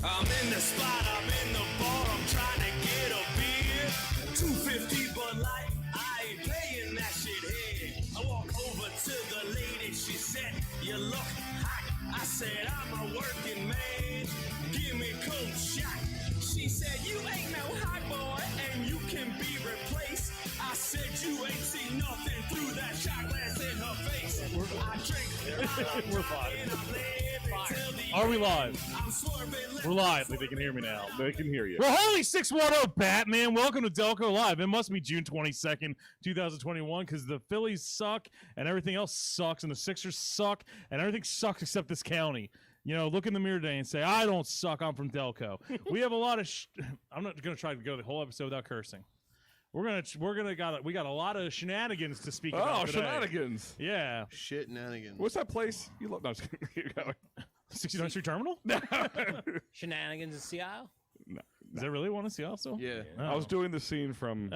I'm in the spot, I'm in the bar, I'm trying to get a beer. 250 Bud Light, I ain't paying that shit here. I walk over to the lady, she said, you look hot. I said, I'm a working man, give me cold shot. She said, you ain't no hot boy, and you can be replaced. I said, you ain't seen nothing through that shot glass in her face. I drink, We're fine. fine. Are we live? We're live. They can hear me now. They can hear you. Well, holy 610 Batman. Welcome to Delco Live. It must be June 22nd, 2021, because the Phillies suck and everything else sucks, and the Sixers suck and everything sucks except this county. You know, look in the mirror today and say, I don't suck. I'm from Delco. We have a lot of I'm not going to try to go the whole episode without cursing. We got a lot of shenanigans to speak about today. Shenanigans. Yeah. Shit-nanigans. What's that place? You love? No, I'm just kidding. Keep going. 69th Street Terminal? Shenanigans in Seattle? No. Is that really one in Seattle still? Yeah. Oh. I was doing the scene from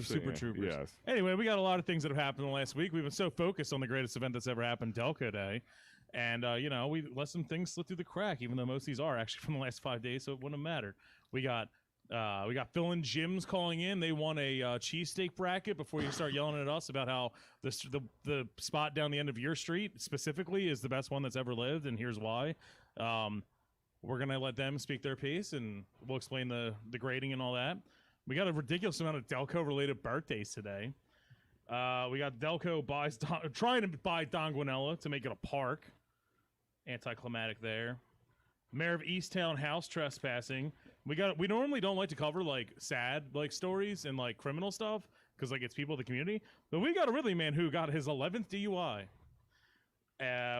Super Troopers. Yes. Anyway, we got a lot of things that have happened in the last week. We've been so focused on the greatest event that's ever happened, Delco Day. And, we let some things slip through the crack, even though most of these are actually from the last 5 days, so it wouldn't have mattered. We got Phil and Jim's calling in. They won a cheesesteak bracket before you start yelling at us about how the spot down the end of your street specifically is the best one that's ever lived, and here's why. We're going to let them speak their piece, and we'll explain the grading and all that. We got a ridiculous amount of Delco-related birthdays today. We got Delco trying to buy Don Guanella to make it a park. Anticlimactic there. Mayor of Easttown house trespassing. We normally don't like to cover like sad like stories and like criminal stuff because like it's people of the community, but we got a Ridley man who got his 11th DUI.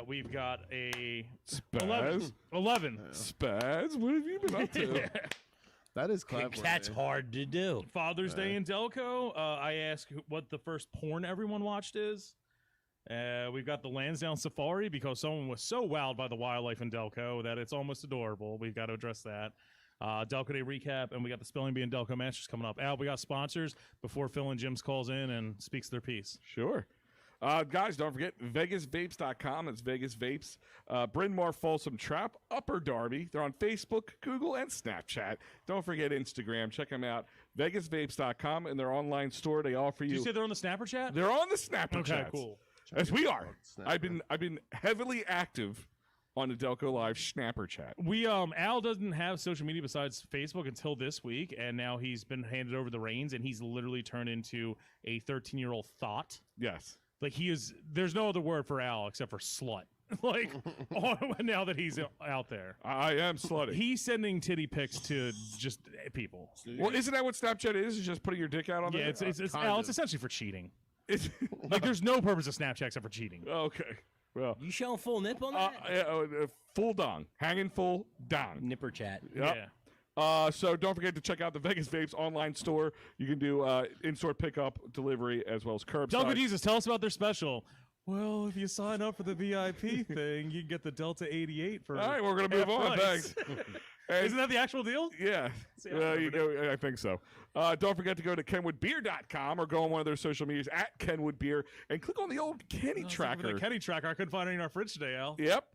We've got a Spaz. 11. Spaz. What have you been up to? That is clever. That's hard to do. Father's Day in Delco. I asked what the first porn everyone watched is. We've got the Lansdowne Safari because someone was so wowed by the wildlife in Delco that it's almost adorable. We've got to address that. Delco Day recap, and we got the Spelling Bee and Delco Masters coming up. Al, we got sponsors before Phil and Jim's calls in and speaks their piece. Sure. Guys, don't forget VegasVapes.com. It's Vegas Vapes. Bryn Mawr Folsom Trap, Upper Darby. They're on Facebook, Google, and Snapchat. Don't forget Instagram. Check them out. VegasVapes.com and their online store. They offer you. Did you say they're on the Snapper chat? They're on the Snapper Okay, chats. cool. As we are. I've been heavily active on the Delco Live Snapper chat. We Al doesn't have social media besides Facebook until this week, and now he's been handed over the reins, and he's literally turned into a 13-year-old thought. Yes. Like he is. There's no other word for Al except for slut. Like now that he's out there, I am slutty. he's sending titty pics to just people. Well, isn't that what Snapchat is? Is just putting your dick out on Yeah, there? it's Al. It's essentially for cheating. It's Like there's no purpose of Snapchat except for cheating. okay. Well, You showing full nip on that? full dong, hanging full dong. Nipper chat. Yep. Yeah. So don't forget to check out the Vegas Vapes online store. You can do in-store pickup, delivery, as well as curbside. Delco Jesus, tell us about their special. Well, if you sign up for the VIP thing, you can get the Delta 88 for. All right, we're gonna move on. price. Thanks. Isn't that the actual deal? Yeah, I think so. Don't forget to go to kenwoodbeer.com or go on one of their social medias at Kenwood Beer and click on the old Kenny tracker. The Kenny tracker. I couldn't find any in our fridge today, Al. Yep.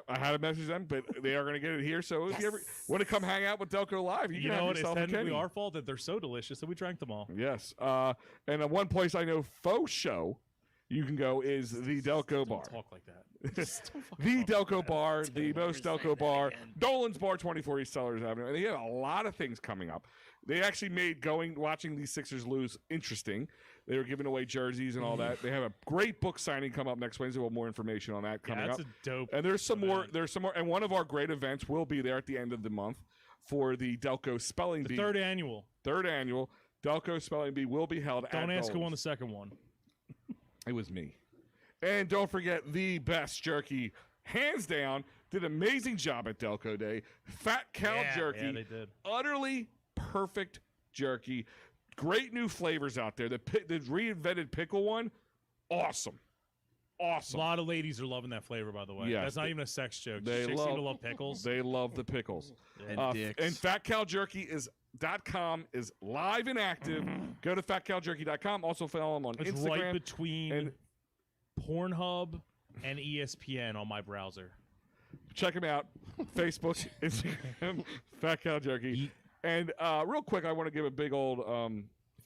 I had to message them, but they are going to get it here. So if you ever want to come hang out with Delco Live, you can know have what? It's yourself a technically Kenny. our fault that they're so delicious that we drank them all. Yes. And one place I know faux show you can go is the Delco Bar. Talk like that. Just don't fucking The talk Delco like that. Bar, the most Delco bar, Dolan's Bar, 24 East Sellers Avenue. And they have a lot of things coming up. They actually made watching these Sixers lose interesting. They were giving away jerseys and all that. They have a great book signing come up next Wednesday. We'll have more information on that coming that's up. a dope. And there's some more. event. There's some more. And one of our great events will be there at the end of the month for the Delco Spelling The Bee. third annual. Third annual Delco Spelling Bee will be held. Don't at ask who won Dolan's. the second one. It was me. And don't forget the best jerky, hands down, did an amazing job at Delco Day. Fat Cow Jerky. Yeah, they did. Utterly perfect jerky. Great new flavors out there. The reinvented pickle one, awesome. A Awesome. lot of ladies are loving that flavor, by the way. Yes, That's not even a sex joke. they Chicks seem to love- love pickles. They love the pickles. And dicks. And Fat Cow Jerky is .com is live and active. Go to fatcowjerky.com. Also follow them on It's Instagram. right between and- Pornhub and ESPN on my browser. Check him out. Facebook, Instagram, Fat Cow Jerky. And real quick, I want to give a big old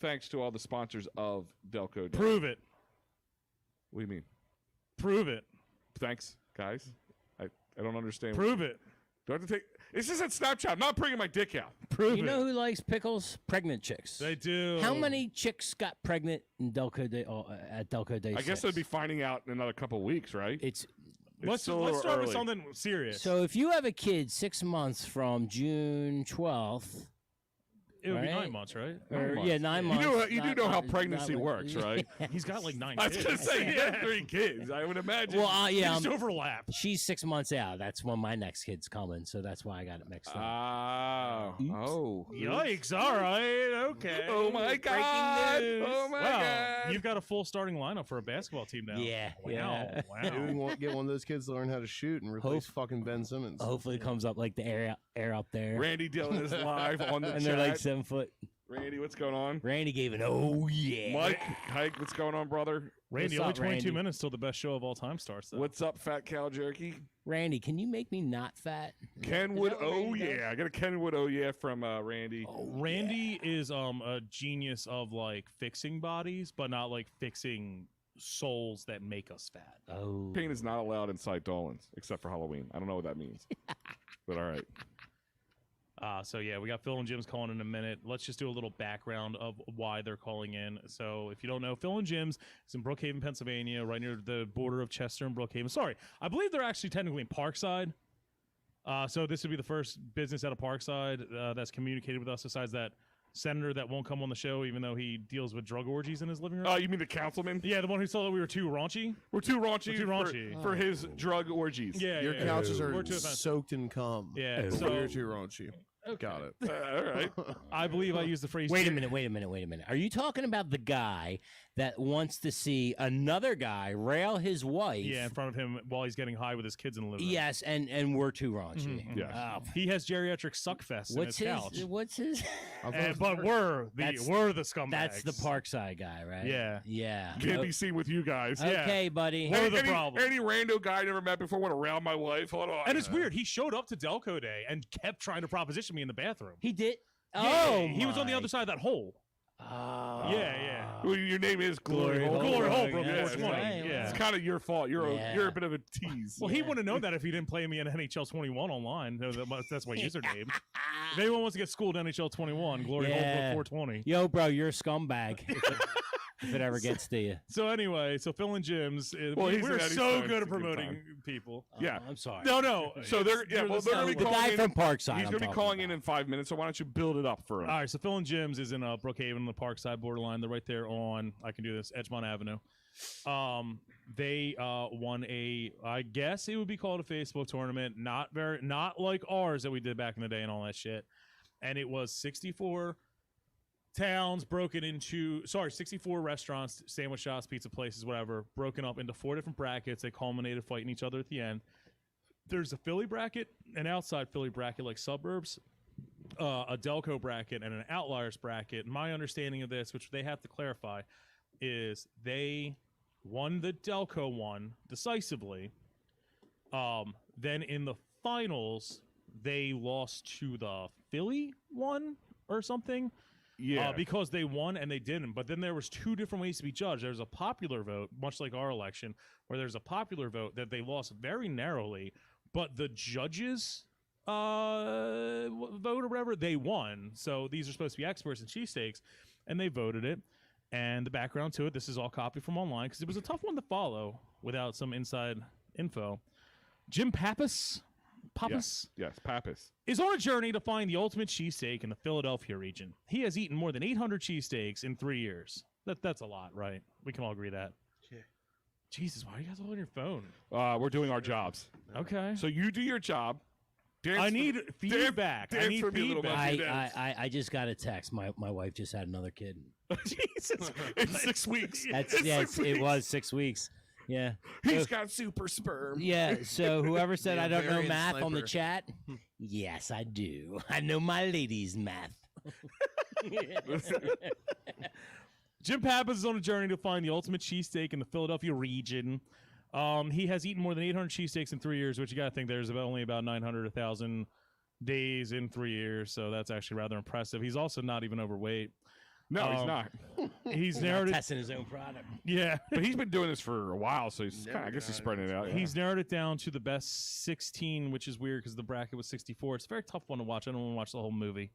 thanks to all the sponsors of Delco Day. Prove it. What do you mean? Prove it. Thanks, guys. I don't understand. Prove it. Do I have to take? It's just at Snapchat. I'm not bringing my dick out. Prove You it. know who likes pickles? Pregnant chicks. They do. How many chicks got pregnant in Delco Day at Delco Day? I guess 6? I'd be finding out in another couple weeks, right? Let's still a start little with early. something serious. So if you have a kid 6 months from June 12th, it would be right? 9 months, right? or, 9 yeah, 9 months. You do know how not- pregnancy not- works, right? He's got like 9 I was kids. gonna say he had 3 kids. I would imagine. Well, They yeah, just overlap. she's 6 months out. That's when my next kid's coming, so that's why I got it mixed up. Oh. Yikes. All right. Okay. Oh my God. news. Oh my Wow. God. You've got a full starting lineup for a basketball team now. Yeah, Wow. yeah. Maybe we Wow. won't get one of those kids to learn how to shoot and replace fucking Ben Simmons. Hopefully, it comes up like the air up there, Randy Dillon is live on the and chat. they're like 7 foot. Randy, what's going on? Randy gave an oh yeah. Mike, Hike, what's going on, brother? Randy, What's only up, 22 Randy? minutes till the best show of all time starts. Though. What's up, Fat Cow Jerky? Randy, can you make me not fat? Kenwood, what oh Randy does? yeah. I got a Kenwood, oh yeah from Randy. Randy is a genius of like fixing bodies, but not like fixing souls that make us fat. Oh, Pain is not allowed inside Dolan's, except for Halloween. I don't know what that means. But all right. So yeah, we got Phil and Jim's calling in a minute. Let's just do a little background of why they're calling in. So if you don't know, Phil and Jim's is in Brookhaven, Pennsylvania, right near the border of Chester and Brookhaven. Sorry, I believe they're actually technically in Parkside. So this would be the first business out of Parkside that's communicated with us. Besides that senator that won't come on the show, even though he deals with drug orgies in his living room. You mean the councilman? Yeah, the one who saw that we were too raunchy. We're too raunchy, We're too raunchy. For his drug orgies. Yeah, Your yeah, couches We're are too offensive. soaked in cum. Yeah, So so you're too raunchy. Got it. All right. I believe I used the phrase. wait a minute. Are you talking about the guy that wants to see another guy rail his wife? Yeah, in front of him while he's getting high with his kids in the living room. Yes, and we're too raunchy. Mhm. Yes. Oh, He has geriatric suckfest in what's his his? couch. What's his? But we're That's- the scumbags. That's the Parkside guy, right? Yeah. Yeah. Can't be seen with you guys. yeah. Okay, buddy. We're the any, problem. Any rando guy I never met before want to round my wife. Hold on. And it's weird. He showed up to Delco Day and kept trying to proposition me in the bathroom. He did. Yeah, Oh, he was on the my. other side of that hole. Oh. Yeah. Well, your name is Glory Hole. Glory Hole Yeah, from it's 420. fine. Yeah. It's kind of your fault. You're Yeah. a bit of a tease. Well, he wouldn't have known that if he didn't play me in NHL 21 online. No, that's my username. If anyone wants to get schooled NHL 21, Glory Hole Yeah. 420. Yo, bro, you're a scumbag. if it ever gets to you. So anyway, so Phil and Jim's, Well, he's we're an Eddie so Stone. good It's at a good promoting time. people. Yeah. I'm sorry. No. So they're you're well, the they're gonna be the calling guy in. from Parkside. He's I'm going to be talking calling in about. 5 minutes. So why don't you build it up for him? All right, so Phil and Jim's is in Brookhaven, the Parkside borderline. They're right there on, I can do this, Edgemont Avenue. They won I guess it would be called a Facebook tournament, not like ours that we did back in the day and all that shit. And it was 64 towns 64 restaurants, sandwich shops, pizza places, whatever, broken up into 4 different brackets. They culminated fighting each other at the end. There's a Philly bracket, an outside Philly bracket like suburbs, a Delco bracket, and an outliers bracket. My understanding of this, which they have to clarify, is they won the Delco one decisively. Then in the finals, they lost to the Philly one or something. Yeah. Because they won and they didn't. But then there was 2 different ways to be judged. There's a popular vote, much like our election, where there's a popular vote that they lost very narrowly, but the judges vote or whatever, they won. So these are supposed to be experts in cheesesteaks, and they voted it. And the background to it, this is all copied from online because it was a tough one to follow without some inside info. Jim Pappas Yes, Pappas. is on a journey to find the ultimate cheesesteak in the Philadelphia region. He has eaten more than 800 cheesesteaks in 3 years. That's a lot, right? We can all agree that. Yeah. Jesus, why are you guys all on your phone? We're doing our jobs. Okay. So you do your job. Dance I for- need feedback. I dance need for me, little feedback. man. I just got a text. My wife just had another kid. Jesus. In 6 weeks. That's In yeah. 6 It weeks. was 6 weeks. Yeah. He's So- got super sperm. Yeah. So whoever said The I don't know Ovarian math on the sniper. chat, yes, I do. I know my ladies' math. Jim Pappas is on a journey to find the ultimate cheesesteak in the Philadelphia region. He has eaten more than 800 cheesesteaks in 3 years, which you got to think there's only about 900 1,000 days in 3 years, so that's actually rather impressive. He's also not even overweight. No, he's not. He's Not narrowed it. testing his own product. Yeah, But he's been doing this for a while, so he's Never I guess he's got spreading it out. he's narrowed it down to the best 16, which is weird because the bracket was 64. It's a very tough one to watch. I don't want to watch the whole movie.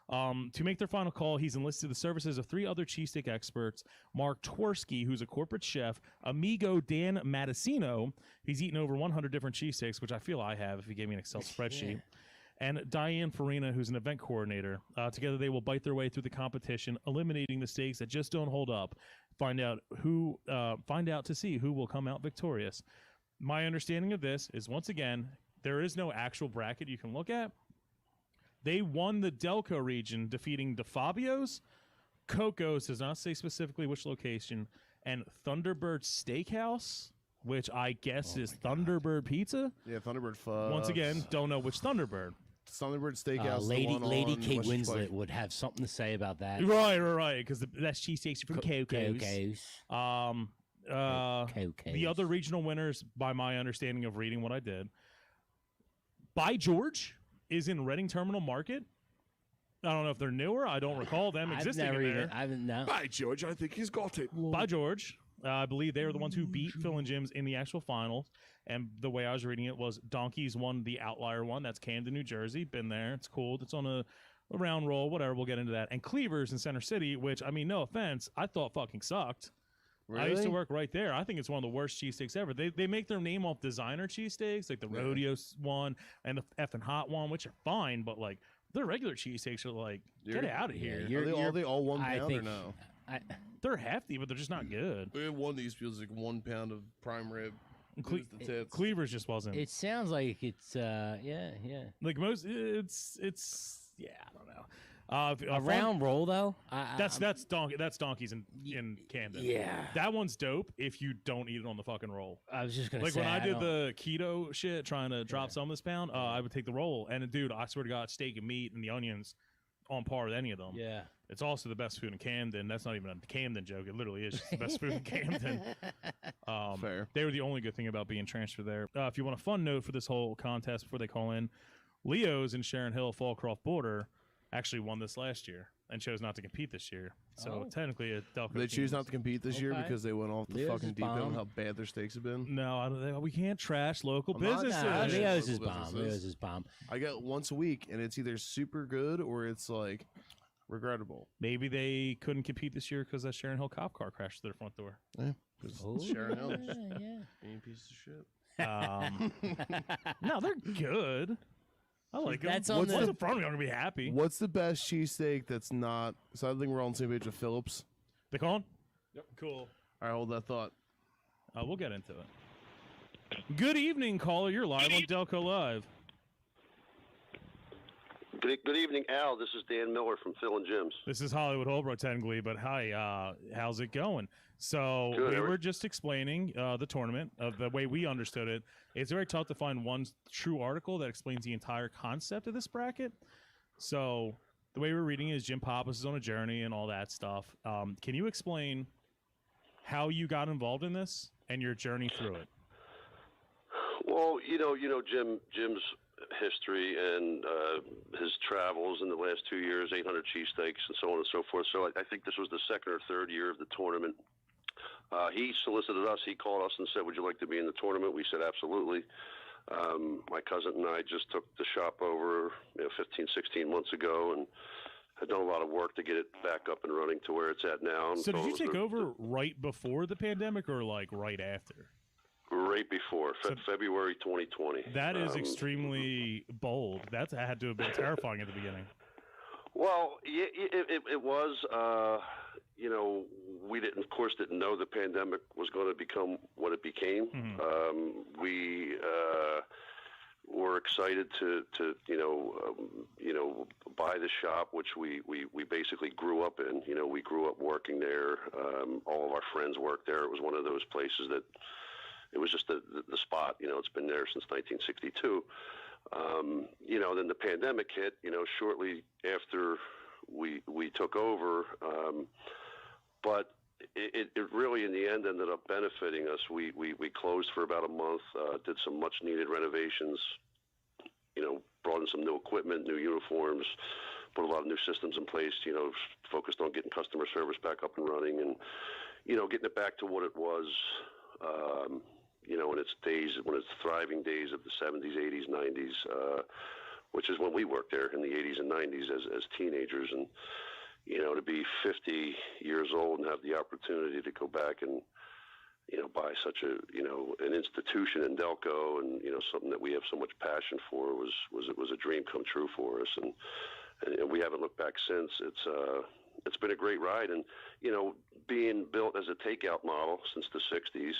To make their final call, he's enlisted the services of 3 other cheesesteak experts: Mark Twerski, who's a corporate chef; amigo Dan Matacino, he's eaten over 100 different cheesesteaks, which I feel I have if he gave me an Excel spreadsheet; and Diane Farina, who's an event coordinator. Together, they will bite their way through the competition, eliminating the steaks that just don't hold up. Find out to see who will come out victorious. My understanding of this is, once again, there is no actual bracket you can look at. They won the Delco region, defeating DeFabio's, Coco's, does not say specifically which location, and Thunderbird Steakhouse, which I guess is Thunderbird Pizza. Yeah, Thunderbird Fuzz. Once again, don't know which Thunderbird. Thunderbird Steakhouse. Lady Kate Winslet would have something to say about that. Right, because that's cheesesteaks from Coco's. Coco's. The other regional winners, by my understanding of reading what I did, By George is in Reading Terminal Market. I don't know if they're newer. I don't recall them existing in there. I haven't know. By George, I think he's got it. By George. I believe they are the ones who beat Phil and Jim's in the actual finals. And the way I was reading it was Donkeys won the outlier one. That's Camden, New Jersey. Been there. It's cool. It's on a round roll. Whatever. We'll get into that. And Cleaver's in Center City, which, I mean, no offense, I thought fucking sucked. Really? I used to work right there. I think it's one of the worst cheesesteaks ever. They make their name off designer cheesesteaks, like the Rodeo one and the effing hot one, which are fine, but like their regular cheesesteaks are like, get out of here. Are they all 1 pound or think- no? They're hefty, but they're just not good. One of these feels like 1 pound of prime rib. Cle- The tits. Cleaver's just wasn't. It sounds like it's yeah. Like most, it's yeah, I don't know. A round roll though. That's donkeys in Camden. Yeah. That one's dope if you don't eat it on the fucking roll. I was just gonna Like say when I did don't- the keto shit, trying to drop some of this pound, I would take the roll. And dude, I swear to God, steak and meat and the onions on par with any of them. Yeah. It's also the best food in Camden. That's not even a Camden joke. It literally is just the best food in Camden. Fair. They were the only good thing about being transferred there. If you want a fun note for this whole contest before they call in, Leo's in Sharon Hill, Fallcroft border, actually won this last year and chose not to compete this year. So technically, a Delco They team choose not is- to compete this year Okay. because they went off the Leo's fucking is deep end bomb. on how bad their steaks have been. No, I don't, we can't trash local I'm not businesses. trashing Leo's local is bomb. businesses. Leo's is bomb. I get once a week, and it's either super good or it's like regrettable. Maybe they couldn't compete this year because that Sharon Hill cop car crashed through their front door. Yeah, 'cause Oh, Sharon Hill, yeah. being a piece of shit. No, they're good. I like them. That's on What's the- in front of me? I'm gonna be happy. What's the best cheesesteak that's not? So I think we're all on the same page with Phillips. They calling? Yep. Cool. All right, hold that thought. We'll get into it. Good evening, caller. You're live on Delco Live. Good evening, Al. This is Dan Miller from Phil and Jim's. This is Hollywood Holbrook, technically, but hi, how's it going? So Good, we Eric. were just explaining the tournament of the way we understood it. It's very tough to find one true article that explains the entire concept of this bracket. So the way we're reading it is Jim Pappas is on a journey and all that stuff. Can you explain how you got involved in this and your journey through it? Well, you know Jim's history and his travels in the last 2 years, 800 cheesesteaks and so on and so forth. So I think this was the second or third year of the tournament. He solicited us. He called us and said, "Would you like to be in the tournament?" We said, "Absolutely." My cousin and I just took the shop over 15, 16 months ago and had done a lot of work to get it back up and running to where it's at now. And So did it you was take the- over right before the pandemic or like right after? Right before, February 2020. That is extremely bold. That had to have been terrifying at the beginning. Well, yeah, it was. We of course, didn't know the pandemic was going to become what it became. Mm-hmm. We were excited to buy the shop, which we basically grew up in. We grew up working there. All of our friends worked there. It was one of those places that it was just the spot. It's been there since 1962. Then the pandemic hit. Shortly after we took over, but it really in the end ended up benefiting us. We closed for about a month, did some much needed renovations, brought in some new equipment, new uniforms, put a lot of new systems in place, focused on getting customer service back up and running and, getting it back to what it was, in its days, when its thriving days of the 70s, 80s, 90s, which is when we worked there in the 80s and 90s as teenagers. And, to be 50 years old and have the opportunity to go back and, buy such an institution in Delco and, something that we have so much passion for was a dream come true for us. And we haven't looked back since. It's been a great ride. And, being built as a takeout model since the 60s,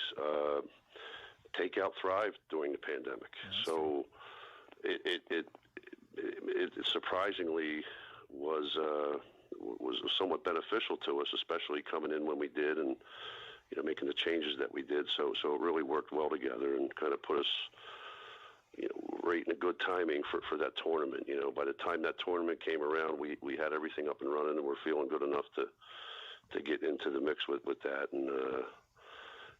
takeout thrived during the pandemic. So it surprisingly was somewhat beneficial to us, especially coming in when we did and, making the changes that we did. So it really worked well together and kind of put us, right in a good timing for that tournament. By the time that tournament came around, we had everything up and running and we're feeling good enough to get into the mix with that. And,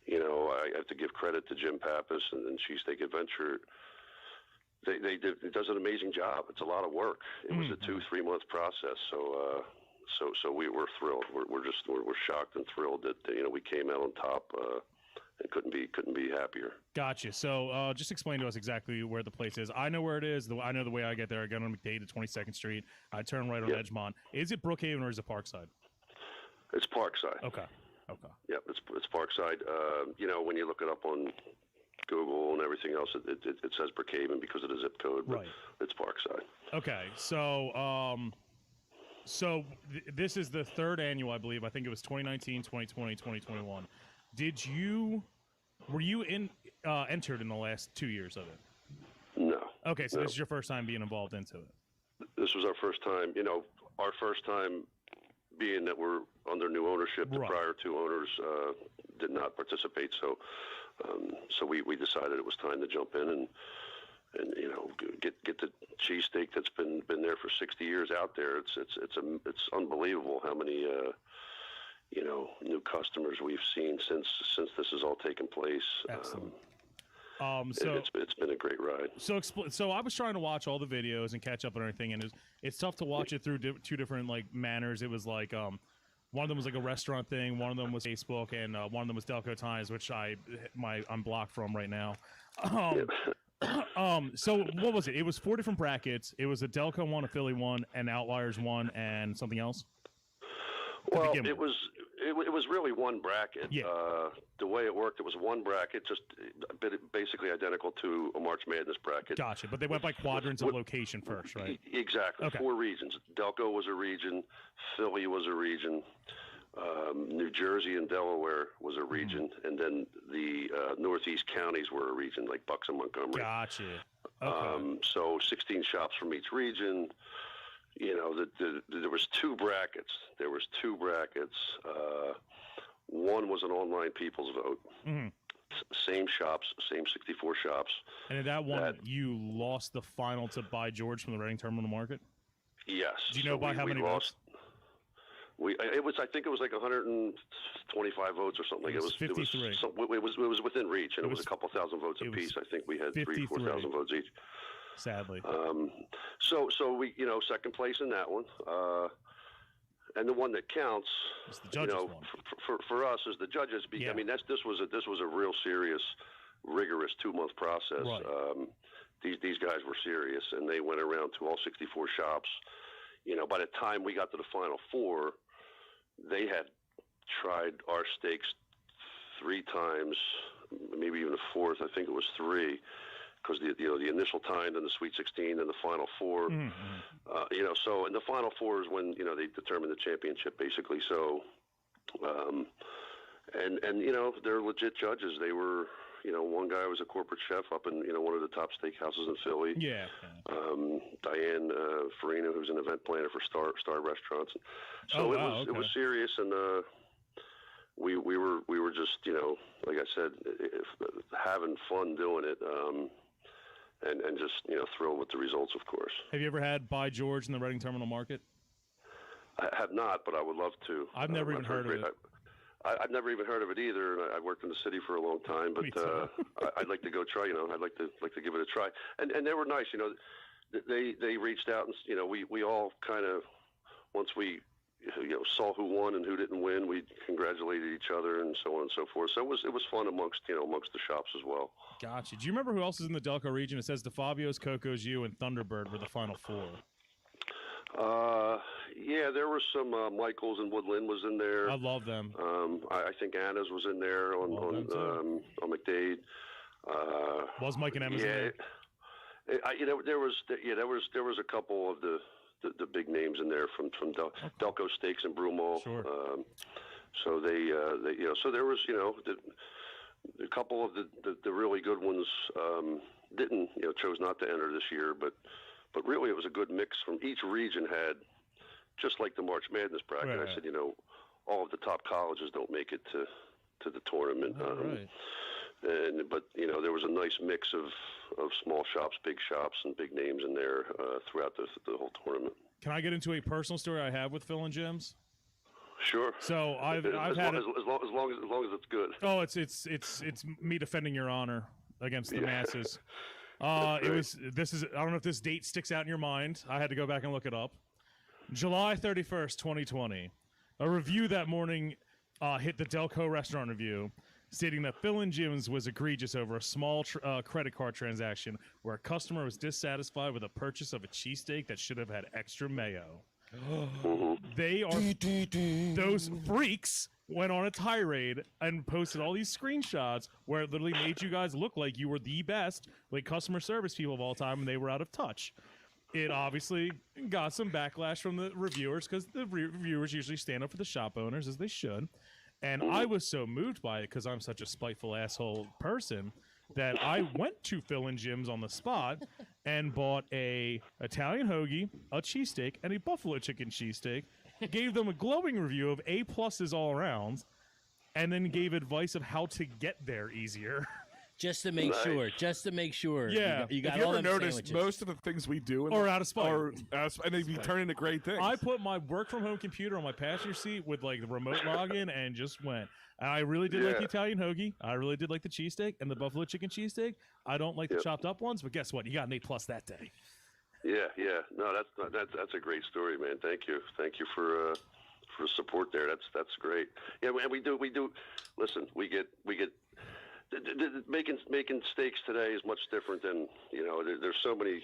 I have to give credit to Jim Pappas and Cheesesteak Adventure. It does an amazing job. It's a lot of work. It was a 2-3 month process. So we were thrilled. We're shocked and thrilled that we came out on top and couldn't be happier. Gotcha. So just explain to us exactly where the place is. I know where it is. I know the way I get there. I get on McDade to 22nd Street. I turn right on Edgemont. Is it Brookhaven or is it Parkside? It's Parkside. Okay. Yep, it's Parkside. When you look it up on Google and everything else, it says Brookhaven because of the zip code, but it's Parkside. Okay, so this is the third annual, I believe. I think it was 2019, 2020, 2021. Were you entered in the last 2 years of it? No. Okay, so no. This is your first time being involved into it. This was our first time. Our first time being that we're under new ownership. The prior two owners did not participate, so we decided it was time to jump in and get the cheesesteak that's been there for 60 years out there. It's unbelievable how many new customers we've seen since this has all taken place. Excellent. It's been a great ride. So I was trying to watch all the videos and catch up on everything, and it's tough to watch it through two different manners. It was like one of them was like a restaurant thing, one of them was Facebook, and one of them was Delco Times, which I'm blocked from right now. So what was it? It was 4 different brackets. It was a Delco one, a Philly one, an Outliers one, and something else. Well, it was really one bracket. Yeah. The way it worked, it was one bracket, just basically identical to a March Madness bracket. Gotcha. But they went by quadrants of location first, right? Exactly. Okay. 4 regions. Delco was a region. Philly was a region. New Jersey and Delaware was a region, and then the Northeast counties were a region, like Bucks and Montgomery. Gotcha. Okay. So 16 shops from each region. There was 2 brackets. One was an online people's vote. Mm-hmm. Same shops, same 64 shops. And in that one, you lost the final to By George from the Reading Terminal Market? Yes. Do you know by how many votes? I think it was like 125 votes or something. It was 53. It was within reach, and it was a couple thousand votes apiece. I think we had 3,000-4,000 votes each. Sadly. So we, second place in that one. And the one that counts, it's the judges one. For us as the judges. I mean, this was a real serious, rigorous 2-month process. Right. These guys were serious, and they went around to all 64 shops. By the time we got to the final 4, they had tried our steaks 3 times, maybe even a 4th. I think it was 3. Because the initial time, then the Sweet 16, then the Final 4, so in the Final 4 is when they determine the championship basically. So, and they're legit judges. They were, one guy was a corporate chef up in one of the top steakhouses in Philly. Yeah. Diane Farina, who's an event planner for Star Restaurants. So it was serious, and we were just like I said, having fun doing it. And just thrilled with the results, of course. Have you ever had By George in the Reading Terminal Market? I have not, but I would love to. I've never even heard of it. I've never even heard of it either, and I worked in the city for a long time. But Me too. I'd like to go try. I'd like to give it a try. And they were nice. They reached out, and we all kind of, once we saw who won and who didn't win, we congratulated each other and so on and so forth. So it was fun amongst the shops as well. Gotcha. Do you remember who else is in the Delco region? It says the Fabios, Cocos, you, and Thunderbird were the final four. Yeah, there were some Michaels and Woodland was in there. I love them. I think Anna's was in there on McDade. Was Mike and Emma's in there? There was a couple of the big names in there from Delco Steaks and Broomall. Sure. So they so there was a couple of the really good ones chose not to enter this year, but really it was a good mix from each region had, just like the March Madness bracket. Right. I said, all of the top colleges don't make it to the tournament. Right. But there was a nice mix of small shops, big shops, and big names in there throughout the whole tournament. Can I get into a personal story I have with Phil and Jim's? Sure. So I've had as long as it's good. Oh, it's me defending your honor against the masses. I don't know if this date sticks out in your mind. I had to go back and look it up. July 31st, 2020. A review that morning hit the Delco Restaurant Review, stating that Phil and Jim's was egregious over a small credit card transaction where a customer was dissatisfied with a purchase of a cheesesteak that should have had extra mayo. They are those freaks went on a tirade and posted all these screenshots where it literally made you guys look like you were the best customer service people of all time, and they were out of touch. It obviously got some backlash from the reviewers because the reviewers usually stand up for the shop owners, as they should. And I was so moved by it because I'm such a spiteful asshole person that I went to Phil and Jim's on the spot and bought a Italian hoagie, a cheesesteak, and a buffalo chicken cheesesteak. Gave them a glowing review of A+ all around, and then gave advice of how to get there easier. Just to make sure. Yeah. You got If you all ever them noticed, sandwiches. most of the things we do Or out of spite. and they turn into great things. I put my work from home computer on my passenger seat with the remote login and just went. And I really did like the Italian hoagie. I really did like the cheesesteak and the buffalo chicken cheesesteak. I don't like the chopped up ones, but guess what? You got an A+ that day. Yeah. No, that's a great story, man. Thank you for the support there. That's great. Yeah, and we do. Listen, we get making steaks today is much different than there's so many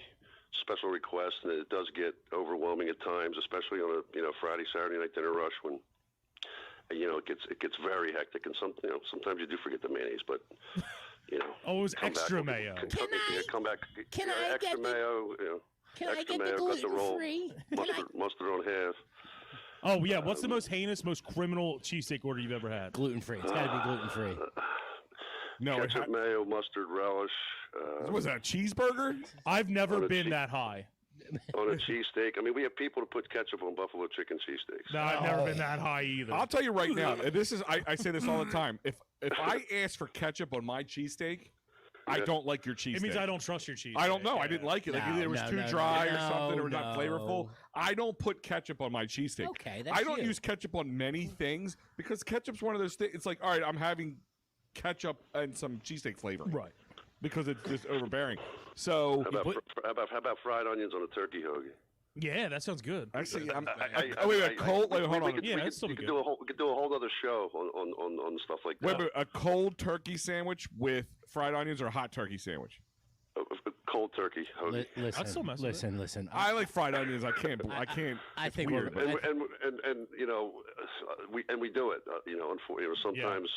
special requests, and it does get overwhelming at times, especially on a Friday, Saturday night dinner rush when it gets very hectic, and sometimes you do forget the mayonnaise, but Oh, it was extra mayo. Come back. Can I extra get the- mayo? Can I extra get mayo, the cut the roll, gluten-free? mustard on half. Oh, yeah. What's the most heinous, most criminal cheesesteak order you've ever had? Gluten-free. It's got to be gluten-free. no, Ketchup, mayo, mustard, relish. was that a cheeseburger? I've never On a been cheese- that high. On a cheesesteak. I mean, we have people to put ketchup on buffalo chicken cheesesteaks. No, I've never been that high either. I'll tell you right now. This is I say this all the time. If I ask for ketchup on my cheesesteak, I don't like your cheesesteak. It means I don't trust your cheese. I don't know. I didn't like it. Like either it was too dry or something, or not flavorful. I don't put ketchup on my cheesesteak. Okay, that's I don't you. use ketchup on many things because ketchup's one of those things. It's like, all right, I'm having ketchup and some cheesesteak flavor, Right. Because it's just overbearing. So How about fried onions on a turkey hoagie? Yeah, that sounds good. actually, I- wait, I- a cold. Wait, hold we on. could, Yeah, we that's could, still we could good. do a whole other show on stuff like that. Wait, but a cold turkey sandwich with fried onions or a hot turkey sandwich? A cold turkey hoagie. I'd still mess with it. Listen. I like fried onions. I can't. I it's think weird. we're. And we do it. Sometimes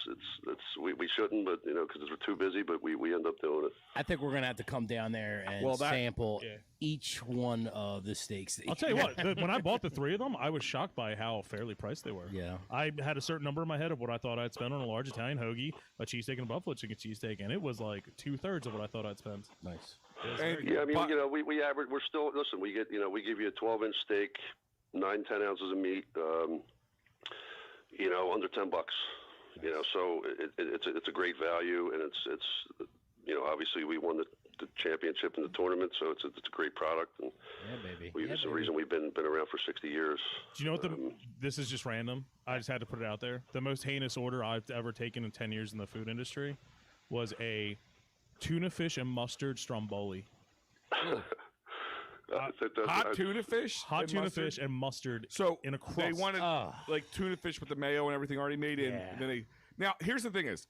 we shouldn't, but because we're too busy, but we end up doing it. I think we're gonna have to come down there and sample each one of the steaks. That I'll tell you what, when I bought the three of them, I was shocked by how fairly priced they were. Yeah. I had a certain number in my head of what I thought I'd spend on a large Italian hoagie, a cheesesteak, and a buffalo chicken cheesesteak, and it was like 2/3 of what I thought I'd spend. Nice. Yeah, I mean, we average. We're still listen. We get we give you a 12-inch steak, 9-10 ounces of meat. Under $10. So it's a great value, and it's obviously we won the championship in the tournament, so it's a great product, and Yeah, baby. It's the reason we've been around for 60 years. Do you know what this is just random? I just had to put it out there. The most heinous order I've ever taken in 10 years in the food industry was a tuna fish and mustard stromboli. Hot tuna fish? Hot and tuna mustard? fish and mustard So in a crust. they wanted like tuna fish with the mayo and everything already made in. Yeah. And then now, here's the thing is,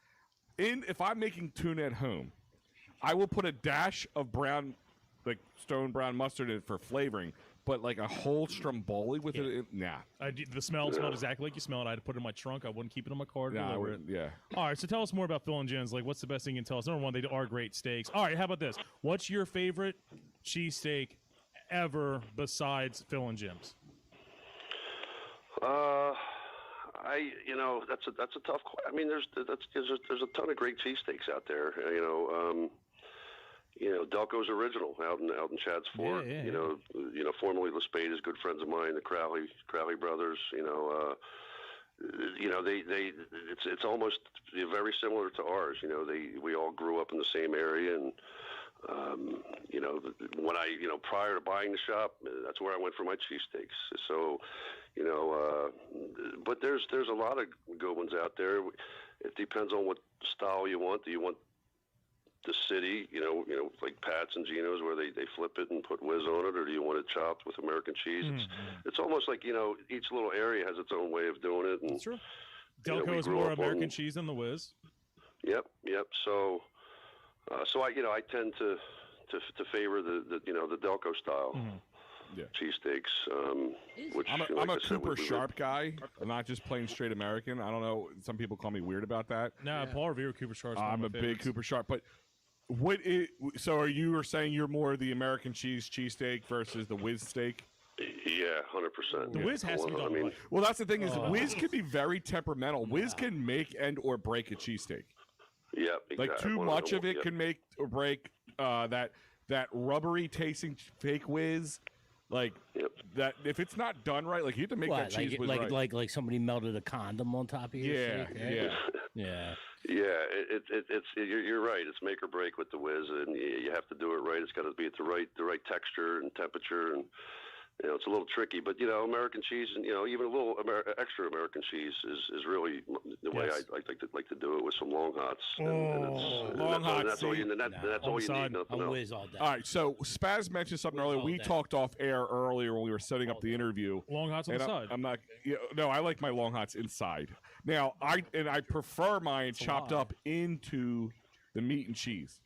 if I'm making tuna at home, I will put a dash of brown, like stone brown mustard in it for flavoring, but like a whole stromboli with it, nah. The smell smelled exactly like you smell it. I had to put it in my trunk. I wouldn't keep it in my car. Nah, I deliver wouldn't, yeah. All right, so tell us more about Phil and Jim's. Like, what's the best thing you can tell us? Number one, they are great steaks. All right, how about this? What's your favorite cheesesteak ever besides Phil and Jim's? That's a tough. I mean, there's a ton of great cheesesteaks out there. Delco's Original out in Chad's Ford. Yeah. Formerly LaSpade good friends of mine, the Crowley brothers. It's almost very similar to ours. We all grew up in the same area, and when prior to buying the shop, that's where I went for my cheesesteaks. So, but there's a lot of good ones out there. It depends on what style you want. Do you want the city, like Pat's and Gino's, where they flip it and put whiz on it, or do you want it chopped with American cheese? It's almost like each little area has its own way of doing it. And, That's true. Delco is more American cheese than the whiz. Yep. So, I tend to favor the Delco style cheesesteaks. Which I'm a Cooper Sharp guy. I'm not just plain straight American. I don't know. Some people call me weird about that. No, Paul Revere, Cooper Sharp. I'm a big Cooper Sharp, but. So are you saying you're more the American cheesesteak versus the whiz steak? Yeah, 100%. The whiz has to be done right. Well, that's the thing is whiz can be very temperamental. Whiz can make and or break a cheesesteak. Yeah, exactly. Like too much of it can make or break that rubbery tasting fake whiz. Like that, if it's not done right, like you have to make that cheese whiz right. Like somebody melted a condom on top of your steak, right? Yeah. You're right. It's make or break with the whiz, and you have to do it right. It's got to be at the right texture and temperature, and it's a little tricky. But American cheese, and even a little extra American cheese is really the way I like to do it with some long hots. Long hots. That's all you need. I'm whiz all day. All right. So Spaz mentioned something earlier. We talked off air earlier when we were setting up the interview. Long hots on the side. I'm not. No, I like my long hots inside. Now I prefer mine chopped up into the meat and cheese.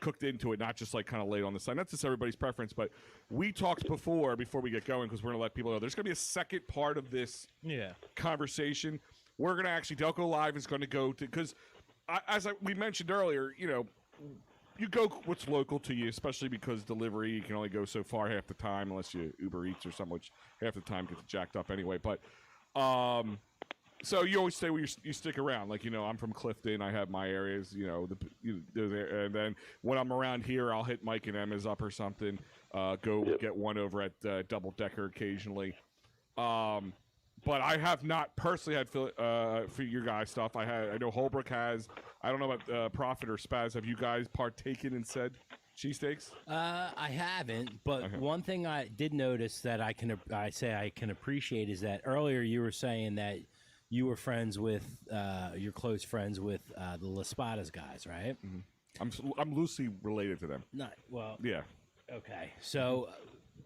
Cooked into it, not just like kind of laid on the side. That's just everybody's preference. But we talked before we get going, because we're going to let people know there's going to be a second part of this conversation. We're going to actually, Delco Live is going to go to, because we mentioned earlier, you go what's local to you, especially because delivery, you can only go so far half the time unless you Uber Eats or something, which half the time gets jacked up anyway. But so you always stay where you stick around. Like, I'm from Clifton. I have my areas, and then when I'm around here, I'll hit Mike and Emma's up or something. Get one over at Double Decker occasionally. But I have not personally had for your guys stuff. I know Holbrook has. I don't know about Prophet or Spaz. Have you guys partaken in said cheesesteaks? I haven't, but one thing I did notice that I can appreciate is that earlier you were saying that you were friends with, you're close friends with the Las Espadas guys, right? Mm-hmm. I'm loosely related to them. Not well. Yeah. Okay, so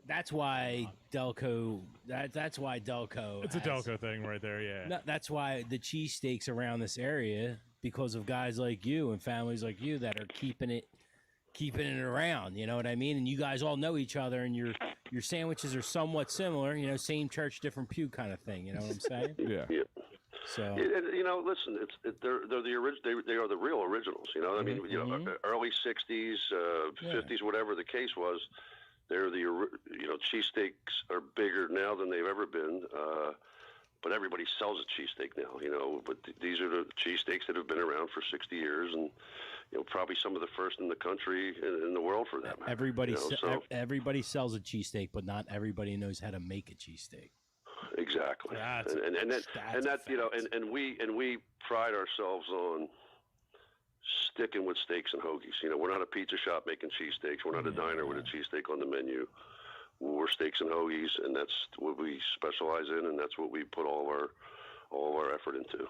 that's why Delco. That's why Delco. It's a Delco thing right there. Yeah. No, that's why the cheesesteaks around this area, because of guys like you and families like you that are keeping it around. You know what I mean? And you guys all know each other, and your sandwiches are somewhat similar. Same church, different pew kind of thing. You know what I'm saying? Yeah. So listen, they're they are the real originals. I mean, early '60s, '50s, whatever the case was. They're the cheesesteaks are bigger now than they've ever been. But everybody sells a cheesesteak now. But these are the cheesesteaks that have been around for 60 years, and probably some of the first in the country in the world for that matter. Everybody sells a cheesesteak, but not everybody knows how to make a cheesesteak. Exactly, and we pride ourselves on sticking with steaks and hoagies. You know, we're not a pizza shop making cheesesteaks. We're not a diner with a cheesesteak on the menu. We're steaks and hoagies, and that's what we specialize in, and that's what we put all of our effort into.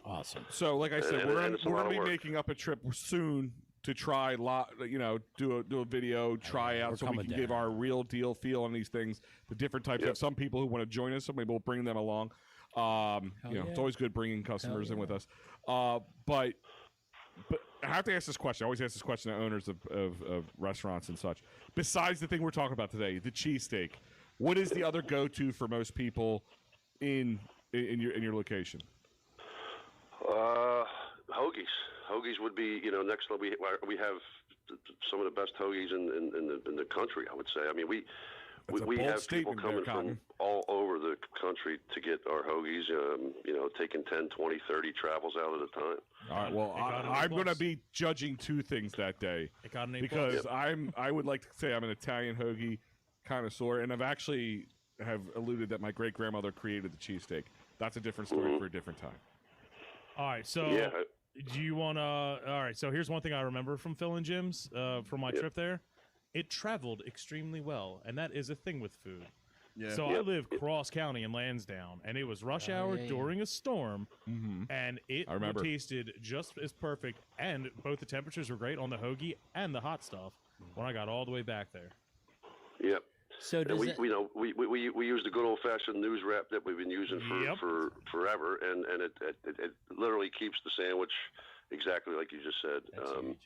Awesome. So, like I said, and we're it's a going lot to of be work. making up a trip soon to try, do a video, try we're out, so we coming can give down. our real deal feel on these things. The different types. Yep. Of some people who want to join us, so maybe we'll bring them along. It's always good bringing customers in with us. But I have to ask this question. I always ask this question to owners of restaurants and such. Besides the thing we're talking about today, the cheesesteak, what is the other go-to for most people in your location? Hoagies would be, next level. We have some of the best hoagies in the country, I would say. I mean, we That's a we bold have people statement coming there, Cotton. from all over the country to get our hoagies, taking 10, 20, 30 travels out at a time. All right. Well, got an A+. I'm going to be judging two things that day It got an A+. because I would like to say I'm an Italian hoagie connoisseur, and I've actually have alluded that my great grandmother created the cheesesteak. That's a different story for a different time. All right, so Yeah. do you want to? All right, so here's one thing I remember from Phil and Jim's from my trip there. It traveled extremely well, and that is a thing with food. Yeah. So I live cross county in Lansdowne, and it was rush hour during a storm, and it I remember. tasted just as perfect, and both the temperatures were great on the hoagie and the hot stuff when I got all the way back there. Yep. So And does we, it, we use the good old fashioned news wrap that we've been using for forever, and it literally keeps the sandwich exactly like you just said. That's huge.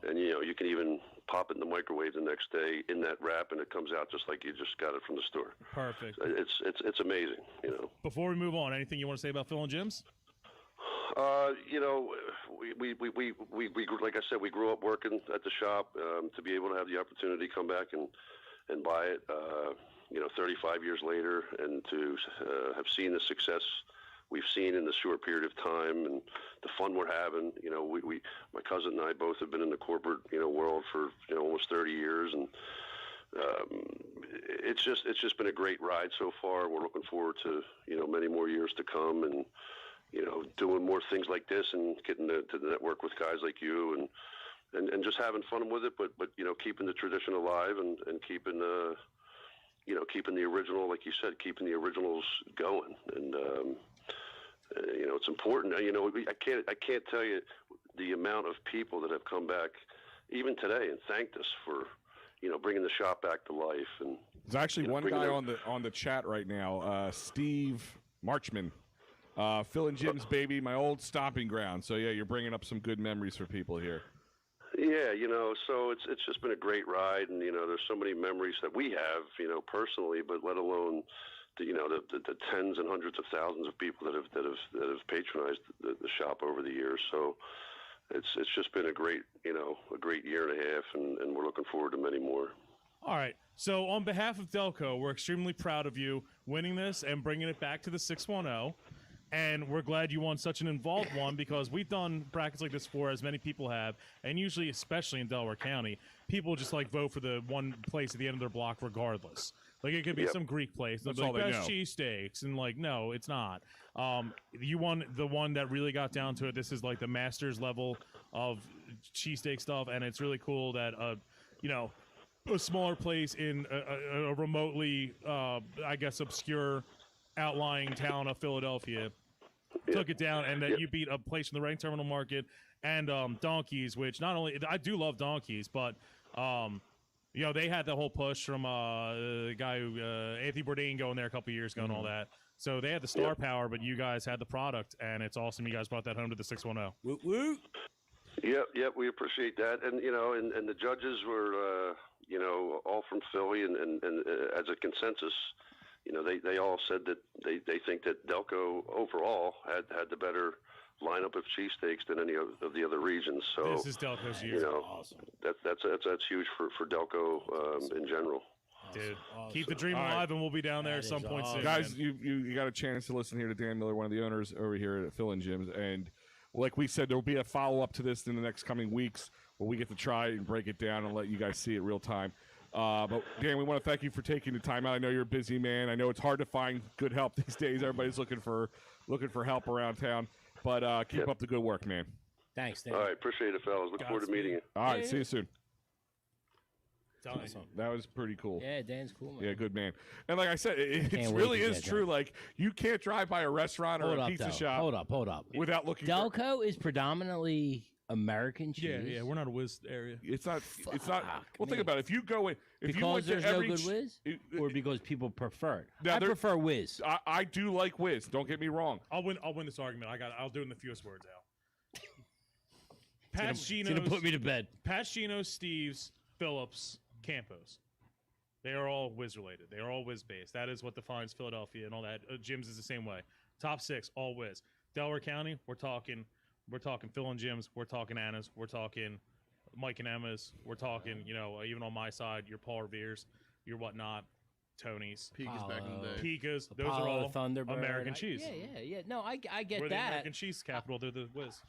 And you can even pop it in the microwave the next day in that wrap, and it comes out just like you just got it from the store. Perfect. It's amazing. Before we move on, anything you want to say about Phil and Jim's? We like I said, we grew up working at the shop. To be able to have the opportunity to come back and buy it, 35 years later, and to have seen the success we've seen in this short period of time and the fun we're having. My cousin and I both have been in the corporate, world for, almost 30 years. And it's just been a great ride so far. We're looking forward to, many more years to come and, doing more things like this and getting to network with guys like you and just having fun with it, but keeping the tradition alive and keeping keeping the original, like you said, keeping the originals going. And it's important. I can't tell you the amount of people that have come back even today and thanked us for bringing the shop back to life. And There's actually one bringing guy them- on the chat right now, Steve Marchman. Phil and Jim's baby, my old stomping ground. So yeah, you're bringing up some good memories for people here. Yeah, so it's just been a great ride, and there's so many memories that we have, personally, but let alone the tens and hundreds of thousands of people that have patronized the shop over the years. So it's just been a great year and a half, and we're looking forward to many more. All right. So on behalf of Delco, we're extremely proud of you winning this and bringing it back to the 610. And we're glad you won such an involved one because we've done brackets like this before, as many people have. And usually, especially in Delaware County, people just vote for the one place at the end of their block regardless. Like it could be some Greek place. They'll That's be all like, they best know. cheesesteaks. And no, it's not. You won the one that really got down to it. This is like the master's level of cheesesteak stuff. And it's really cool that, a smaller place in a remotely, obscure outlying town of Philadelphia took it down, and that you beat a place in the Rank Terminal Market and Donkeys, which not only I do love Donkeys, but they had the whole push from the guy who Anthony Bourdain going there a couple years ago and all that. So they had the star power, but you guys had the product, and it's awesome. You guys brought that home to the 610. Woot woot. Yep, we appreciate that, and and the judges were all from Philly, and as a consensus, they all said that they think that Delco overall had the better lineup of cheesesteaks than any of the other regions. So This is Delco's year. Awesome. that's huge for Delco in general. Dude, Awesome. keep the dream All right. alive, and we'll be down there That at some is point awesome. soon. Guys, man. you got a chance to listen here to Dan Miller, one of the owners over here at Phil and Jim's, and like we said, there will be a follow up to this in the next coming weeks where we get to try and break it down and let you guys see it real time. But Dan, we want to thank you for taking the time out. I know you're a busy man. I know it's hard to find good help these days. Everybody's looking for help around town. But keep up the good work, man. Thanks, Dan. All right, appreciate it, fellas. Look forward to meeting you. All right, see you soon. Awesome. That was pretty cool. Yeah, Dan's cool, man. Yeah, good man. And like I said, it Can't wait really to is get true. that. Like you can't drive by a restaurant or Hold a up, pizza though. shop Hold up. without looking. Delco is predominantly American cheese. Yeah, we're not a whiz area. It's not. It's not. Fuck Well, think me. about it. If you go in, if you Because went to there's no every good whiz, or because people prefer it. Now, I there- prefer whiz. I do like whiz. Don't get me wrong. I'll win this argument. I'll do it in the fewest words, Al. It's gonna put me to bed. Pacino's, Steve's, Phillips, Campos. They are all whiz related. They are all whiz based. That is what defines Philadelphia and all that. Jim's is the same way. Top 6, all whiz. Delaware County, we're talking Phil and Jim's. We're talking Anna's. We're talking Mike and Emma's. We're talking, even on my side, your Paul Revere's, your whatnot, Tony's, Pika's back in the day. Pika's. Those Apollo, are all Thunderbird. American cheese. Yeah. No, I get We're the that. American cheese capital. They're the whiz.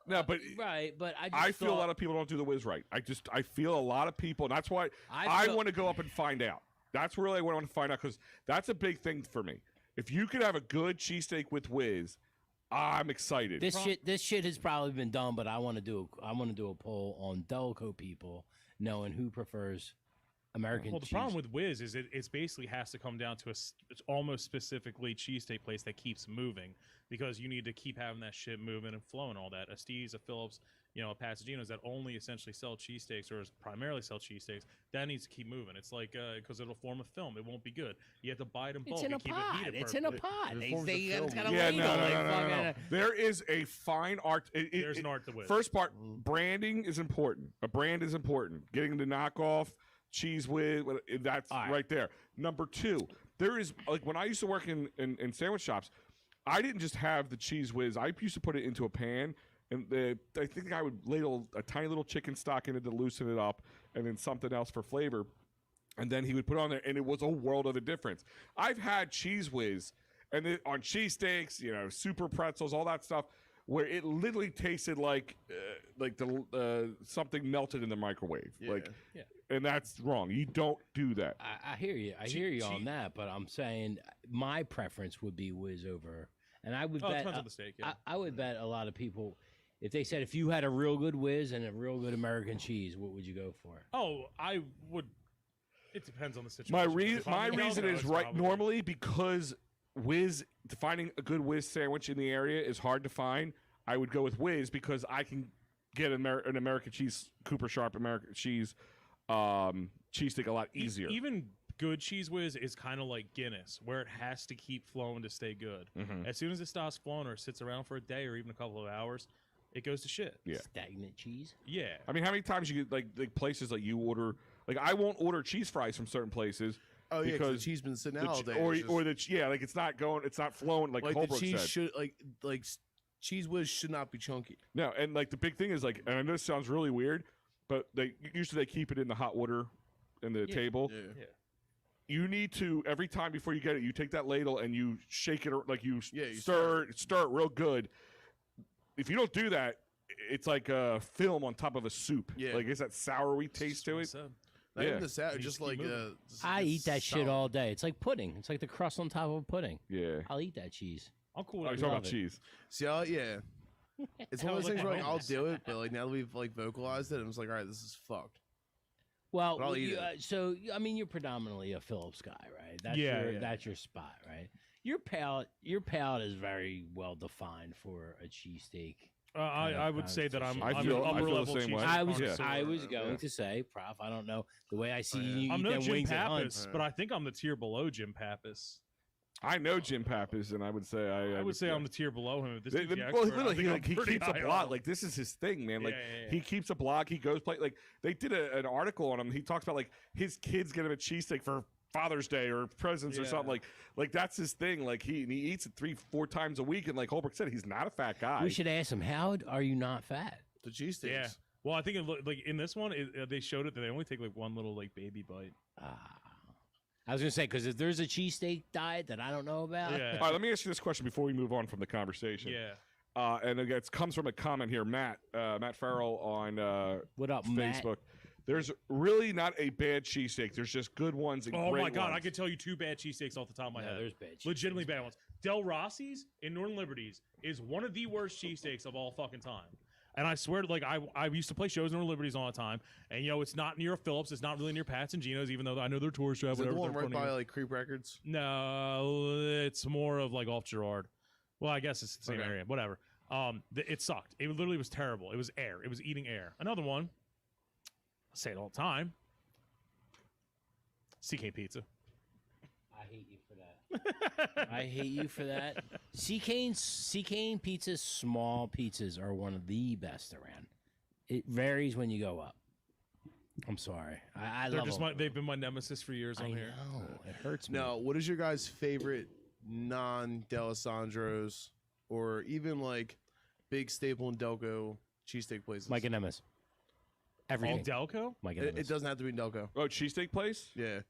No, but right. But I just I feel a thought- lot of people don't do the whiz right. I feel a lot of people, and that's why I I feel- want to go up and find out. That's really what I want to find out because that's a big thing for me. If you could have a good cheesesteak with whiz, I'm excited. This shit has probably been done, but I want to do a poll on Delco people, knowing who prefers American Well, the cheese. problem with whiz is it's basically has to come down to it's almost specifically cheesesteak place that keeps moving because you need to keep having that shit moving and flowing, all that. A Steve's, a Phillips, a Passagenos that only essentially sell cheesesteaks or primarily sell cheesesteaks, that needs to keep moving. It's like because it'll form a film, it won't be good. You have to buy it in bulk. It's in a and keep pot. It heated It's in a perfectly. pot. It They forms a say film. it's got a yeah, label. no. There is a fine art. There's an art to whiz. First part, branding is important. A brand is important. Getting the knockoff cheese whiz, that's All right. right there. Number 2, there is like when I used to work in sandwich shops, I didn't just have the cheese whiz. I used to put it into a pan, and I think I would ladle a tiny little chicken stock in it to loosen it up, and then something else for flavor. And then he would put it on there, and it was a world of a difference. I've had cheese whiz, and on cheesesteaks, super pretzels, all that stuff, where it literally tasted like the something melted in the microwave. Yeah. And that's wrong. You don't do that. I hear you. I hear you on that, but I'm saying my preference would be whiz over, and I would Oh, it bet depends on the steak. Yeah. I would bet a lot of people, if they said if you had a real good whiz and a real good American cheese, what would you go for? I would. It depends on the situation. My If I'm in reason Delco, is it's right probably- normally because whiz finding a good whiz sandwich in the area is hard to find. I would go with whiz because I can get an American cheese, Cooper Sharp American cheese cheesesteak a lot easier. Even good cheese whiz is kind of like Guinness, where it has to keep flowing to stay good. Mhm. As soon as it stops flowing or sits around for a day or even a couple of hours, it goes to shit. Yeah. Stagnant cheese. Yeah. I mean, how many times you get like places like you order like I won't order cheese fries from certain places. Oh yeah, because the because cheese been sitting the out all ch- day. or It's just- or the ch- yeah, like it's not flowing like the Holbrook cheese said. should like cheese whiz should not be chunky. No, and like the big thing is like, and I know this sounds really weird, but they keep it in the hot water in the table. Yeah. You need to every time before you get it, you take that ladle and you shake it like you you stir it real good. If you don't do that, it's like a film on top of a soup. Yeah. Like it's that soury taste to it. Not Yeah. even the salad, Needs just to keep like moving. I eat that shit solid. all day. It's like pudding. It's like the crust on top of pudding. Yeah. I'll eat that cheese. I'm cool Oh, with you're that. talking about cheese. See, yeah. It's one of those Like things where like my I'll homies. do it, but like now that we've like vocalized it, I'm just like, all right, this is fucked. Well, But I'll eat it. so I mean, you're predominantly a Phillips guy, right? That's Yeah, your, yeah. that's your spot, right? Your palate is very well defined for a cheesesteak. I would say that I'm I an feel- I upper feel the level same cheese way. I was connoisseur. I was going Yeah. to say, Prof. I don't know the way I see yeah. you I'm eat no them Jim wings at Pappas, Hunt. but I think I'm the tier below Jim Pappas. I know Jim Pappas, and I would say I would say yeah. I'm the tier below him. If this They- dude's the well, expert, I literally, think I'm he pretty keeps a high blog. up. Like this is his thing, man. Like Yeah. he keeps a blog. He goes play. Like they did an article on him. He talks about like his kids get him a cheesesteak for Father's Day or presents or Yeah. something. Like that's his thing. Like he eats it 3-4 times a week. And like Holbrook said, he's not a fat guy. We should ask him, how are you not fat? The cheesesteaks. Yeah. Well, I think like in this one, they showed it that they only take like one little like baby bite. I was gonna say, because if there's a cheesesteak diet that I don't know about, Yeah. All right, let me ask you this question before we move on from the conversation. Yeah. And again, it comes from a comment here, Matt Farrell on what up, Matt? Facebook. There's really not a bad cheesesteak. There's just good ones and Oh great my god, ones. I could tell you 2 bad cheesesteaks off the top of my No, head. there's bad cheesesteaks. Legitimately bad ones. Del Rossi's in Northern Liberties is one of the worst cheesesteaks of all fucking time. And I swear, like I used to play shows in Liberties all the time, and it's not near Phillips, it's not really near Pat's and Gino's, even though I know they're tourist trap. Is it Whatever. the one they're right funny. by like Creep Records? No, it's more of like off Girard. Well, I guess it's the same area. Whatever. It sucked. It literally was terrible. It was air. It was eating air. Another one. I say it all the time. CK Pizza. I hate you for that. I hate you for that. CK Pizza's small pizzas are one of the best around. It varies when you go up. I'm sorry. I love them. They've been my nemesis for years on I here. know. It hurts me. Now, what is your guys' favorite non-D'Alessandro's or even like big staple in Delco cheesesteak places? Mike and Emma's. Everything. All Delco? Mike and Emma's. It doesn't have to be in Delco. Oh, cheesesteak place? Yeah.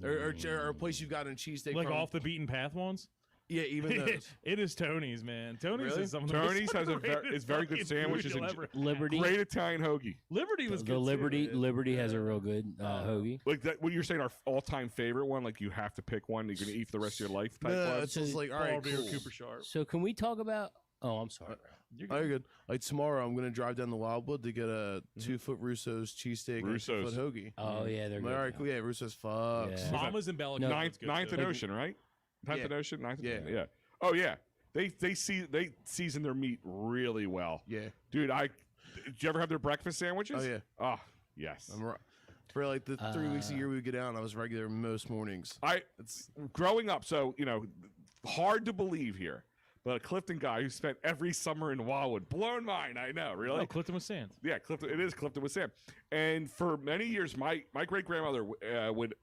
Or a place you've gotten cheesesteak Like from. off the beaten path ones? Yeah, even those. It is Tony's, man. Tony's Really? is some of the Tony's most has underrated is very good fucking sandwiches food and you'll ever Liberty. Great Italian hoagie. Liberty was The good Liberty too. Liberty has a real good hoagie. Like that, what you're saying, our all-time favorite one. Like you have to pick one you're gonna eat for the rest of your life. Type No, one. it's just like, all right, Ball beer, cool. Cooper Sharp. So can we talk about? Oh, I'm sorry. Oh, you're good. Like tomorrow, I'm gonna drive down to Wildwood to get a 2-foot Russo's cheesesteak and a Russo's. 2-foot hoagie. Oh yeah, they're I'm good. like, all right, cool. Yeah, Russo's fucks. Yeah. Mama's in Bella. No. Ninth and Ocean, right? Ninth Yeah. and Ocean, ninth. Yeah. Yeah. Oh yeah. They season their meat really well. Yeah. Dude, did you ever have their breakfast sandwiches? Oh yeah. Oh yes. For like the 3 weeks a year we would get out, I was regular most mornings. It's Growing up, so hard to believe here, but a Clifton guy who spent every summer in Wildwood, blown mine. I know, really. Oh, Clifton with Sands. Yeah, Clifton. It is Clifton with Sam. And for many years, my great grandmother would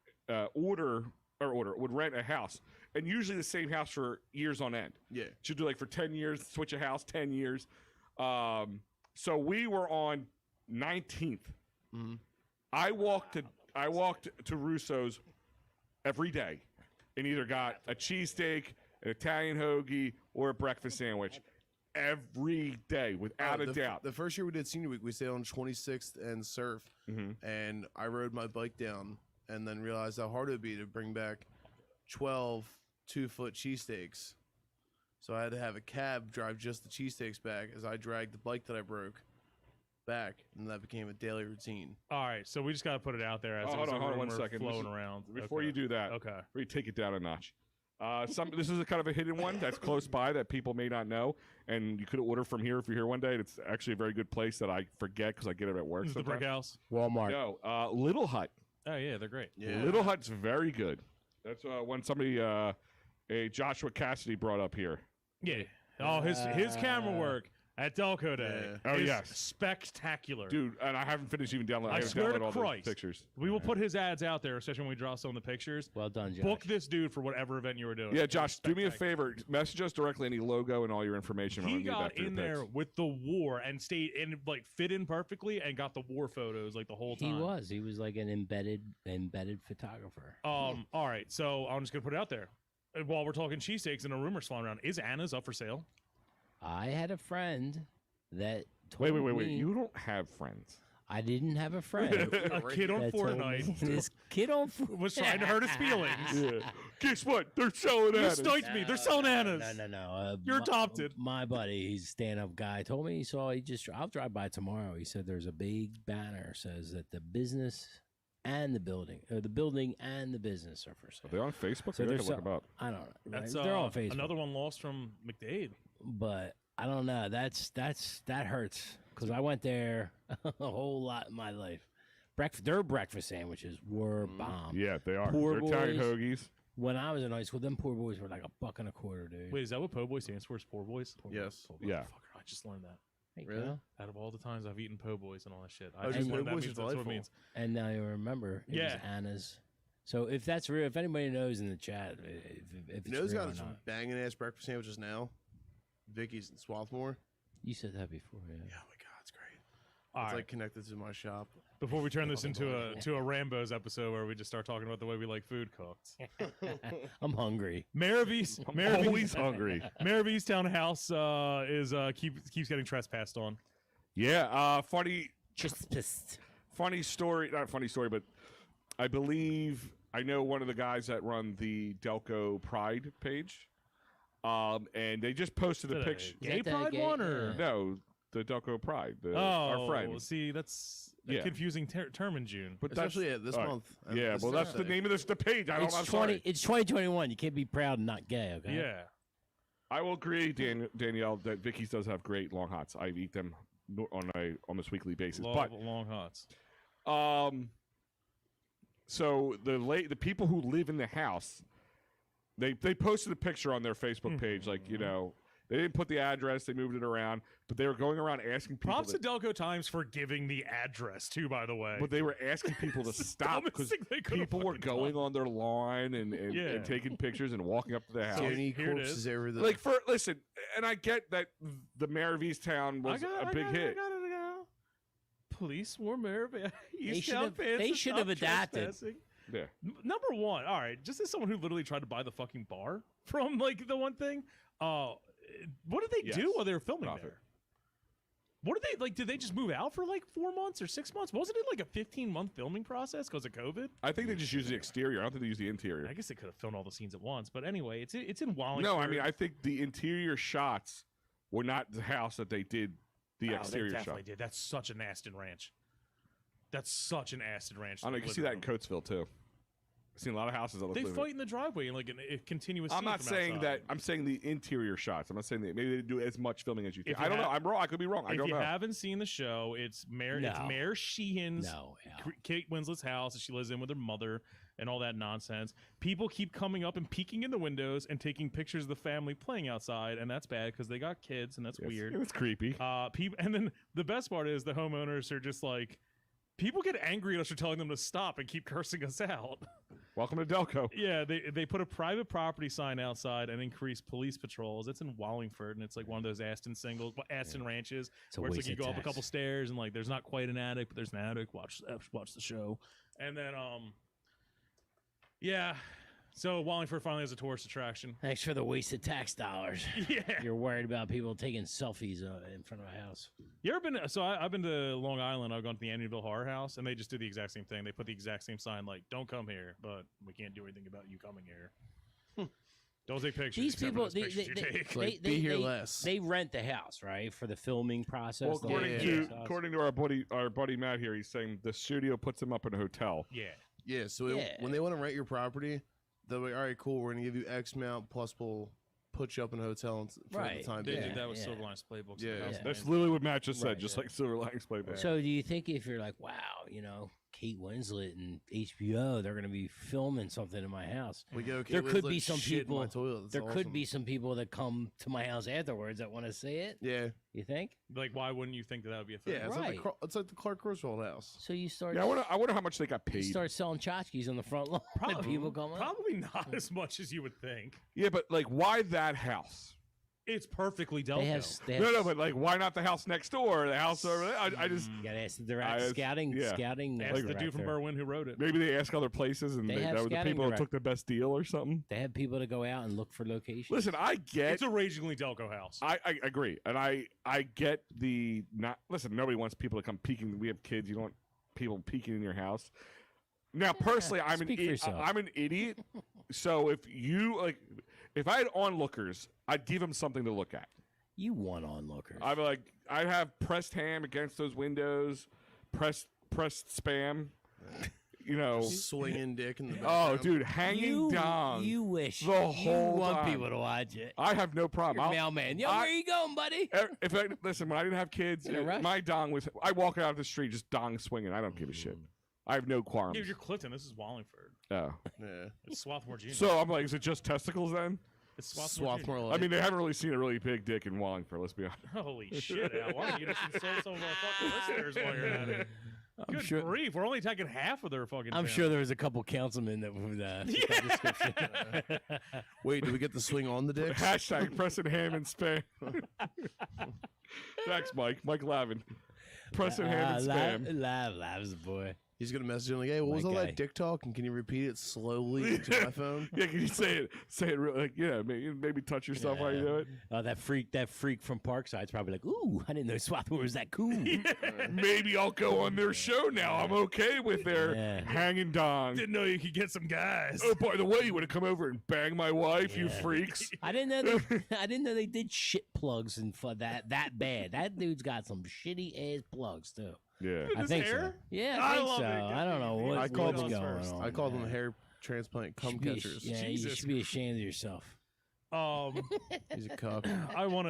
would rent a house, and usually the same house for years on end. yeah. She'd do like for 10 years, switch a house 10 years. So we were on 19th. Mhm. I walked to Russo's every day, and either got a cheesesteak, an Italian hoagie, or a breakfast sandwich every day, without a doubt. The first year we did senior week, we stayed on 26th and Surf, and I rode my bike down, and then realized how hard it would be to bring back 12 2-foot cheesesteaks. So I had to have a cab drive just the cheesesteaks back as I dragged the bike that I broke back, and that became a daily routine. All right, so we just got to put it out there as Hold a on 1 rumor second. flowing around. Before Okay. you do that, Okay. we take it down a notch. This is a kind of a hidden one that's close by that people may not know, and you could order from here if you're here one day. It's actually a very good place that I forget because I get it at work. This is the sometimes. Brick House. Walmart. No, Little Hut. Oh yeah, they're great. Yeah. Little Hut's very good. That's when somebody, a Joshua Cassidy brought up here. Yeah. Oh, his camera work at Delco Day. Yeah. Oh, is yes. spectacular, Dude, and I haven't finished even downloading. I gotta swear to download all those Christ. pictures. We will put his ads out there, especially when we draw some of the pictures. Well done, Josh. Book this dude for whatever event you were doing. Yeah, Josh, do me a Spectacular. favor. Message us directly any logo and all your information. He I'll need got that for your in there pics. with the war and stayed and like fit in perfectly and got the war photos like the whole time. He was like an embedded photographer. All right, so I'm just gonna put it out there. While we're talking cheesesteaks and a rumor flying around, is Anna's up for sale? I had a friend that told Wait. me You don't have friends. I didn't have a friend A kid on that told me Fortnite this kid on was trying to hurt his feelings. Yeah. Guess what? They're selling You Anna's. sniped me. They're selling Anna's. No. You're adopted. My buddy, he's a stand-up guy, told me I'll drive by tomorrow. He said there's a big banner says that the business and the building and the business are for sale. Are they on Facebook? So I they're can look them up. I don't know. That's They're on Facebook. another one lost from McDade. But I don't know. That hurts because I went there a whole lot in my life. Their breakfast sandwiches were bomb. Yeah, they are. Poor They're Italian boys. hoagies. When I was in high school, them poor boys were like $1.25, dude. Wait, is that what po' boy stands for? Is poor boys? Poor Yes. boy. Yeah. Fucker, I just learned that. Hey, Really? Kyle. Out of all the times I've eaten po' boys and all that shit, I Oh, just dude, learned po' that boys means is that's what it delightful. means. And now you remember it was Anna's. So if that's real, if anybody knows in the chat, if it's You know who's real or got some not. banging ass breakfast sandwiches now? Vicky's in Swarthmore. You said that before, yeah. Oh my god, it's great. All It's right. like connected to my shop. Before we turn this into a Rambo's episode where we just start talking about the way we like food cooked. I'm hungry. Mayor of East, Always hungry. Mayor of Easttown House keeps getting trespassed on. Yeah, funny Just pissed. story. Not funny story, but I believe I know one of the guys that run the Delco Pride page. And they just posted a picture. Gay that the pride gay- one or No, the Delco Pride. Our friend. See, that's a Yeah. confusing term in June. But that's Especially this all right. month. Yeah, well, that's the name of the page. I'm sorry. It's 2021. You can't be proud and not gay. Okay. Yeah. I will agree, Danielle, that Vicky's does have great long hots. I eat them on a almost weekly basis. Love But long hots. so the people who live in the house, they posted a picture on their Facebook page, like, you know, they didn't put the address, they moved it around, but they were going around asking people. Props to Delco Times for giving the address too, by the way. But they were asking people to stop because people were going on their lawn and taking pictures and walking up to the house. Any Here it corpses is. ever. Like, listen, and I get that the mayor of Easttown was a big hit. Police were mayor of They Easttown. should have adapted. Yeah. Number one, all right, just as someone who literally tried to buy the fucking bar from like the one thing, what did they do while they were filming Nothing. there? What did they like? Did they just move out for like 4 months or 6 months? Wasn't it like a 15-month filming process because of COVID? I think they just used the exterior. I don't think they used the interior. I guess they could have filmed all the scenes at once, but anyway, it's in Wallingford. No, I mean, I think the interior shots were not the house that they did the exterior they shot. definitely did. That's such an Aston Ranch. That's such an Aston Ranch. I don't know. You can see that in Coatesville, too. I've seen a lot of houses that look They like fight in the driveway in like a continuous. I'm scene not from saying outside. that. I'm saying the interior shots. I'm not saying that maybe they didn't do as much filming as you think. If you I don't know. have- I'm wrong. I could be wrong. I If don't you know. haven't seen the show, it's Mayor Sheehan's Kate Winslet's house that she lives in with her mother and all that nonsense. People keep coming up and peeking in the windows and taking pictures of the family playing outside, and that's bad because they got kids and that's weird. It's creepy. And then the best part is the homeowners are just like, people get angry at us for telling them to stop and keep cursing us out. Welcome to Delco. Yeah, they put a private property sign outside and increased police patrols. It's in Wallingford, and it's like one of those Aston ranches where it's like you go up a couple stairs and like there's not quite an attic, but there's an attic. Watch the show, and then yeah. So Wallingford finally has a tourist attraction. Thanks for the wasted tax dollars. Yeah, You're worried about people taking selfies in front of a house. you ever been? So I've been to Long Island. I've gone to the Amityville Horror House, and they just do the exact same thing. They put the exact same sign, like "Don't come here," but we can't do anything about you coming here. Don't take pictures. These except for people, those pictures you take. Like, be here less. They rent the house, right, for the filming process. Well, the according to our buddy Matt here, he's saying the studio puts them up in a hotel. Yeah. Yeah, so when they want to rent your property, they're like, all right, cool, we're going to give you X amount, plus we'll put you up in a hotel for the time They being. did that with Silver Linings Playbooks. Yeah. That's literally what Matt just said, just like Silver Linings Playbook. So do you think if you're like, wow, you know, Kate Winslet and HBO, they're going to be filming something in my house. We go, There could be some shit in people. my toilet. That's There could awesome. be some people that come to my house afterwards that want to see it. Yeah. You think? Like, why wouldn't you think that would be a thing? Yeah, it's like the Clark Griswold house. So you start. Yeah, I wonder how much they got You paid. start selling tchotchkes on the front lawn. and people come up. Probably not as much as you would think. Yeah, but like, why that house? It's perfectly Delco. No, but like, why not the house next door? The house over there? I just You gotta ask the director. Scouting. Ask the dude from Berwyn who wrote it. maybe they ask other places, and They that have were the scouting people that took the best deal or something. They have people to go out and look for locations. Listen, I get. It's a ragingly Delco house. I agree, and I get the not. Listen, nobody wants people to come peeking. We have kids. You don't want people peeking in your house. Now, personally, I'm speak for yourself. I'm an idiot. So if I had onlookers, I'd give them something to look at. You want onlookers. I'd have pressed ham against those windows, pressed spam. You know, swinging dick in the oh, background. dude, hanging down. You wish the you whole want time. people to watch it. I have no problem. You're mailman. Yo, where you going, buddy? Listen, when I didn't have kids, In a rush? my dong was. I walk out the street just dong swinging. I don't give a shit. I have no qualms. Yeah, you're Clifton. This is Wallingford. Oh. Yeah. It's Swarthmore Jr. So I'm like, is it just testicles then? It's Swarthmore Jr. Swarthmore. I mean, they haven't really seen a really big dick in Wallingford. Let's be honest. Holy shit, Al. Why don't you just insult some of our fucking listeners while you're at it? I'm Good sure- grief. We're only taking half of their fucking I'm family. sure there was a couple councilmen that would fit that description. Wait, do we get the swing on the dick? Hashtag pressing ham and spam. Thanks, Mike. Mike Lavin. Pressing ham and spam. Lav's the boy. He's gonna message him like, "Hey, what was all guy. that dick talk? And can you repeat it slowly into my phone?" Yeah, can you say it? Say it real, like, yeah, maybe touch yourself while you do it. That freak from Parkside's probably like, ooh, I didn't know Swathmore was that cool. Maybe I'll go on their show now. I'm okay with their hanging dong. Didn't know you could get some guys. Oh, by the way, you would have come over and bang my wife, you freaks. I didn't know they did shit plugs and that bad. That dude's got some shitty ass plugs too. Yeah. I think so. Yeah, I think so. I don't know what's going on. I call them hair transplant cum catchers. Yeah, you should be ashamed of yourself. He's a cuck. I want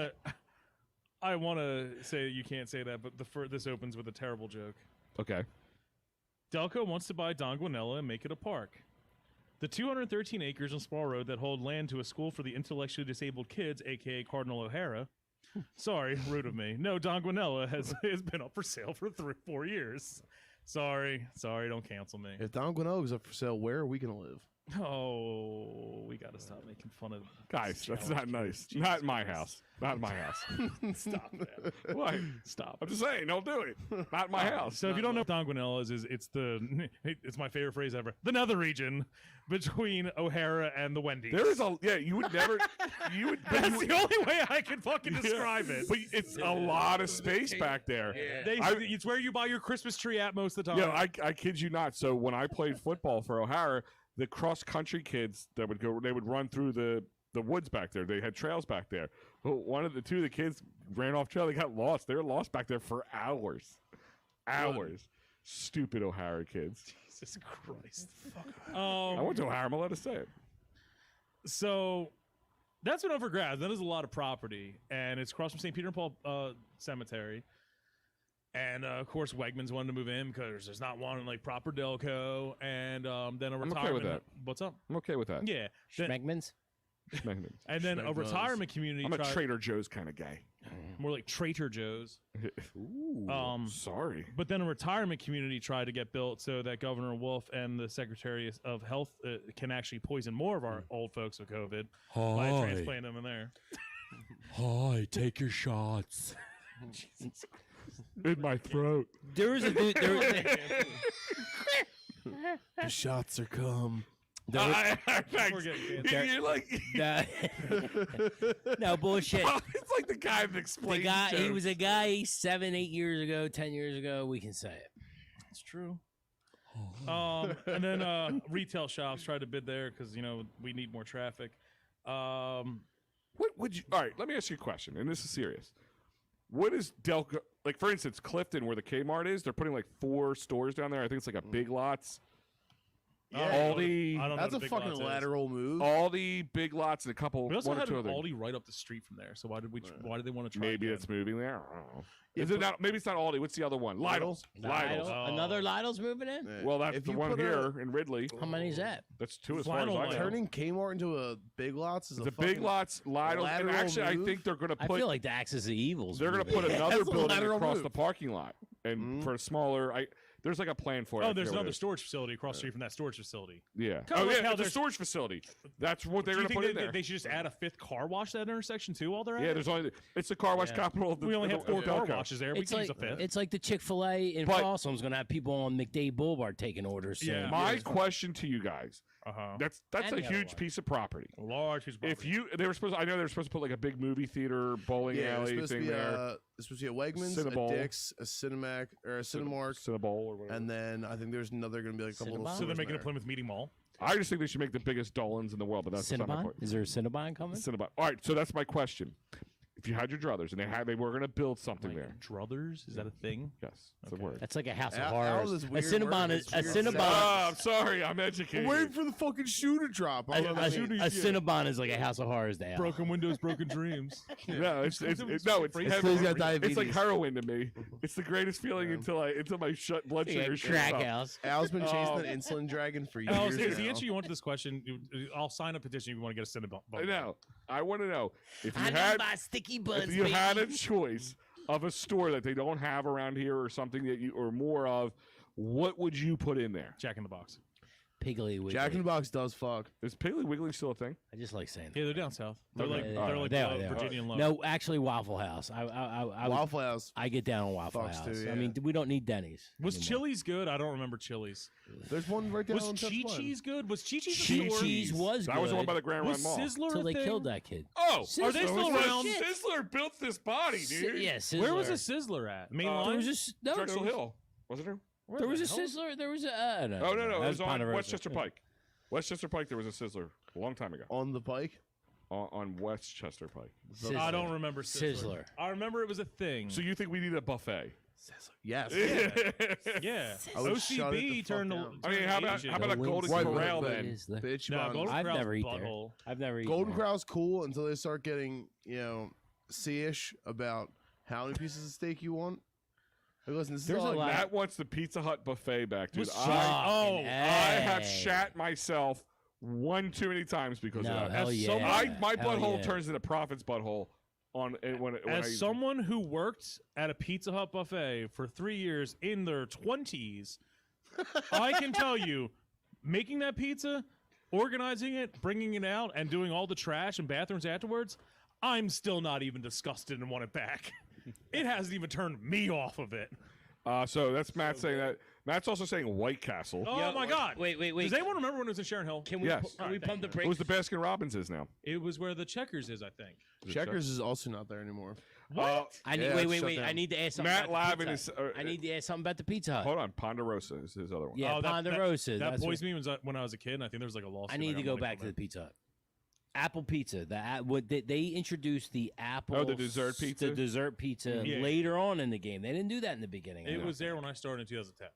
to say you can't say that, but this opens with a terrible joke. Okay. Delco wants to buy Don Guanella and make it a park. The 213 acres on Spa Road that hold land to a school for the intellectually disabled kids, a.k.a. Cardinal O'Hara. Sorry, rude of me. No, Don Guanella has been up for sale for 4 years. Sorry, don't cancel me. If Don Guanella is up for sale, where are we gonna live? Oh, we got to stop making fun of Guys, that's not nice. Not in my house. Not in my house. Stop that. What? Stop. I'm just saying, don't do it. Not in my house. So if you don't know what Don Guanella is it's my favorite phrase ever. The nether region between O'Hara and the Wendy's. There is you would never, That's the only way I can fucking describe it. But it's a lot of space back there. It's where you buy your Christmas tree at most of the time. Yeah, I kid you not. So when I played football for O'Hara, the cross country kids that would go, they would run through the woods back there. They had trails back there. Well, two of the kids ran off trail. They got lost. They were lost back there for hours. Stupid O'Hara kids. Jesus Christ. I went to O'Hara. I'm allowed to say it. So that's been up for grabs. That is a lot of property, and it's across from St. Peter and Paul Cemetery. And of course, Wegmans wanted to move in because there's not one in like proper Delco, and then a retirement. I'm okay with that. What's up? I'm okay with that. Yeah, Schmegmans? and then a retirement community. I'm a Trader Joe's kind of guy. More like Trader Joe's. Ooh, sorry. But then a retirement community tried to get built so that Governor Wolf and the Secretary of Health can actually poison more of our old folks with COVID by transplanting them in there. Hi, take your shots. Jesus. In my throat. There was a dude. The shots are come. Thanks. You're like No bullshit. it's like the guy that explains. He was a guy 7-8 years ago, 10 years ago. We can say it. It's true. And then retail shops tried to bid there because we need more traffic. What would you? All right, let me ask you a question, and this is serious. What is Delco like? For instance, Clifton, where the Kmart is, they're putting like 4 stores down there. I think it's like a Big Lots. Yeah, Aldi. I don't know that's a what Big fucking Lots is. lateral move. Aldi, Big Lots, and a couple. We also one or had two an other. Aldi right up the street from there. So why did they want to try? Maybe again? it's moving there. I don't know. Is it not? Maybe it's not Aldi. What's the other one? Lidl's. Lidl. Another Lidl's moving in? Yeah. Well, that's If the you one put here in Ridley. How many is that? That's 2 as far as I know. Turning Kmart into a Big Lots is The a Big fucking Lots, Lidl's, and lateral actually, I move. think they're going to I put. feel like the Axis of Evils. They're going to moving put in. another That's a building lateral across move. the parking lot, and for a smaller. There's like a plan for it. Oh, there's another storage facility across the street from that storage facility. Yeah. Kinda Oh, like yeah. how It's a there's- storage facility. That's what they're Do you going to think put in there. they should just add a 5th car wash to that intersection too while they're at Yeah, it? there's only. It's the car wash capital of the. We only have 4 car Delco. washes there. It's we like, can use a 5th. it's like the Chick-fil-A in But- Folsom's going to have people on McDade Boulevard taking orders soon. Yeah. My question to you guys. That's And a the other huge one. piece of property. A large piece of If property. they were supposed, I know they were supposed to put like a big movie theater, bowling Yeah, alley it's supposed to thing be there, it's supposed to be a Wegmans, Cinnabon. a Dick's, a Cinemac, or a Cinemark, Cinnabon or whatever. and then I think there's another going to be like a couple Cinnabon? of So they're stores making a there. Plymouth Meeting Mall. I just think they should make the biggest Dolans in the world, but that's not my Cinnabon? point. Is there a Cinnabon coming? Cinnabon. All right, so that's my question. If you had your druthers and they were going to build something Like there, Druthers? Is that a thing? yes, it's a word. That's like a House of Al- Horrors. Al's is A weird Cinnabon word. is It's a weird Cinnabon. Oh, I'm sorry, I'm educated. Wait for the fucking shoe to drop. I A, don't know a, what that means. a Cinnabon is like a House of Horrors. They Broken windows, broken dreams. No, it's It's heavy. He's got diabetes. It's like heroin to me. It's the greatest feeling until my blood Yeah, sugar shoots crack up. house. Al's been chasing that insulin dragon for years. Alice, if the now. answer you want to this question, I'll sign a petition if you want to get a Cinnabon. I know. I want to know if you I had need my sticky buns, if you had a baby. choice of a store that they don't have around here or something that you or more of, what would you put in there? Jack in the Box. Piggly Wiggly. Jack in the Box does fuck. Is Piggly Wiggly still a thing? I just like saying that. Yeah, they're down south. They're Okay. like Yeah, they're like they are, they are. Virginia and low. No, actually, Waffle House. I Waffle House. I get down on Waffle Fucks House. too, I yeah. mean, we don't need Denny's. Was anymore. Chili's good? I don't remember Chili's. There's one right down Was on Chi Touch Chi's good? Was Chi Chi's a Chi store? Chi's was That was the one by good the Grand Was Run Mall. Sizzler until a they thing? killed that kid. Oh, Sizzler are they still was around? shit. Sizzler built this body, dude. Yeah, Sizzler. Where was a Sizzler at? Main There line? was a no. There Drexel was, Hill. Wasn't there? Where there the was a hell? Sizzler. There was a. No, Oh, no. It that was on Ponderosa. Westchester Pike. Westchester Pike, there was a Sizzler a long time ago. on the Pike. On Westchester Pike. Sizzler. I don't remember Sizzler. Sizzler. I remember it was a thing. So you think we need a buffet? Yes. yeah, I would shut it the OCB fuck turned. down. I mean, how about a Golden Right, Corral right, then? Bitch, No, buns. Golden I've Corral's never eaten there. butthole. I've never eaten. Golden there. Corral's cool until they start getting, C-ish about how many pieces of steak you want. Like, listen, this There's is a all lot- Matt wants the Pizza Hut buffet back, dude. Was I Fucking have A. shat myself one too many times because No, of that. hell As yeah. someone- My Hell butthole yeah. turns into Prophet's butthole when I As someone who worked at a Pizza Hut buffet for 3 years in their 20s, I can tell you, making that pizza, organizing it, bringing it out, and doing all the trash and bathrooms afterwards, I'm still not even disgusted and want it back. It hasn't even turned me off of it. So that's Matt saying that. Matt's also saying White Castle. Oh my God! Wait. Does anyone remember when it was in Sharon Hill? Can we? Yes. Can we pump the It brakes? was the Baskin Robbins is now. It was where the Checkers is, I think. Checkers is also not there anymore. I need. Yeah, wait. it's wait. shut Wait. I down. need to ask something. Matt about the Lavin Pizza is. Hut. I need to ask something about the Pizza Hut. Hold on, Ponderosa is his other one. Yeah, Ponderosa. That that's poisoned what- me when I was a kid, and I think there was like a lawsuit. I need to go back to the Pizza Hut. Apple pizza. What they introduced the apple. Oh, the dessert pizza? The dessert pizza Yeah. later on in the game. They didn't do that in the beginning. It was there when I started in 2010.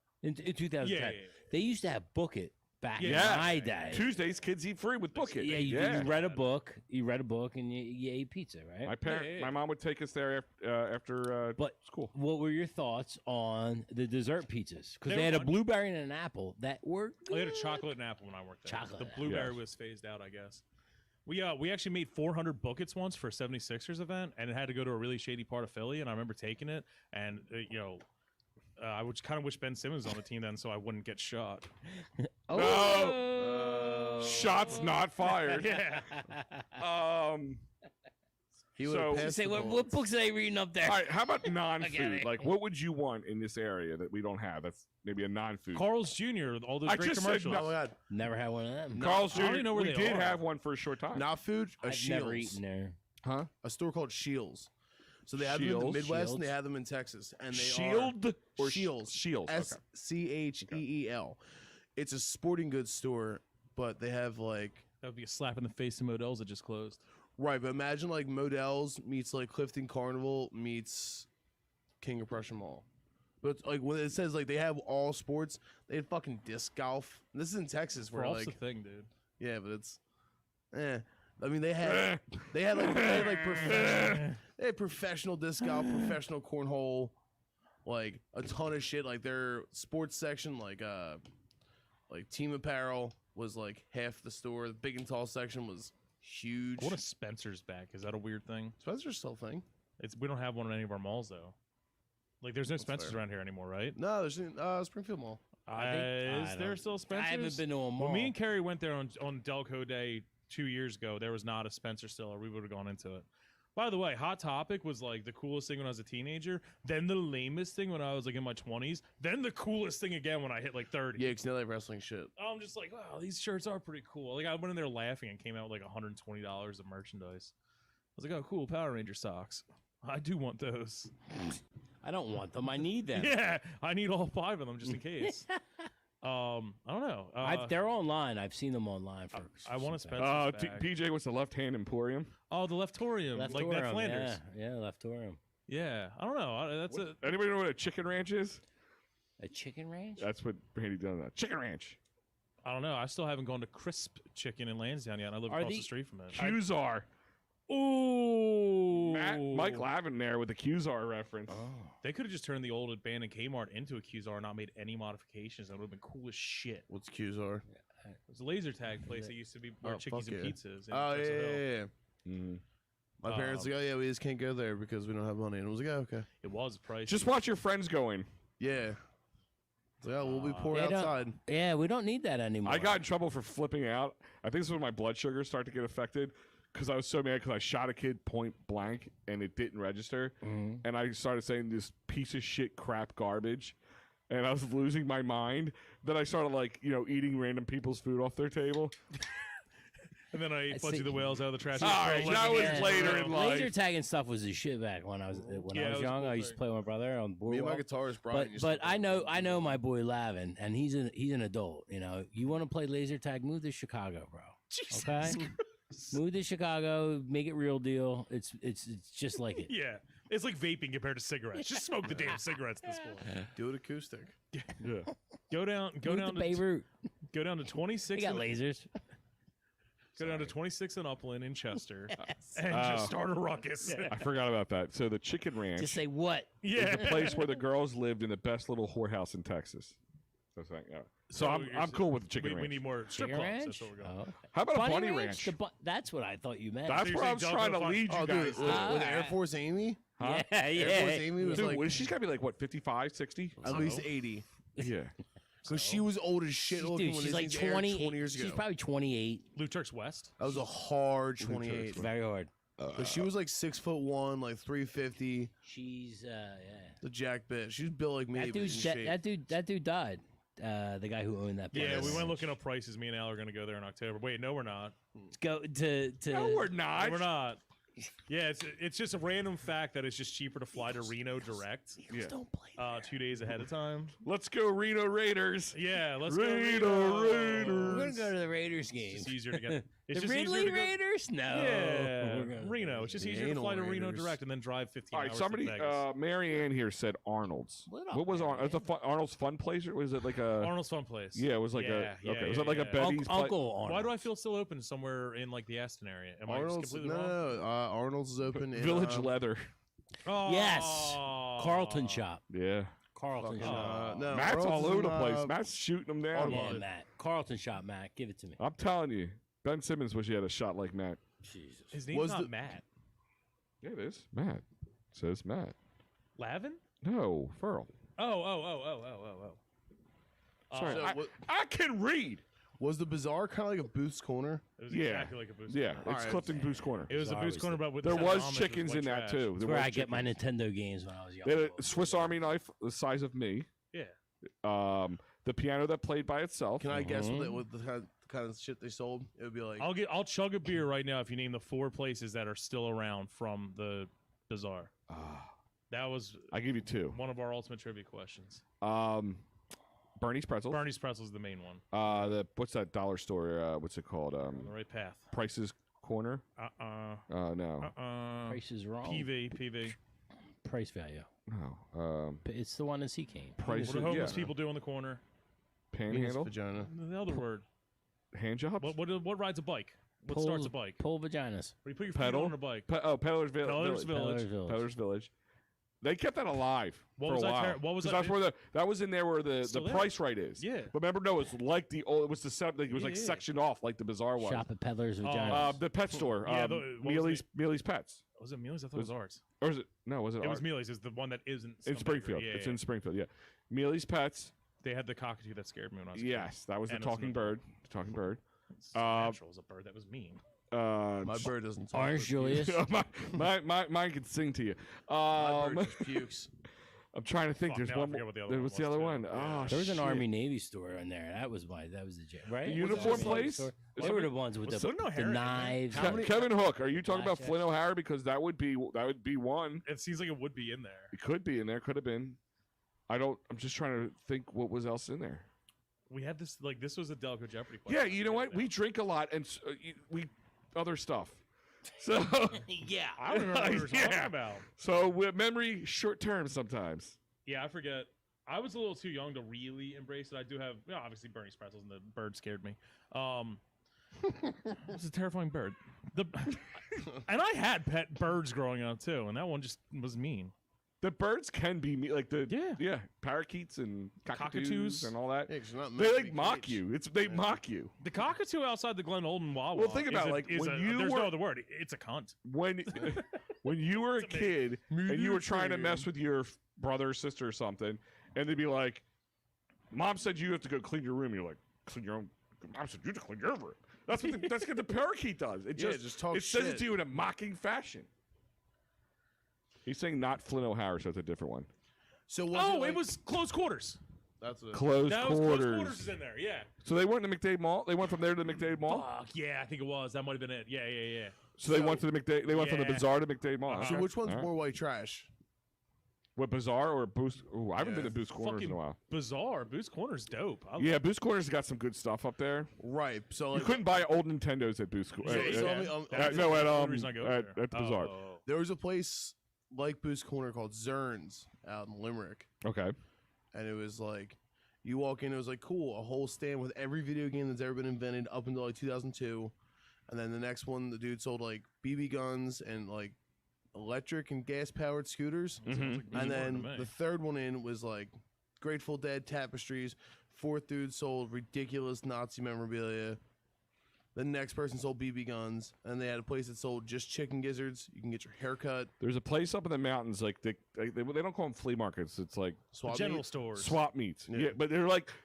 in 2010. Yeah. They used to have Book It back in Yeah. my day. Tuesdays, kids eat free with Book It. Yeah, you read a book. You read a book and you ate pizza, right? My mom would take us there after But school. what were your thoughts on the dessert pizzas? Because They they were had a fun. blueberry and an apple that were. I had a chocolate and apple when I worked there. Chocolate The and blueberry apple. was phased out, I guess. We actually made 400 buckets once for a 76ers event, and it had to go to a really shady part of Philly, and I remember taking it, and, I would kind of wish Ben Simmons was on the team then so I wouldn't get shot. Oh. Shots not fired. Yeah. He would So- have passed Say the what, ball. what books are they reading up there? All right, how about non-food? it. Like, what would you want in this area that we don't have? That's maybe a non-food. Carl's Jr., all those I great just said commercials. no. Oh my God. Never had one of them. Carl's I don't Jr. even know where we they did are. have one for a short time. Not food, a I've Shields. never eaten there. Huh? A store called Shields. So they have them in the Shields? Midwest and they Shields? have them in Texas. And they Shield are or Shields. Shields. Okay. Scheel. It's a sporting goods store, but they have like That would be a slap in the face to Modell's that just closed. right. But imagine like Modell's meets like Clifton Carnival meets King of Prussia Mall. But like when it says like they have all sports, they have fucking disc golf. This is in Texas where Golf's like the thing, dude. yeah, but it's I mean they had professional disc golf, professional cornhole, like a ton of shit. Like their sports section, like team apparel was like half the store. The big and tall section was huge. What if Spencer's back? Is that a weird thing? Spencer's still a thing. We don't have one in any of our malls though. Like there's no That's Spencer's fair. around here anymore, right? No, there's Springfield Mall. Is there don't- still Spencer's? I haven't been to a mall. When me and Carrie went there on Delco Day 2 years ago, there was not a Spencer still, or we would have gone into it. By the way, Hot Topic was like the coolest thing when I was a teenager, then the lamest thing when I was like in my 20s, then the coolest thing again when I hit like 30. Yeah, because now they have wrestling shit. I'm just like, wow, these shirts are pretty cool. Like I went in there laughing and came out with like $120 of merchandise. I was like, oh, cool, Power Ranger socks. I do want those. I don't want them. I need them. Yeah, I need all 5 of them just in case. I don't know. They're online. I've seen them online for. I want to some spend. time. PJ was the left-hand Emporium. Oh, the Leftorium, like Ned Leftorium, Flanders. Yeah, Leftorium. Yeah, I don't know. That's a Anybody know what a chicken ranch is? A chicken ranch? That's what Randy done. That chicken ranch. I don't know. I still haven't gone to Crisp Chicken in Lansdowne yet. And I live Are across the- the street from it. Qzar. Ooh, Mike Lavin there with the Qzar reference. They could have just turned the old abandoned Kmart into a Qzar and not made any modifications. That would have been cool as shit. What's Qzar? It was a laser tag place that used to be where Oh, Chickies fuck and yeah. Pizzas. in Oh yeah, Drexel Hill. yeah, yeah. Mhm. My parents like, oh yeah, we just can't go there because we don't have money. And I was like, oh, okay. It was pricey. Just watch your friends going. Yeah. Yeah, we'll be They pouring don't- outside. Yeah, we don't need that anymore. I got in trouble for flipping out. I think this is when my blood sugars start to get affected because I was so mad because I shot a kid point blank and it didn't register. Mm-hmm. And I started saying this piece of shit crap garbage. And I was losing my mind. Then I started, like, eating random people's food off their table. And then I ate see. Fudgy the Whales out of the trash. All right, that was later in life. Laser tagging stuff was the shit back when I was Yeah, I it was was young. cool I used to thing. play with my brother on Me and my boardwalk. guitarist Brian. used But to I play. know my boy Lavin, and he's an adult. You want to play laser tag? Move to Chicago, bro. Jesus Okay, Christ. move to Chicago. Make it real deal. It's just like it. Yeah. It's like vaping compared to cigarettes. Just smoke the damn cigarettes at this point. Do it acoustic. Yeah. Go down Move to Beirut. go down to They 26 got and, lasers. go down to 26 and Upland in Chester and Oh. just start a ruckus. I forgot about that. So the Chicken Ranch Just say what? is Yeah. the place where the girls lived in the best little whorehouse in Texas. That's right, yeah. So I'm you're I'm cool with the Chicken we Ranch. need more strip Chicken clubs. ranch? That's what we're going. Oh, okay. How about Bunny a bunny ranch? That's what I thought you meant. That's you're where I was saying trying to Delco lead you Oh, guys. dude, to. with Air Force Amy? Huh? yeah, Air Force Amy was Dude, like she's got to be like, what, 55, 60? at least 80. Yeah. Because she was old as shit. looking when She's these like things aired 20. 20 years ago. She's probably 28. Lou Turk's West. That was a hard 28. It's very hard. But she was like 6'1", like 350. She's yeah. The jack bitch. She's built like me. That but in dude. shape. That dude died. The guy who owned that place. Yeah, we went looking up prices. Me and Al are going to go there in October. Wait, no, we're not. Go to. No, we're not. We're not. Yeah, it's just a random fact that it's just cheaper to fly to Reno direct Yeah. Don't play. 2 days ahead of time. Let's go Reno Raiders. Yeah, let's go Reno Raiders. We're gonna go to the Raiders game. It's just easier to get. It's The just Ridley easier to go, Raiders? No. Yeah, We're gonna- Reno. It's just The easier to anal fly to Reno Raiders. direct and then drive 15 All right, hours somebody, to Vegas. Mary Ann here said Arnold's. What up, What was Mary Arnold's? It was Arnold's Fun Place, or was it like a? Arnold's Fun Place. Yeah, it was like Yeah, a. Okay, yeah, was it like yeah, a yeah. Betty's? Uncle Arnold. Why do I feel still open somewhere in like the Aston area? Am I Arnold's, just completely wrong? no, Arnold's is open in Village Leather. Oh. Yes. Carlton shop. Yeah. Carlton shop. no, Matt's Arnold's all is over in, the place. Matt's shooting them down. Yeah, Matt. Carlton shop, Matt. Give it to me. I'm telling you, Ben Simmons wish he had a shot like Matt. Jesus. His name's Was not the- Matt. Yeah, it is. Matt. It says Matt. Lavin? No, Furl. Oh. Sorry, So what- I can read. Was the bazaar kind of like a Booth's Corner? It was Yeah. exactly like a boost. Yeah, corner. it's right. Clifton Boost Corner. It was a Bizarre boost was corner, the- but with There the was Amish chickens white in that trash. too. That's There where was I get my chickens. Nintendo games when I was young. They had a Swiss Army knife the size of me. Yeah. The piano that played by itself. Can I guess Mm-hmm. what the kind of shit they sold? It would be like I'll chug a beer right now if you name the 4 places that are still around from the bazaar. That was I give you two. one of our ultimate trivia questions. Bernie's Pretzels. Bernie's Pretzels is the main one. What's that dollar store? What's it called? On the right path. Price's Corner. No. Price is wrong. PV. Price value. No. But it's the one in Sea Cane. Price. What do homeless Yeah. people do on the corner? penis Panhandle. vagina. The other word. Hand jobs. What rides a bike? What starts a bike? Pull vaginas. Where you put your Pedal? feet on a bike. Peddler's Village. Peddler's Village. Peddler's Village. They kept that alive What for was a that while. what was 'Cause that? that's where that was in there where the Still there. price right is. Yeah. But remember, no, it's like the old. It was the like, it was like Yeah. sectioned off like the bazaar was. Shop at Peddler's vaginas. The pet store. Yeah, what was Mealy's Pets. Was it Mealy's? I thought it was ours. Or is it? No, was it? It was ours? Mealy's. Is the one that isn't in Scumbaker. Springfield. Yeah, It's yeah. in Springfield. Yeah. Mealy's Pets. They had the cockatoo that scared me when I was a kid. Yes, that was the And it was talking an bird. The talking bird. It's natural as a bird. That was mean. My bird doesn't talk. Orange Julius. mine can sing to you. My bird just pukes. I'm trying to think. Fuck, There's now I one. forget what the other one What's the was, other too. one? Yeah. Oh, There was an shit. Army Navy store in there. That was the jam, right? The Was uniform Army Navy place? store? Is They were the ones with Was the, Flint O'Hara the in there? knives. How Kevin Hook. Are you talking about Gotcha. Flint O'Hara? Because that would be one. It seems like it would be in there. It could be in there. Could have been. I'm just trying to think what was else in there. We had this this was a Delco Jeopardy question. Yeah, you know what? We drink a lot and we other stuff. So Yeah. I don't remember what we were talking Yeah. about. so memory short term sometimes. Yeah, I forget. I was a little too young to really embrace it. I do have, obviously Bernie's Pretzels, and the bird scared me. It's a terrifying bird. And I had pet birds growing up too, and that one just was mean. The birds can be like Yeah. parakeets and cockatoos, Cockatoos. and all that. Yeah, 'cause you're not They meant to like be mock caged. you. They mock you The cockatoo outside the Glen Olden Wawa. Well, think about is it, like, when you there's were- no other word. It's a cunt. when when you were a It's a kid and you were trying to medium mess with your brother or sister or something, and they'd be like, Mom said you have to go clean your room. You're like, clean your own. Mom said you have to clean your room. That's what the parakeet does. It just talk it says it shit. to you in a mocking fashion. He's saying not Flynn O'Hara, so it's a different one. So it was close quarters. That's what. Close That quarters. was close quarters is in there. Yeah. So they went to McDade Mall. They went from there to the McDade Mall. Fuck yeah, I think it was. That might have been it. Yeah. So they went to the McDade. They went from the Yeah. Bazaar to McDade Mall. Uh-huh. So which one's All right. more white trash? What, Bazaar or Boost? Ooh, I haven't Yeah. been to Boost Corners in a while. Bizarre. Boost Corner's dope. Yeah, Boost Corners got some good stuff up there. Right. So You like, couldn't buy old Nintendos at Boost Corners. So- so- No, at the only reason I go at there. the Bazaar. Oh. there was a place like Boost Corner called Zern's out in Limerick, Okay. and it was like, you walk in, it was like cool, a whole stand with every video game that's ever been invented up until like 2002, and then the next one, the dude sold like BB guns and like electric and gas powered scooters, Mm-hmm. Sounds like and Bizarre to then me. the third one in was like Grateful Dead tapestries. Fourth dude sold ridiculous Nazi memorabilia. The next person sold BB guns, and they had a place that sold just chicken gizzards. You can get your hair cut. There's a place up in the mountains, like they don't call them flea markets. It's like Swap general meet. stores. swap meets. Yeah. Yeah, but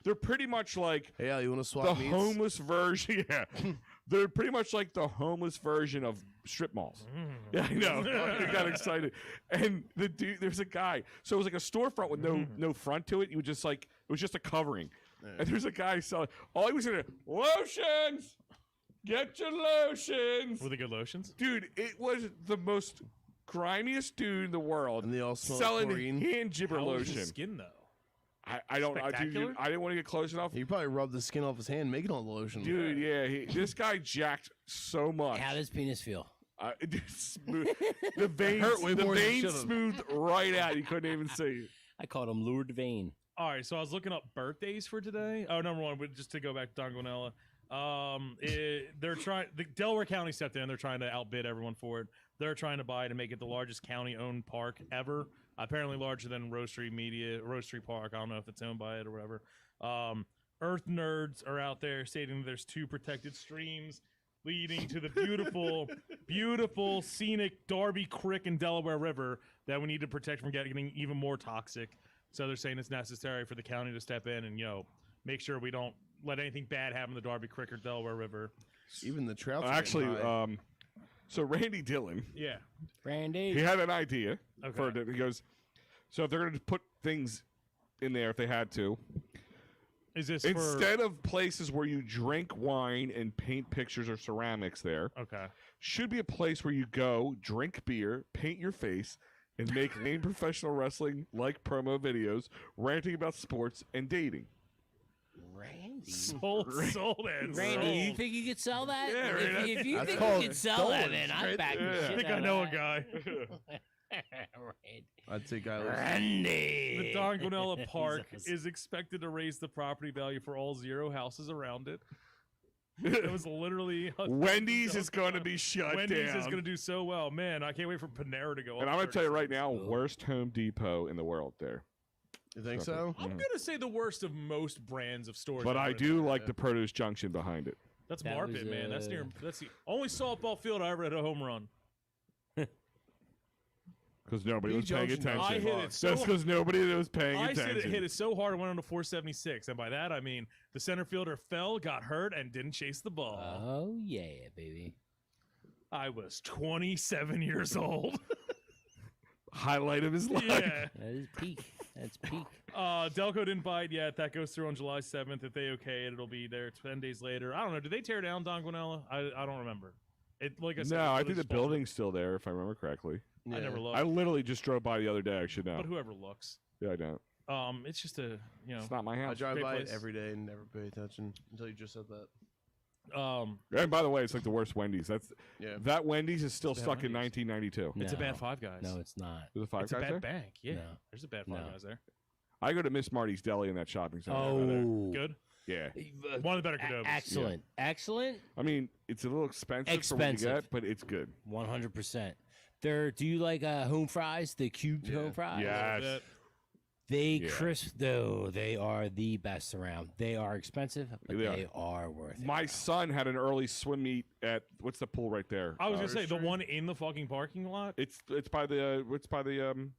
they're pretty much like Hey, Al, you want to swap the meets? homeless version. Yeah, they're pretty much like the homeless version of strip malls. Yeah, I know. I got excited. And the dude, there's a guy. So it was like a storefront with no front to it. You would just like it was just a covering. And there's a guy selling. All he was saying, lotions. Get your lotions. Were they good lotions? Dude, it was the most grimiest dude in the world And they all smell like selling chlorine. hand jibber How was lotion. his skin though? I don't I Spectacular? didn't want to get close enough. You probably rubbed the skin off his hand making all the lotion. Dude, yeah, this guy jacked so much. How does penis feel? Dude, smooth. The veins, hurt way the more than it veins should've. smoothed right out. You couldn't even see. I called him lured vein. All right, so I was looking up birthdays for today. Oh, number one, but just to go back to Don Guanella, they're trying. The Delaware County stepped in. They're trying to outbid everyone for it. They're trying to buy to make it the largest county-owned park ever. Apparently larger than Rose Street Park. I don't know if it's owned by it or whatever. Earth nerds are out there stating there's 2 protected streams leading to the beautiful, beautiful, scenic Darby Creek and Delaware River that we need to protect from getting even more toxic. So they're saying it's necessary for the county to step in and, make sure we don't let anything bad happen to the Darby Creek or Delaware River. Even the trouts. are Actually, getting high. so Randy Dillon, Yeah. Randy. he had an idea. Okay. He goes, so if they're going to put things in there, if they had to, Is this instead of places where you drink wine and paint pictures or ceramics there, for... Okay. should be a place where you go, drink beer, paint your face, and make name professional wrestling like promo videos, ranting about sports and dating. Randy. Sold and Randy, you sold. think you could sell that? Yeah, if, right, if you that's think called you could sell that, stolen, man, I'm right? backing Yeah. the I shit think out I of know a that. guy. Randy. I'd say guy was. Randy. The Don Guanella He's Park awesome. is expected to raise the property value for all 0 houses around it. It was literally Wendy's is going to be shut Wendy's down. is going to do so well, man. I can't wait for Panera to go. And up I'm going to tell you right 36. now, worst Home Depot in the world there. You think so? I'm gonna say the worst of most brands of stores. But out I there. do like the produce junction behind it. That's That Marpet, was, man. That's the only softball field I ever hit a home run. Because nobody was paying Junction, attention. I hit it so Just because nobody was paying I attention. hit it so hard it went on to 476, and by that I mean the center fielder fell, got hurt, and didn't chase the ball. Oh, yeah, baby. I was 27 years old. Highlight of his life. Yeah. That is peak. That's peak. Delco didn't buy it yet. That goes through on July 7th. If they okay it, it'll be there 10 days later. I don't know. Did they tear down Don Guanella? I don't remember. It like I said. No, it I really think the just falls building's still there, if I remember correctly. I never looked. I literally just drove by the other day. I should know. But whoever looks. Yeah, I don't. It's just a It's not my I house. drive Great by it place. every day and never pay attention until you just said that. And by the way, it's like the worst Wendy's. Yeah. That Wendy's is still Bad stuck in Wendy's. 1992. It's a No. bad Five Guys. No, it's not. There's a Five It's a Guys bad there? bank. Yeah. No. There's a bad Five No. Guys there. I go to Miss Marty's Deli in that shopping center. over there. Oh. Good. Yeah. One of the better Cadobas. Excellent. Excellent. I mean, it's a little expensive for what you Expensive. get, but it's good. 100%. Do you like home fries? The cubed home fries? Yeah. Yes. That- They Yeah. crisp though. They are the best around. They are expensive, but They they are worth it. My son had an early swim meet at what's the pool right there? I was gonna say the Street? one in the fucking parking lot. It's by the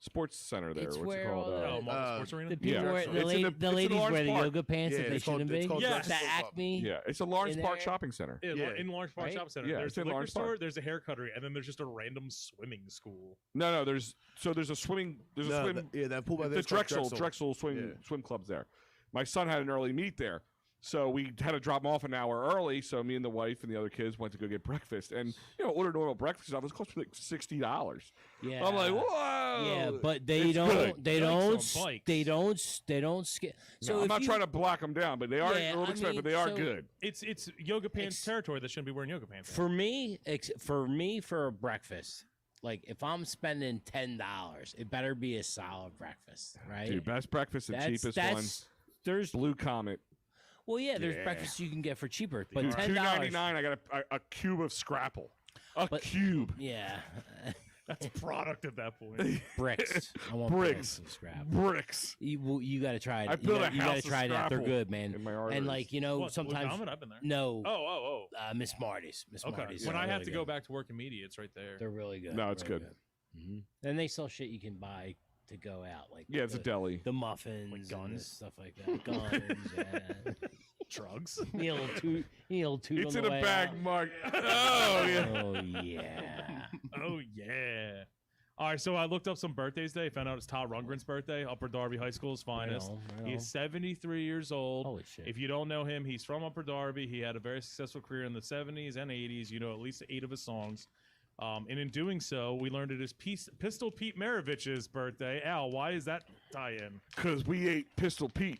sports center there. It's What's it where called? all the- Oh, Marvel Sports Arena. The people Yeah. wear It's the, in la- the- the it's in ladies Lawrence wear the Park. yoga pants Yeah, that they it's called- shouldn't it's be. called Yeah. Drexel The Club. Acme. Yeah, it's a Lawrence in Park there. shopping center. Yeah, Yeah. in Lawrence Park Right? Shopping Center. Yeah, There's it's a in liquor Lawrence store, Park. there's a haircuttery, and then there's just a random swimming school. No, there's a swimming. There's a No, swim. that pool by the there is called Drexel swim club's there. My son had an early meet there. So we had to drop him off an hour early. So me and the wife and the other kids went to go get breakfast, and ordered normal breakfast stuff. It was cost me like $60. Yeah. I'm like, whoa. Yeah, but they It's don't. good. They Bikes don't. on s- bikes. They don't. They don't skip. So No, I'm if not you- trying to block them down, but they are Yeah, a little I expensive, mean, but they are so- good. It's yoga pants Ex- territory that shouldn't be wearing yoga pants. For me, for a breakfast, like if I'm spending $10, it better be a solid breakfast, right? Dude, best breakfast, the cheapest one. There's Blue Comet. well, yeah, there's Yeah. breakfasts you can get for cheaper, but Dude, $10. $2.99. I got a cube of Scrapple. But- Cube. Yeah, That's a product at that point. bricks. I want Bricks. of scrap. Bricks. You got to try it. I built a you house gotta of try that. They're Scrapple good, man. in my And arteries. like What, Blue sometimes Comet? I've been there. no. Oh. Miss Marty's. Miss Okay. Marty's. When are I have really to good. go back to work in media, it's right there. They're really good. No, it's really good. And they sell shit you can buy to go out, like Yeah, it's a the, deli. the muffins, Like and guns? stuff like that. Guns, yeah. Drugs. You need a little toot. You need a little toot It's on in the a way bag, out. Mark. Oh, yeah. Oh yeah. Oh yeah. All right, so I looked up some birthdays today. Found out it's Todd Rundgren's birthday. Upper Darby High School's finest. Right on. He's 73 years old. Holy shit. If you don't know him, he's from Upper Darby. He had a very successful career in the 70s and 80s. You know at least 8 of his songs. And in doing so, we learned it is Pistol Pete Maravich's birthday. Al, why is that tie-in? Because we ate Pistol Pete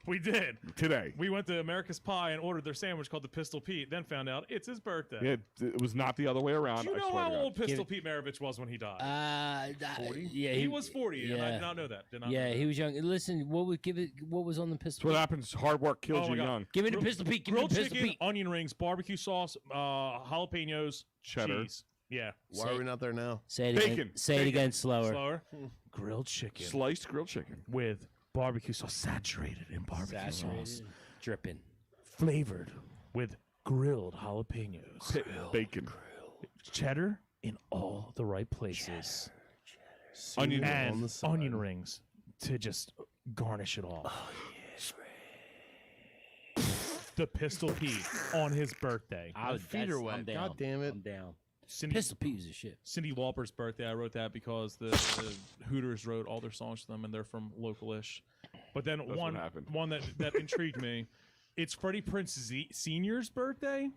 We did. today. We went to America's Pie and ordered their sandwich called the Pistol Pete. Then found out it's his birthday. It was not the other way around. Do you I know swear how to God. old Pistol Pete Maravich was when he died? 40? Yeah, he was 40, and I yeah. did not know that. Did not Yeah, know that. he was young. Listen, what was on the pistol? That's what happens. Hard work kills Oh my you God. young. Give me the pistol Pete. Give me the Grilled pistol chicken, Pete. onion rings, barbecue sauce, jalapenos, Cheddar. cheese. Yeah. Why are we not there now? Say it Bacon. again. Say it Bacon. again slower. Slower. Grilled chicken Sliced grilled chicken. with barbecue sauce saturated in barbecue sauce. Saturated, dripping. Flavored with grilled jalapenos. Bacon. Cheddar in all the right places. Onion on And the side. onion rings to just garnish it all. The Pistol Pete on his birthday. My feet are wet. I'm down. God damn it. I'm down. Cindy, Pistol Pete is a shit. Cindy Lauper's birthday. I wrote that because the Hooters wrote all their songs to them, and they're from local-ish. But then That's what happened. one that intrigued me. It's Freddie Prinze Sr.'s birthday,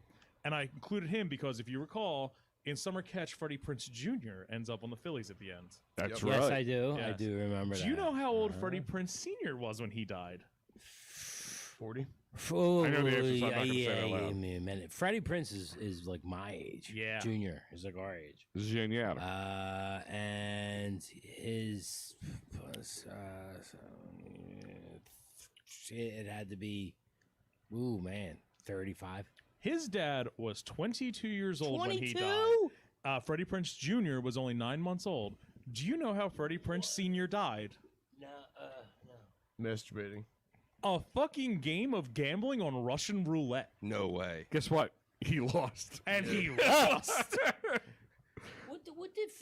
and I included him because if you recall, in Summer Catch, Freddie Prinze Jr. ends up on the Phillies at the end. That's Yep. right. Yes, I do. I Yes. do remember that. Do you know how old Freddie Prinze Sr. was when he died? 40. Oh, I know the answer, so I'm yeah, not gonna say it out yeah, loud. yeah, man. Freddie Prinze is like my age. Yeah. Junior is like our age. Genial. And his it had to be, ooh man, 35. His dad was 22 years old when he 22? died. Freddie Prinze Jr. was only 9 months old. Do you know how Freddie Prinze Sr. died? No. Masturbating. A fucking game of gambling on Russian roulette. No way. Guess what? He lost. And he lost.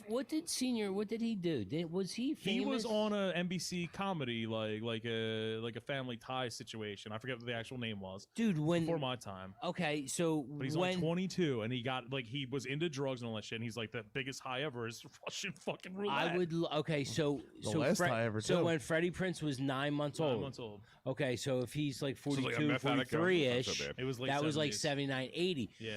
What did Senior? What did he do? Was he famous? He was on a NBC comedy like a Family Ties situation. I forget what the actual name was. Dude, when Before my time. okay, so But he's when only 22, and he got he was into drugs and all that shit. And he's like, the biggest high ever is Russian fucking roulette. I would okay, so last high ever, so too. when Freddie Prinze was 9 months 9 old. months old. Okay, so if he's like So it's 42, like a meth addict, 43 not ish, so bad. It was late that was like 70s. 79, 80. Yeah.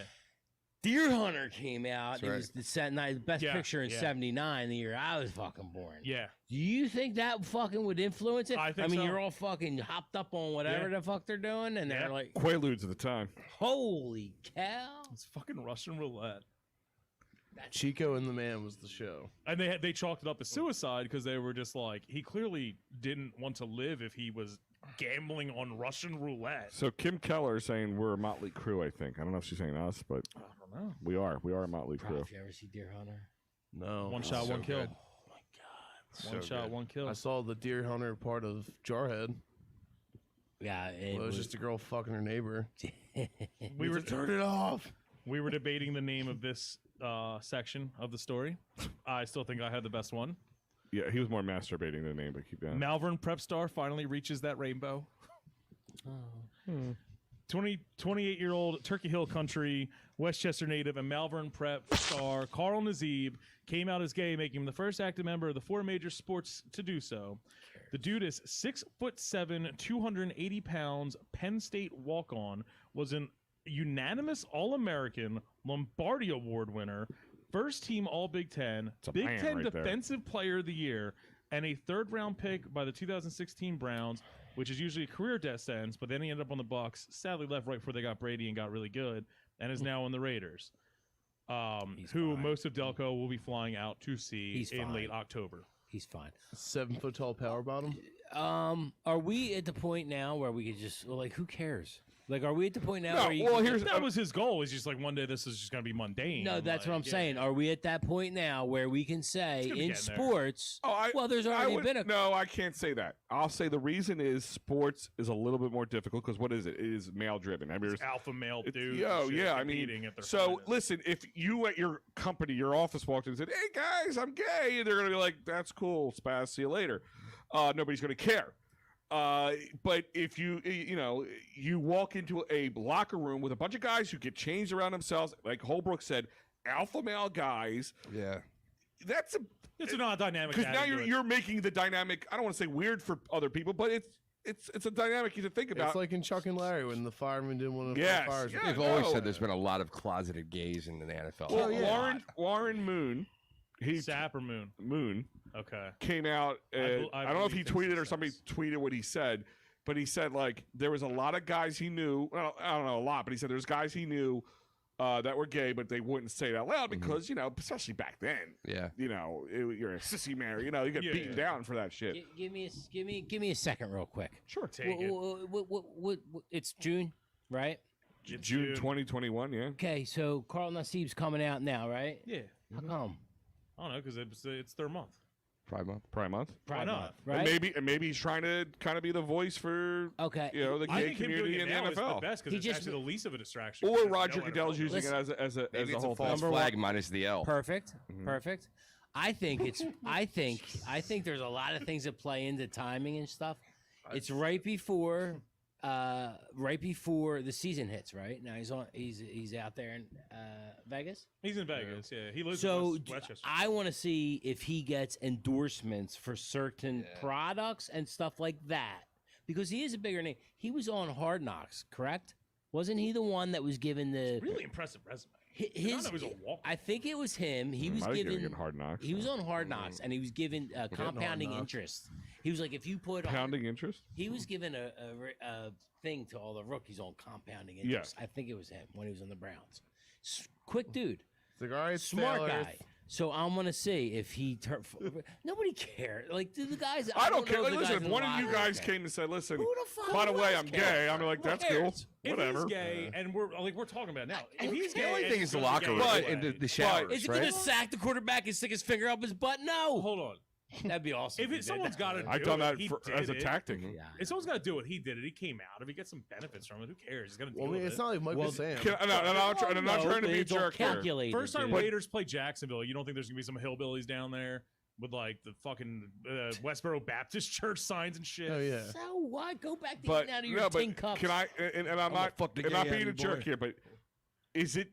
Deer Hunter came out. That's It right. was the best Yeah, picture in yeah. 79, the year I was fucking born. Yeah. Do you think that fucking would influence it? I think mean, so. you're all fucking hopped up on whatever Yeah. the fuck they're doing, and Yeah. they're like, Quaaludes at the time. holy cow. It's fucking Russian roulette. Chico and the Man was the show. And they chalked it up as suicide because they were just like, he clearly didn't want to live if he was gambling on Russian roulette. So Kim Keller is saying we're a Motley Crue, I think. I don't know if she's saying us, but I don't know. we are. We are a Motley Crue. Prof, you ever see Deer Hunter? No. One it's shot, so one kill. good. Oh my god. One So shot, good. one kill. I saw the Deer Hunter part of Jarhead. Yeah, it Well, it was just a girl fucking her neighbor. We were Turn it off. we were debating the name of this section of the story. I still think I had the best one. Yeah, he was more masturbating than name, but keep going. Malvern prep star finally reaches that rainbow. 28-year-old Turkey Hill Country, Westchester native, and Malvern prep star Carl Nazeeb came out as gay, making him the first active member of the 4 major sports to do so. The dude is 6'7", 280 pounds, Penn State walk-on, was an unanimous All-American, Lombardi Award winner, first team All-Big Ten, Big Ten right Defensive Player of the Year, and a third-round pick by the 2016 Browns, which is usually a career death sentence, but then he ended up on the Bucks, sadly left right before they got Brady and got really good, and is now on the Raiders, who fine. most of Delco will be flying out to see He's in fine. late October. He's fine. 7 foot tall power bottom. Are we at the point now where we could just like, who cares? Like, are we at the point now No, where you well, can- here's That was his goal. Is just like one day this is just going to be mundane. No, that's what I'm Like, yeah. saying. Are we at that point now where we can say gonna be in getting there. sports? Oh, well, there's I already would- been a No, I can't say that. I'll say the reason is sports is a little bit more difficult because what is it? It is male driven. I mean, there's Alpha male It's- dudes. Yo, and shit yeah, I mean, competing at their so finest. listen, if you at your company, your office walked in and said, "Hey guys, I'm gay," and they're gonna be like, "That's cool, spaz, see you later." Nobody's gonna care. But if you walk into a locker room with a bunch of guys who get changed around themselves, like Holbrook said, alpha male guys. Yeah. That's It's not a dynamic. because now added to it. you're making the dynamic. I don't want to say weird for other people, but it's a dynamic you have to think about. It's like in Chuck and Larry when the firemen didn't want to Yes, fight fires. yeah. They've always said there's been a lot of closeted gays in the NFL. well, yeah. Warren Moon, Sap or Moon. Moon. Okay. Came out. I I don't know if he believe tweeted or it's somebody sense. tweeted what he said, but he said like there was a lot of guys he knew. Well, I don't know a lot, but he said there's guys he knew that were gay, but they wouldn't say it out loud because especially back then, Yeah. you're a sissy man. You get Yeah, beaten yeah. down for that shit. Give me a second, real quick. Sure. Take it. What, it's June, right? It's June 2021. Yeah. Okay, so Carl Nassib's coming out now, right? Yeah. How come? I don't know because it's their month. Pride Month. Prime month. Pride not? Month, right? And maybe he's trying to kind of be the voice for Okay. the I gay think him doing community it in the now is the NFL. best because He it's just- actually the least of a distraction. Or because Roger no Goodell's NFL. using it as a Maybe it's whole a false thing. flag minus the L. Perfect. Perfect. I think it's. I think there's a lot of things that play into timing and stuff. It's right before the season hits. Right now he's out there in Vegas. He's in Vegas. Yeah, he lives So in Westchester. I want to see if he gets endorsements for certain products and stuff like that because he is a bigger name. He was on Hard Knocks, correct? Wasn't he the one that was given the Really impressive resume. his? know he was a walk. I think it was him. He was Might have given given Hard Knocks. He was on Hard Knocks and he was given compounding Knocks. interest. He was like, if you put Pounding interest. he was given a thing to all the rookies on compounding interest. I think it was him when he was on the Browns. Quick dude, It's like, all right, smart sailors. guy. So I'm gonna see if he. Nobody cares. Like do the guys. I don't care. know Like, the listen, guys if in one the of you locker guys room came and said, "Listen, Who the fuck by the way, else I'm cares? gay," I'm like, Who "That's cares? cool, If whatever." he's gay, and we're talking about it now. If he's The gay, only and thing he's is the gonna be locker gay room But- and anyway, the showers, Is he right? gonna sack the quarterback and stick his finger up his butt? No. hold on. That'd be awesome. If someone's got to, I've done that as a tactic. Yeah. If someone's got to do it, he did it. He came out. If he gets some benefits from it, who cares? He's gonna deal Well, I mean, with it's it. not like Michael Sam. I'm not trying to be a jerk here. Calculated, First time dude. Raiders play Jacksonville, you don't think there's gonna be some hillbillies down there with like the fucking Westboro Baptist Church signs and shit? Oh yeah. So what? Go back to But eating out of your no, tin but cups. can I? And I'm I'm not. gonna fuck the I'm not gay out being a of you, jerk boy. here, but is it?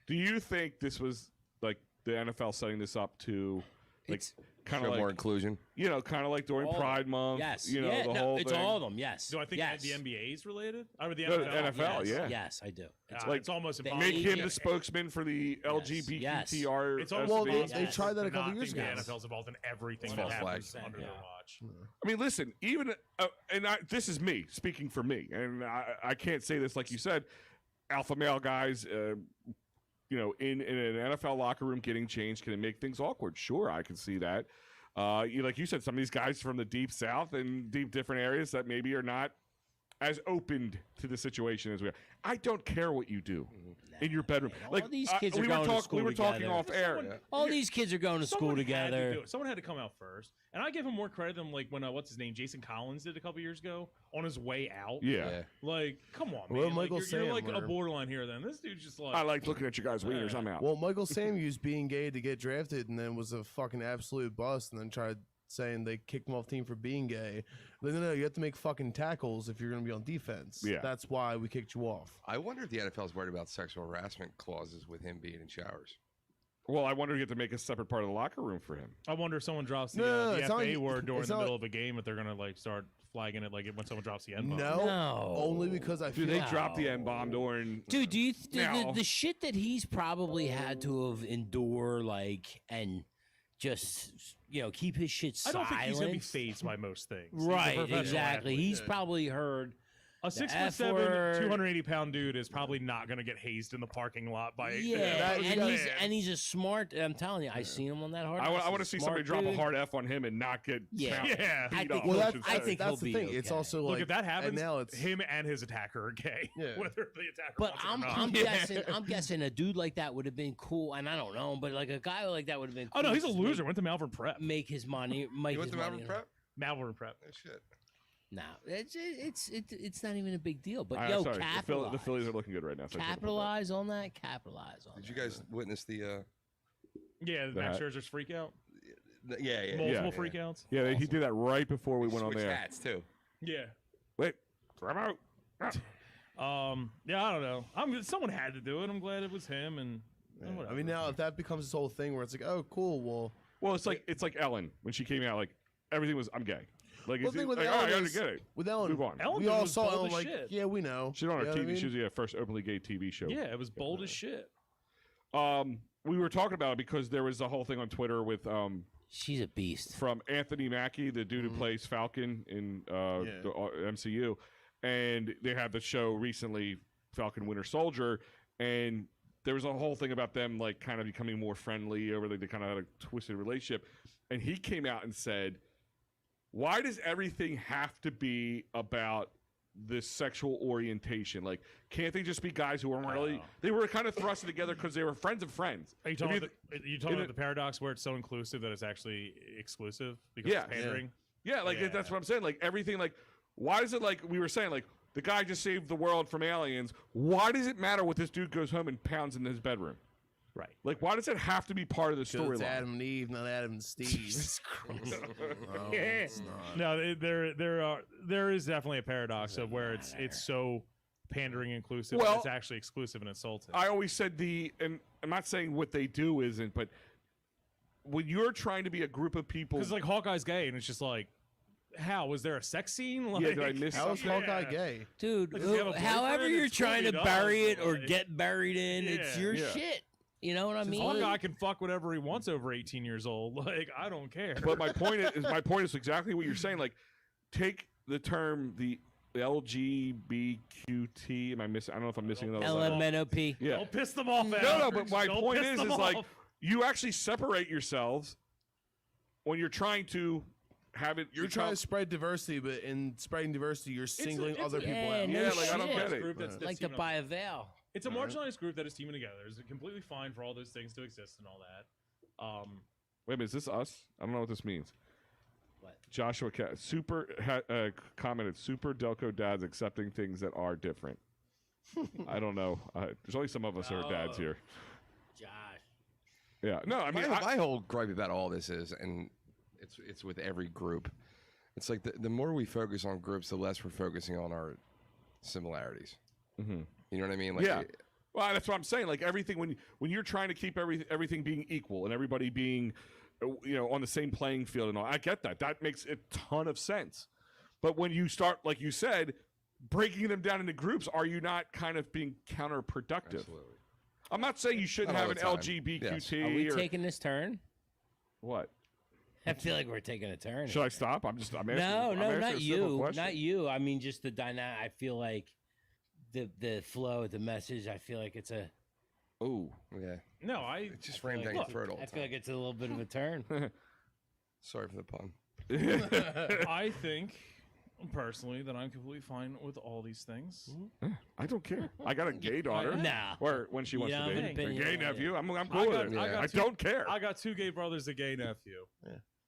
Do you think this was like the NFL setting this up to, like, It's- kind Show of more like inclusion. kind of like during All of Pride them. Month? Yes. You know yeah, the no, whole it's thing. all of them. Yes. Do I think yes. the NBA is related? Or the No, NFL? NFL, yes. yeah. Yes, I do. It's, like- it's almost They- impossible. Make him Yeah. the spokesman for the LGBTQR. It's almost Well, impossible they Yes. tried that a to couple not years think ago. The NFL's involved in everything It's that false happens flag. under Yeah. their watch. I mean, listen, even this is me speaking for me, and I can't say this like you said, alpha male guys. In an NFL locker room getting changed, can it make things awkward? Sure, I can see that. Like you said, some of these guys from the deep south and deep different areas that maybe are not as opened to the situation as we are. I don't care what you do in your bedroom. man, all Like these kids are going to school we were talking together. off air. All these kids are going to school Someone had to together. do it. Someone had to come out first, and I give him more credit than like when what's his name, Jason Collins did a couple years ago on his way out. Yeah. Like, come on, Well, man. Michael Like, you're like a Sam, borderline here. Then this dude's just like I like looking at you guys' wieners. I'm out. Well, Michael Sam used being gay to get drafted, and then was a fucking absolute bust, and then tried saying they kicked him off team for being gay. Like, no, you have to make fucking tackles if you're going to be on defense. Yeah. That's why we kicked you off. I wonder if the NFL is worried about sexual harassment clauses with him being in showers. Well, I wonder if you have to make a separate part of the locker room for him. I wonder if someone drops the, No, the it's not FA like- word during it's the not middle like- of a game, if they're gonna like start flagging it, like when someone drops the N-bomb. No, only because I feel Dude, they No. dropped the N-bomb during... Dude, do you Now- the shit that he's probably had to have endure, like, and just keep his shit I silent? don't think he's gonna be phased by most things. He's a Right, professional exactly. athlete. He's probably heard A The 6'7", F-word. 280-pound dude is probably not gonna get hazed in the parking lot by yeah, by and man. he's a smart. I'm telling you, I seen him on that hard. I Ass. want to He's see a somebody smart drop a dude. hard F on him and not get Yeah. Yeah. I beat think up. Well, I that's- should I say. think that's the he'll be thing. It's okay. also Look, like if that happens, and now it's him and his attacker are gay. Yeah. Whether the attacker But wants it or I'm, not. I'm guessing. I'm guessing a dude like that would have been cool, and I don't know, but like a guy like that would have been. Oh Cool no, he's a to loser. Went to Malvern Prep. Make his money. Make You his went to money. Malvern Prep? Malvern Prep. Oh, shit. No, it's not even a big deal. But I'm yo, sorry. capitalize. The Phillies are looking good right now. so I should've put that. Capitalize on that. Capitalize on. Did you that. guys witness the? Yeah, The Max hat. Scherzer's freak out. Yeah. Multiple freak outs. Yeah, he did that right before we went on Switched there. hats too. Yeah. Wait, I'm out. Yeah, I don't know. Someone had to do it. I'm glad it was him. And whatever. I mean, now if that becomes this whole thing where it's like, oh, cool, well, Well, it's like Ellen when she came out. Like everything was, I'm gay. Like, Well, it's the thing with like, Ellen I is- get it. with Ellen, Move on. Ellen we all was saw bold Ellen as like, shit. yeah, we know. She's on our You know what I TV. mean? She was the first openly gay TV show. yeah, it was bold as shit. We were talking about it because there was a whole thing on Twitter with She's a beast. from Anthony Mackie, the dude who plays Falcon in the MCU, and they had the show recently, Falcon Winter Soldier, and there was a whole thing about them like kind of becoming more friendly over like they kind of had a twisted relationship, and he came out and said, "Why does everything have to be about this sexual orientation? Like, can't they just be guys who are really? They were kind of thrusted together because they were friends of friends. Are you If talking, you- about you talking about the paradox where it's so inclusive that it's actually exclusive because Yeah. it's pandering? Yeah, like Yeah. that's what I'm saying. Like everything, like why is it like we were saying, like the guy just saved the world from aliens? Why does it matter what this dude goes home and pounds in his bedroom? Right. Like why does it have to be part of the 'Cause it's storyline? Adam and Eve, not Adam and Steve. No, it's not. No, there is definitely a paradox of where it's so pandering inclusive Well, that it's actually exclusive and insulting. I always said and I'm not saying what they do isn't, but when you're trying to be a group of people, Because like Hawkeye's gay, and it's just like, how was there a sex scene? Like, yeah, did I miss How is something? Hawkeye gay? Dude, Like, if you have a however boyfriend, you're it's trying to cool, bury it or like- get buried in, it's Yeah. your Yeah. shit. You know what I mean? Hawkeye can fuck whatever he wants over 18 years old. Like, I don't care. But my point is exactly what you're saying. Like, take the term the LGBTQT. Am I missing? I don't know if I'm missing another letter. LMNOP. Yeah. Don't piss them off. No, Al. but my Don't point piss is them like off. you actually separate yourselves when you're trying to have it. You're trying to spread diversity, but in spreading diversity, you're singling it's a- other people Yeah, out. no Yeah, like I don't shit. get it. Group that's Like to teaming up. buy a veil. It's a marginalized group that is teaming together. It's completely fine for all those things to exist and all that. Wait a minute, is this us? I don't know what this means. What? Joshua commented, "Super Delco dads accepting things that are different." I don't know. There's only some of us who are dads here. Josh. Yeah. No, I mean, My whole gripe about all this is, and it's with every group. It's like the more we focus on groups, the less we're focusing on our similarities. Mhm. You know what I mean? Like, yeah. Well, that's what I'm saying. Like everything, when you're trying to keep everything being equal and everybody being, on the same playing field and all, I get that. That makes a ton of sense. But when you start, like you said, breaking them down into groups, are you not kind of being counterproductive? Absolutely. I'm not saying you shouldn't Not all have an the time. LGBTQT Are we or taking this turn? what. I feel like we're taking a turn. Should I stop? I'm asking. No, I'm no, asking not a simple you. question. Not you. I mean, just the dynamic. I feel like the flow, the message. I feel like it's a. Ooh. Yeah. No, I It's just framed down like your throat all I the feel like time. it's a little bit of a turn. Sorry for the pun. I think personally that I'm completely fine with all these things. I don't care. I got a gay daughter. Nah. Or when she wants Yeah, to I'm be. an A opinion gay on it. nephew. I'm cool with it. I two- don't care. I got 2 gay brothers, a gay nephew.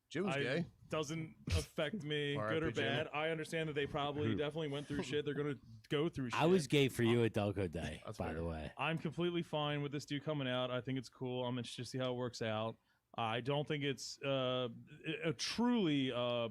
Jim's I gay. doesn't affect me, good or R.I.P. Jimmy. bad. I understand that they probably definitely went through shit. They're gonna go through shit. I was gay for you at Delco Day, by the way. I'm completely fine with this dude coming out. I think it's cool. I'm interested to see how it works out. I don't think it's a truly a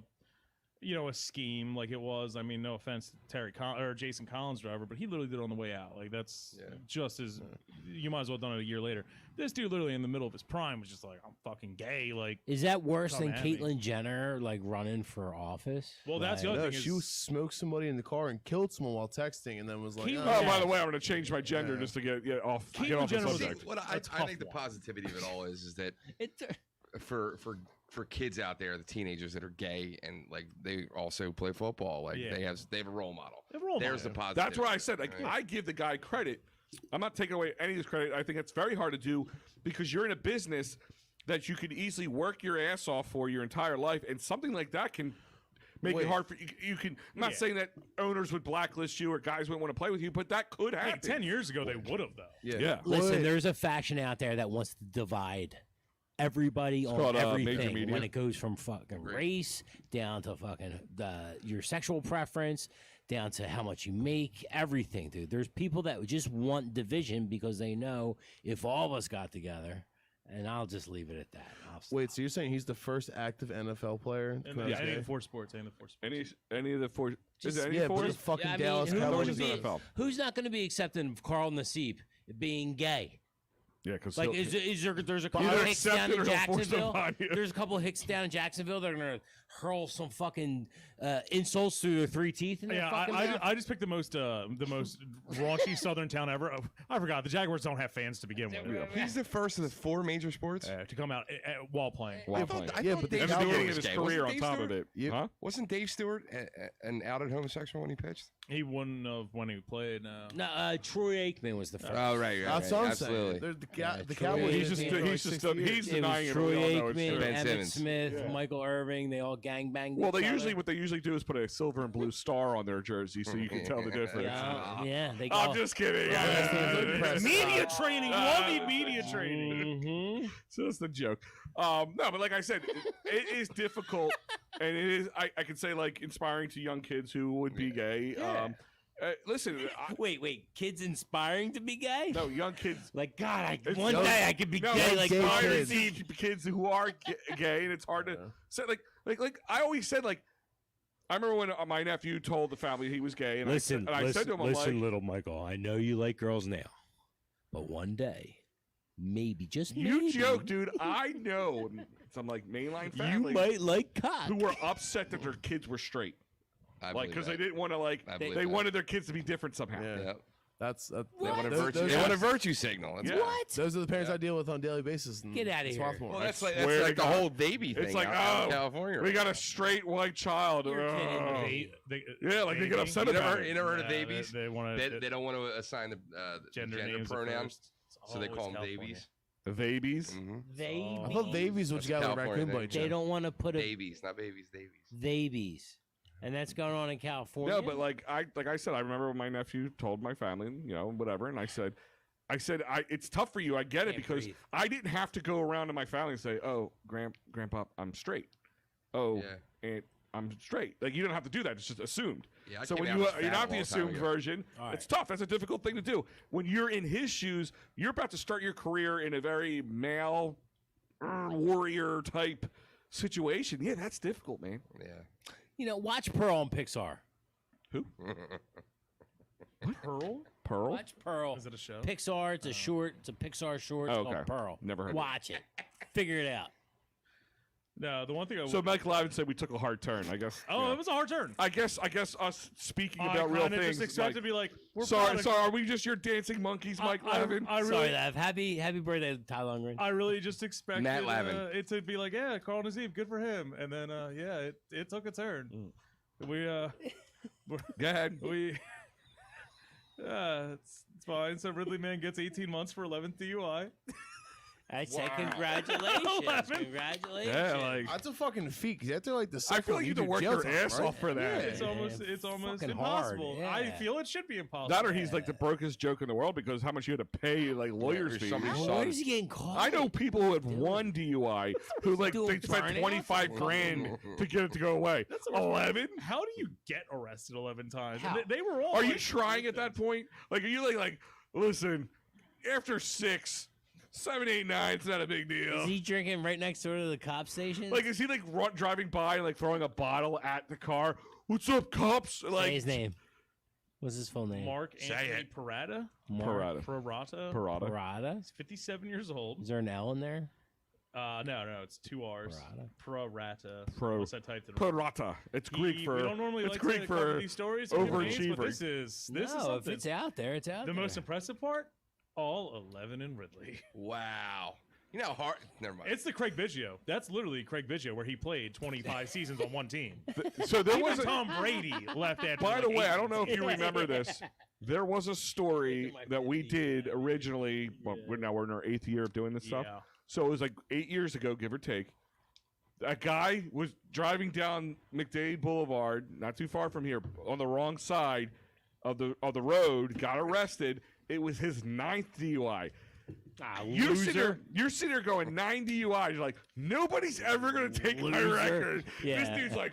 scheme like it was. I mean, no offense to Jason Collins' driver, but he literally did it on the way out. Like that's just as you might as well have done it a year later. This dude literally in the middle of his prime was just like, I'm fucking gay. Like, Is that worse Come than at me. Caitlyn Jenner like running for office? Well, that's the Like, other No, thing she is- smoked somebody in the car and killed someone while texting, and then was like, Caitlyn Oh, Yeah. by the way, I'm going to change my gender just to get off Caitlyn the Jenner was subject. What a I tough think the one. positivity of it all is that It, for kids out there, the teenagers that are gay and like they also play football, like Yeah. they have a role model. They have a role There's the model. positive. That's where I said, like, I give the guy credit. I'm not taking away any of his credit. I think it's very hard to do because you're in a business that you could easily work your ass off for your entire life, and something like that can make it hard for you. You can. I'm not saying that owners would blacklist you or guys wouldn't want to play with you, but that could Hey, happen. 10 years ago they would have though. Yeah. listen, there's a faction out there that wants to divide everybody on called, major everything media. when it goes from fucking race down to fucking your sexual preference down to how much you make, everything, dude. There's people that just want division because they know if all of us got together, and I'll just leave it at that. I'll stop. wait, so you're saying he's the first active NFL player? And to the, come out as any of gay? the 4 sports, any of the 4 sports. Any of the four? Is it any Yeah, four? but the fucking Yeah, I mean, Dallas who Cowboys would is be- NFL. who's not going to be accepting of Carl Nassib being gay? Yeah, because Like, is there? There's a couple Either of hicks down accept in it or they'll force them Jacksonville. on you. There's a couple of hicks down in Jacksonville. They're gonna hurl some fucking insults through their 3 teeth in their Yeah, fucking mouth. I just picked the most raunchy Southern town ever. Oh, I forgot the Jaguars don't have fans to begin with. He's the first of the 4 major sports. To come out while playing. While I thought, playing. I Yeah, thought but the Dave And the Stewart beginning was of his gay. career Wasn't on Dave top of Stewart- it. Huh? Wasn't Dave Stewart an outed homosexual when he pitched? He wouldn't have when he played. No. No, Troy Aikman was the first. Oh, right. That's what I'm absolutely. saying. They're the Yeah, Cowboys. He's have just been for like he's 60 years. denying it. Troy We all know it's Aikman, true. Ben Emmett Simmons. Smith, Michael Irving. They all gangbanged. Well, each they other. usually what they usually do is put a silver and blue star on their jersey so you can tell the difference. Yeah, they go. I'm just kidding. Media training. You all need media training. Mhm. Just a joke. No, but like I said, it is difficult, and it is. I can say like inspiring to young kids who would be gay. Listen, Wait, kids inspiring to be gay? no, young kids. Like God, It's- one no, day I could be No, gay. it's Like gay hard to kids. see kids who are gay, and it's hard to say. Like I always said, like I remember when my nephew told the family he was gay, and I said to him, I'm like, little Michael. I know you like girls now, but one day, maybe, just you maybe, joke, dude. I know some like mainline you families might like cock. who were upset that their kids were straight, I like believe because they that. didn't want to like I believe they that. wanted their kids to be different somehow. Yeah. Yeah. That's They want a those- virtue. those They are- want a virtue signal. That's Yeah. What? Those are the parents I deal with on a daily basis. in Get outta here. Swarthmore. Well, that's swear like to the God. whole baby thing. It's like, out in oh, California. we got a straight white child. You're kidding Oh. me. Yeah, like they get upset You about never, it. you never heard of babies? They want They don't want to assign the gender gender names at pronouns, first. It's so they always call them California. babies. The babies. Mm-hmm. They I thought babies what you got with California raccoon thing. bite. they don't want to put a Babies, not babies. Babies. babies, and that's going on in California. No, but like I said, I remember when my nephew told my family, whatever, and I said, it's tough for you. I get it Can't because breathe. I didn't have to go around to my family and say, oh, grandpa, I'm straight. Oh, Yeah. and I'm straight. Like you don't have to do that. It's just assumed. Yeah, I So came when out you as fat you're a not the long time assumed ago. version, All it's tough. That's a difficult thing to do. When you're in his shoes, you're about to start your career in a very male warrior type situation. Yeah, that's difficult, man. Yeah. Watch Pearl on Pixar. Pearl? Pearl? Watch Pearl. Is it a show? Pixar. It's a short. It's a Pixar short. Oh, It's called okay. Pearl. Never heard of it. Watch it. Figure it out. No, the one thing I So Mike Lavin said we took a hard turn. I guess. Oh, yeah. it was a hard turn. I guess us speaking I about real kinda things. just expected like- to be like, we're sorry, proud of- are we just your dancing monkeys, Mike Lavin? I Sorry, really, Lav. Happy birthday, Tyler Lundgren. I really just expected Matt Lavin. It to be like, yeah, Carl Nassib, good for him. And then, it took a turn. We, Go ahead. it's fine. So Ridley Man gets 18 months for 11th DUI. I said Wow. congratulations. 11? Congratulations. Yeah, like That's a fucking feat. 'Cause after like the I second feel one, like you have to do work jail your time, ass right? off for that. Yeah. It's almost fucking hard, impossible. yeah. I feel it should be impossible. That or he's like the brokest joke in the world because how much you had to pay like lawyers' or fees. something. How, Son. where is he getting caught? I know people who have won DUI who like doing they spent burnout? 25 grand to get it to go away. 11? How do you get arrested 11 times? How? They were all. Are you like, trying at that point? Like, are you like, listen, after 6, 7, 8, 9, it's not a big deal. Is he drinking right next door to the cop station? Like, is he like driving by and like throwing a bottle at the car? What's up, cops? Say Like, his name. What's his full name? Mark Say Anthony it. Parada. Parada. Parada. Parada. Parada? He's 57 years old. Is there an L in there? No, it's 2 R's. Parata. Pro- Unless I typed it. Parata. It's Greek for. We don't normally it's like Greek to cover for these stories. in advance, overachieving. but this is No, if something. it's out there, it's out The there. most impressive part. All 11 in Ridley. Wow. You know how hard. Never mind. It's the Craig Biggio. That's literally Craig Biggio, where he played 25 seasons on one team. So there Even was a, Tom Brady left after. by like the way, 8 I don't know if you seasons. remember this. There was a story that we did originally. Well, now we're in our 8th year of doing this stuff. Yeah. So it was like 8 years ago, give or take. A guy was driving down McDade Boulevard, not too far from here, on the wrong side of the road, got arrested. It was his 9th DUI. You're sitting there going 9 DUIs. You're like, nobody's ever gonna take my Loser. record. Yeah. This dude's like,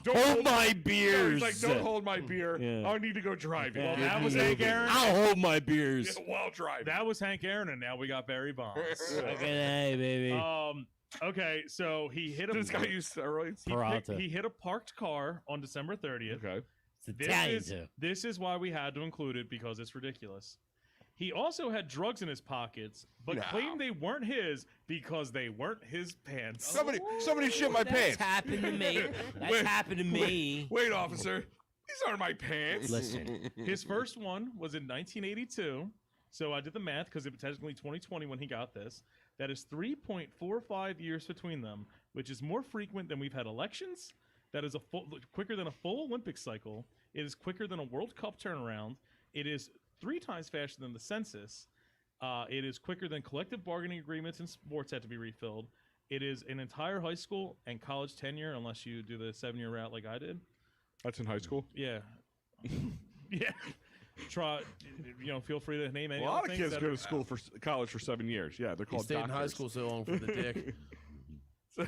don't Hold my No, beers. he's like, don't hold my beer. Yeah. I need to go driving. Well, that was Hank Aaron. I'll hold my beers. While driving. That was Hank Aaron, and now we got Barry Bonds. Fucking A, baby. Okay, so he hit a. This guy used steroids. He hit a parked car on December 30th. Okay. It's Italian, too. This is why we had to include it because it's ridiculous. He also had drugs in his pockets, but claimed they weren't his because they weren't his pants. Somebody shit my That's pants. happened to me. That's Wait, happened to me. Wait, officer. These aren't my pants. Listen, His first one was in 1982. So I did the math because it was technically 2020 when he got this. That is 3.45 years between them, which is more frequent than we've had elections. That is quicker than a full Olympic cycle. It is quicker than a World Cup turnaround. It is 3 times faster than the census. It is quicker than collective bargaining agreements in sports had to be refilled. It is an entire high school and college tenure, unless you do the 7-year route like I did. That's in high school. Yeah. Yeah. Try, feel free to name any A lot other of things kids that go are- to school for college for 7 years. Yeah, they're He called stayed in doctors. high school so long for the dick. Is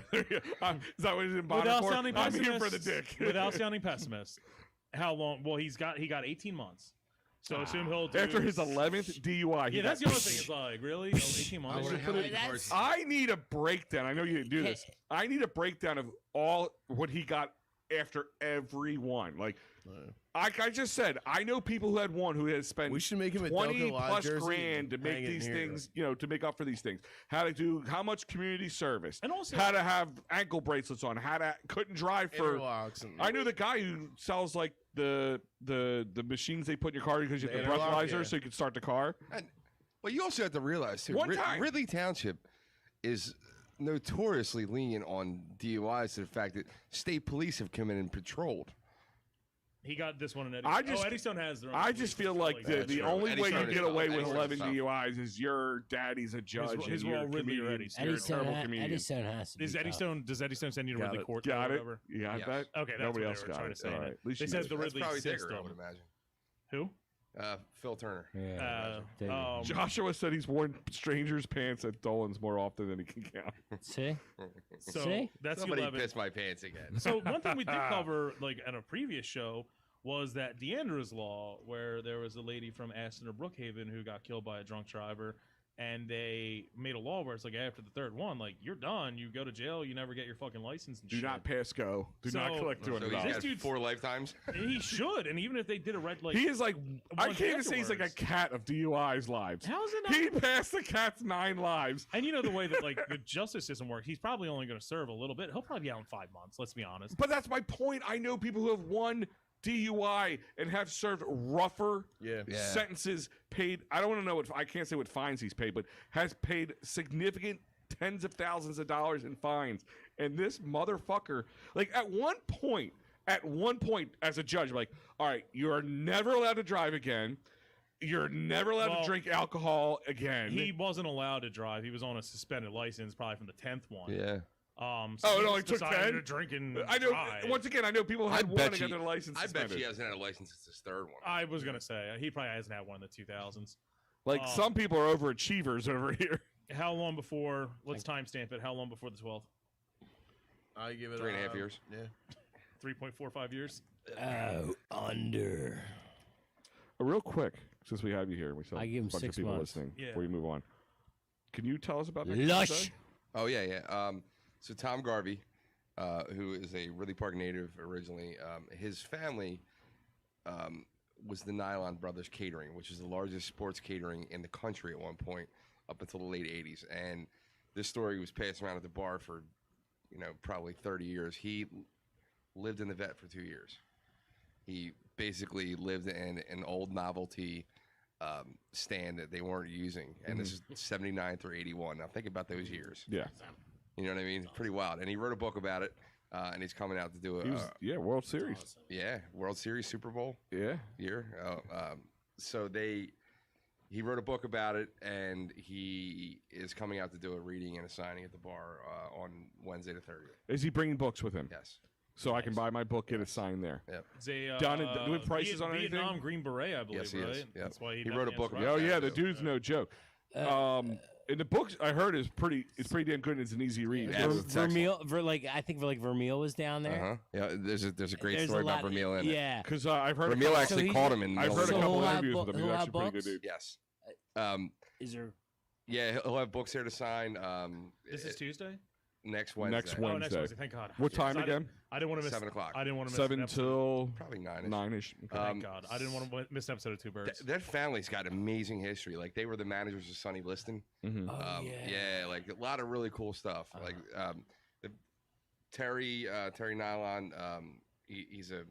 that what he's in bottom Without for? sounding I'm pessimist. here for the dick. Without sounding pessimist. How long? Well, he got 18 months. So assume he'll do After his 11th DUI. he Yeah, that's got- the other thing. Is like really 18 months. I need a breakdown. I know you didn't do this. I need a breakdown of all what he got after every one. Like, I just said, I know people who had one who had spent We should make him a 20 Delco Live plus jersey grand to and make hang it these here. things, to make up for these things. How much community service, And also- how to have ankle bracelets on, couldn't drive for. Interlocks and- I knew the guy who sells like the machines they put in your car because you have The the interlock, breathalyzer yeah. so you can start the car. But you also have to realize too, One time. Ridley Township is notoriously lenient on DUIs to the fact that state police have come in and patrolled. He got this one in Eddystone. Eddystone has their own. I just feel like that. the only way you Eddystone get is away tough. with Eddystone 11 is tough. DUIs is your daddy's a judge. his and were you're all a Ridley or comedian. Eddystone. You're a terrible comedian. Eddystone has to be Is tough. Eddystone? Does Eddystone send you to Got Ridley it. Court? Got or it? whatever? You got Yes. that? Okay, that's Nobody what else they were got trying it. to say. All in right. it. At least They you said know the that. That's Ridley probably system. Digger, I would imagine. Who? Phil Turner. Yeah. Digger. Joshua said he's worn strangers' pants at Dolan's more often than he can count. See? So See? that's Somebody 11. pissed my pants again. So one thing we did cover, like at a previous show, was that Deandra's Law, where there was a lady from Aston or Brookhaven who got killed by a drunk driver, and they made a law where it's like after the third one, like you're done, you go to jail, you never get your fucking license and Do shit. not pass go. Do not So- collect So he's $200. got dude- 4 lifetimes. He should, and even if they did a red, like He is like, I Once can't even say he's like a afterwards. cat of DUI's lives. How is it not? He passed the cat's 9 lives. And you know the way that like the justice system works, he's probably only going to serve a little bit. He'll probably be out in 5 months. Let's be honest. But that's my point. I know people who have won DUI and have served rougher Yeah. sentences, paid. I don't want to know I can't say what fines he's paid, but has paid significant tens of thousands of dollars in fines. And this motherfucker, like at one point, as a judge, like, all right, you are never allowed to drive again. you're never allowed to drink alcohol again. He wasn't allowed to drive. He was on a suspended license, probably from the 10th one. Yeah. So it he only just took decided 10? to drink and I know. drive. Once again, I know people had one and got their license I suspended. bet she hasn't had a license since his third one. I was gonna say he probably hasn't had one in the 2000s. Like some people are overachievers over here. How long before? Let's timestamp it. How long before the 12th? I give it 3.5 years. Yeah. 3.45 years. Oh, under. Real quick, since we have you here, we still I have give a him bunch 6 of people months. listening Yeah. before you move on. Can you tell us about next Lush. Tuesday? Oh yeah. So Tom Garvey, who is a Ridley Park native originally, his family was the Nylon Brothers Catering, which is the largest sports catering in the country at one point, up until the late '80s. And this story was passed around at the bar for, probably 30 years. He lived in the vet for 2 years. He basically lived in an old novelty stand that they weren't using, and this is 79 through 81. Now think about those years. Yeah. You know what I mean? Pretty wild. And he wrote a book about it, and he's coming out to do He was, World Series. World Series, Super Bowl Yeah. year. So he wrote a book about it, and he is coming out to do a reading and a signing at the bar on Wednesday the 30th. Is he bringing books with him? Yes. So I can buy my book, get it signed there. Yep. It's a, Done and with prices on Vietnam anything? Green Beret, I believe, Yes, he right? is. Yep. That's why He wrote a book definitely about Oh that yeah, the too. dude's no joke. And the book I heard is pretty damn good. And it's an easy read. Yeah, it's Vermeil, I think Vermeil was down there. Yeah, there's a great There's story a about lot- Vermeil in it. Yeah. Because I've heard Vermeil a actually So called him in the I've heard a So couple he'll have interviews bo- with him. he'll He's have actually pretty books? good dude. Yes. Is there? Yeah, he'll have books here to sign. This is Tuesday? next Wednesday. Next Oh, next Wednesday. Wednesday. Thank God. What time I again? I didn't want to miss 7 o'clock. I didn't want to miss an 7 episode. till Probably 9-ish. 9ish. Thank God. I didn't want to miss an episode of Two Birds. That family's got amazing history. Like they were the managers of Sonny Liston. Oh, Yeah, like a lot of really cool stuff. Like Terry Nylon. He's a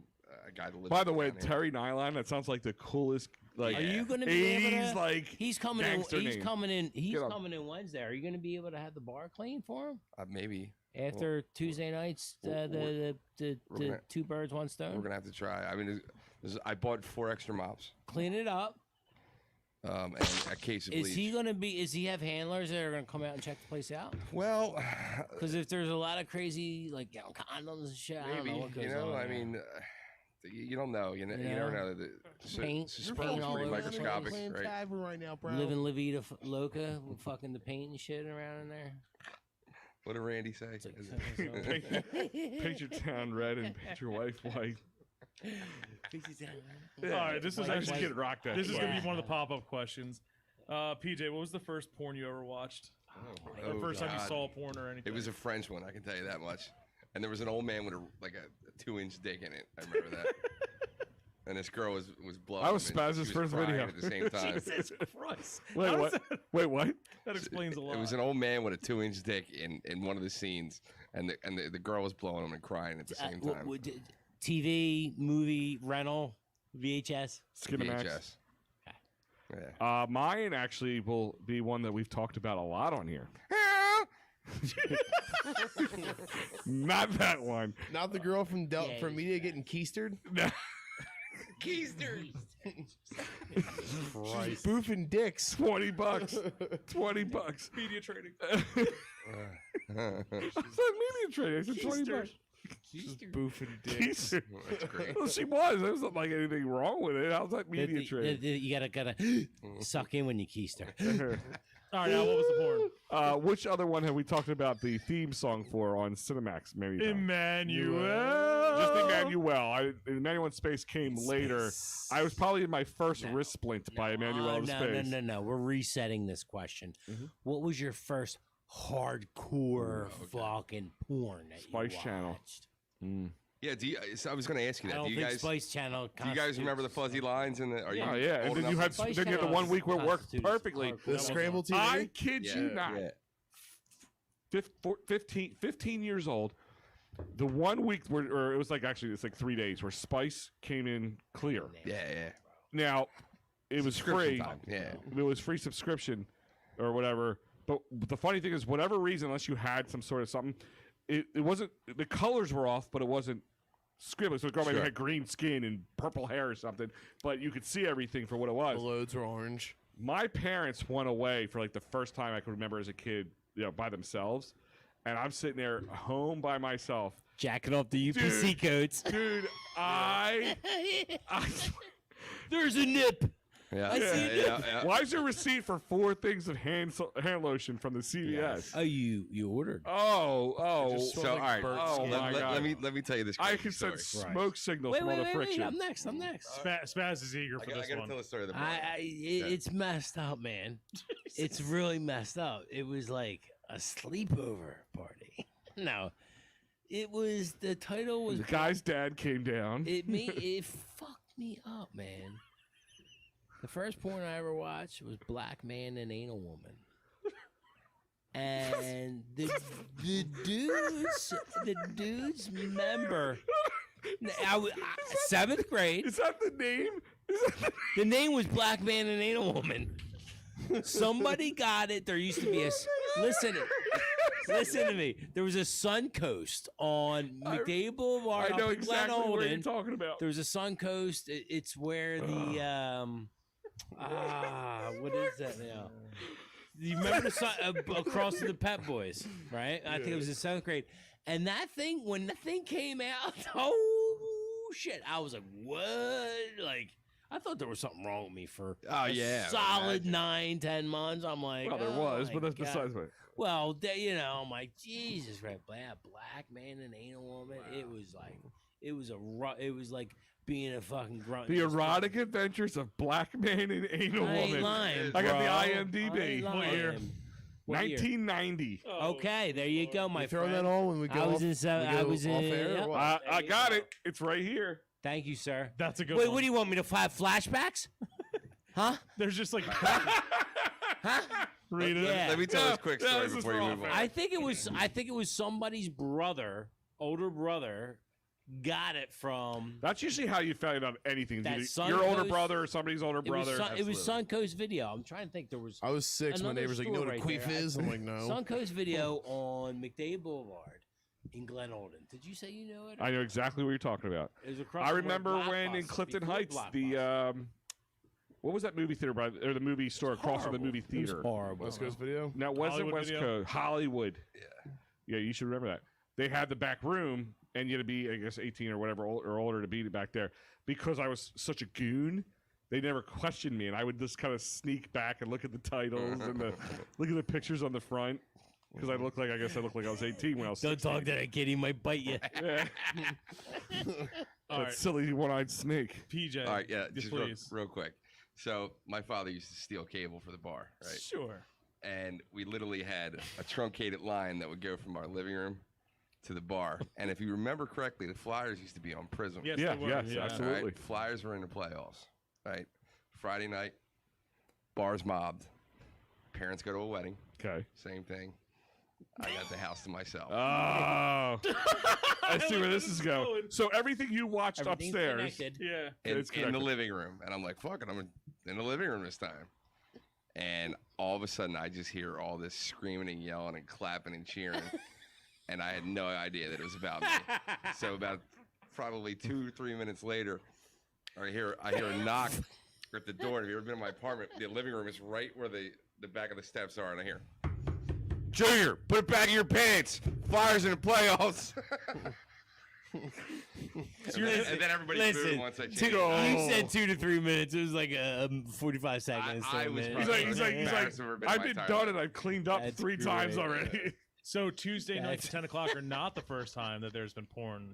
guy that lives. By the way, down here. Terry Nylon. That sounds like the coolest. Like Are you going to be 80s able to? like He's coming in. gangster He's name. coming in. He's Get him. coming in Wednesday. Are you going to be able to have the bar clean for him Maybe after Tuesday nights? we're The gonna- 2 birds, 1 stone. we're gonna have to try. I mean, I bought 4 extra mops, Clean it up. and a case of Is bleach. he going to be? Is he have handlers that are going to come out and check the place out? Well, Because if there's a lot of crazy condoms and shit, I don't know maybe what goes you know. on I there. mean, you don't know. You never know. The Paint- sperm's paint all pretty over the place. microscopic, right? Tavern right now, bro. Living La Vida Loca with fucking the paint and shit around in there. What did Randy say? It's like Is fucking it- paint your town red and paint your wife white. All right, this is Like- actually Kid Rock that. this is gonna Yeah. be one of the pop-up questions. PJ, what was the first porn you ever watched? Oh, The first time you God. saw porn or anything? It was a French one, I can tell you that much. And there was an old man with a 2-inch dick in it. I remember that. And this girl was blowing. I was him, and she Spaz's was first crying video. at the same time. Jesus Christ. Wait, How what? does that- Wait, what? That explains a lot. It was an old man with a 2-inch dick in one of the scenes, and the girl was blowing him and crying at the same time. TV, movie, rental, VHS. Skinamax. VHS. Yeah. Mine actually will be one that we've talked about a lot on here. Not that one. Not the girl from Yeah, from media getting keistered. Keister. She's boofing dicks. $20. $20. media trading. I said media trading. I said $20. She's boofing dicks. Keister. That's great. Well, she was. There wasn't like anything wrong with it. How's that media trading? You gotta suck in when you keister. All right, now what was the porn? Which other one have we talked about the theme song for on Cinemax? Maybe Emmanuel. just Emmanuel. Emmanuel in Space came later. I was probably in my first wrist splint by Emmanuel in Space. No. We're resetting this question. What was your first hardcore fucking porn that Spice you Channel. watched? Yeah. So I was going to ask you I that. don't Do you think guys Spice Channel. do you guys remember the fuzzy lines and the? Are you Oh yeah, and old then you enough had to- Spice then you had the Channel 1 week where it worked constitutes perfectly. hardcore. The scramble TV. I kid you Yeah, not. yeah. 15 years old. The 1 week or it was like actually it's like 3 days where Spice came in clear. Yeah. Now it was Subscription free. time, yeah. It was free subscription or whatever. But the funny thing is, whatever reason, unless you had some sort of something, it wasn't. The colors were off, but it wasn't scribbly. So the girl maybe Sure. had green skin and purple hair or something, but you could see everything for what it was. The loads were orange. My parents went away for like the first time I could remember as a kid, by themselves, and I'm sitting there home by myself. Jacking off the UPC codes. Dude, I There's a nip. Yeah, see Why is there a receipt for 4 things of hand lotion from the CVS? Oh, you ordered. Oh. just So, smelled all right. Oh, skin. my God. Let me tell you this. I crazy can story. sense smoke signals from all the friction. I'm next. Spaz is eager for I this gotta one. tell the story of the bar. It's messed up, man. It's really messed up. It was like a sleepover party. No, it was, the title was, The guy's dad came down. it fucked me up, man. The first porn I ever watched was Black Man and Anal Woman. And the dudes member, seventh grade. Is that the name? The name was Black Man and Anal Woman. Somebody got it. There used to be a listen to me. There was a Suncoast on McDade Boulevard. I know up in Glen exactly what you're Olden. talking about. There was a Suncoast. It's where the what is that now? You remember the sun, across from the Pep Boys, right? I think it was in 7th grade. And that thing, when that thing came out, oh shit! I was like, what? Like, I thought there was something wrong with me for solid 9-10 months. I'm like, Well, there oh was, my but that's God. besides the point. Well, I'm like, Jesus, right? Black Man and Anal Woman. It was like, it was like being a fucking grunt. The erotic adventures of Black Man and Anal I ain't Woman. lying, I got bro. the I ain't IMDb. What year? lying. What year? 1990. Okay, there you go, my Throw friend. that on when we go I was off, in seven. we I go was in. off air or Yep. what? I got it. It's right here. Thank you, sir. That's a good Wait, one. what do you want me to have flashbacks? Huh? There's just like Huh? read it. Yeah. Let me tell this quick No, story this is before you for move on. off-air. I think it was somebody's brother, older brother, got it from. That's usually how you find out anything. That It's either your older Suncoast- brother or somebody's older brother. It was Suncoast Video. I'm trying to think. There was I was 6. My another neighbor's like, you know store what a right queef there. is? I'm like, no. Suncoast Video on McDade Boulevard in Glen Olden. Did you say you know it? I know exactly what you're talking about. It was across I from remember where when in Blockbuster- Clifton before Heights, Blockbuster. what was that movie theater or the movie store across from the Horrible. movie It was theater? horrible. West Coast Video. Now, wasn't Hollywood West Video? Coast Hollywood? Yeah, you should remember that. They had the back room, and you had to be, I guess, 18 or whatever or older to be back there. Because I was such a goon, they never questioned me, and I would just kind of sneak back and look at the titles and look at the pictures on the front. Because I looked like I was 18 when I was. Don't 16. talk to that kid. He might bite you. Yeah. All That right. silly one-eyed snake. PJ. All right, yeah, just just please. real quick. So my father used to steal cable for the bar, right? Sure. And we literally had a truncated line that would go from our living room to the bar. And if you remember correctly, the Flyers used to be on Prism. Yes, Yeah, they were. yes, yeah. All absolutely. right? Flyers were in the playoffs, right? Friday night, bars mobbed. Parents go to a wedding, Okay. same thing. I got the house to myself. Oh, I see where this is going. So everything you watched Everything's upstairs, connected. Yeah. it's in the connected. living room. And I'm like, fuck it, I'm in the living room this time. And all of a sudden, I just hear all this screaming and yelling and clapping and cheering. And I had no idea that it was about me. So about probably 2-3 minutes later, I hear a knock at the door. And if you've ever been in my apartment, the living room is right where the back of the steps are. And I hear, Junior, put it back in your pants. Flyers in the playoffs. and then everybody booed Listen, once I changed. You said 2 to 3 minutes. It was like 45 seconds. I to a was minute. probably- He's like, Embarrassed over I've my been time. done and I've cleaned up That's 3 times great. already. So Tuesday nights That's- at 10 o'clock are not the first time that there's been porn,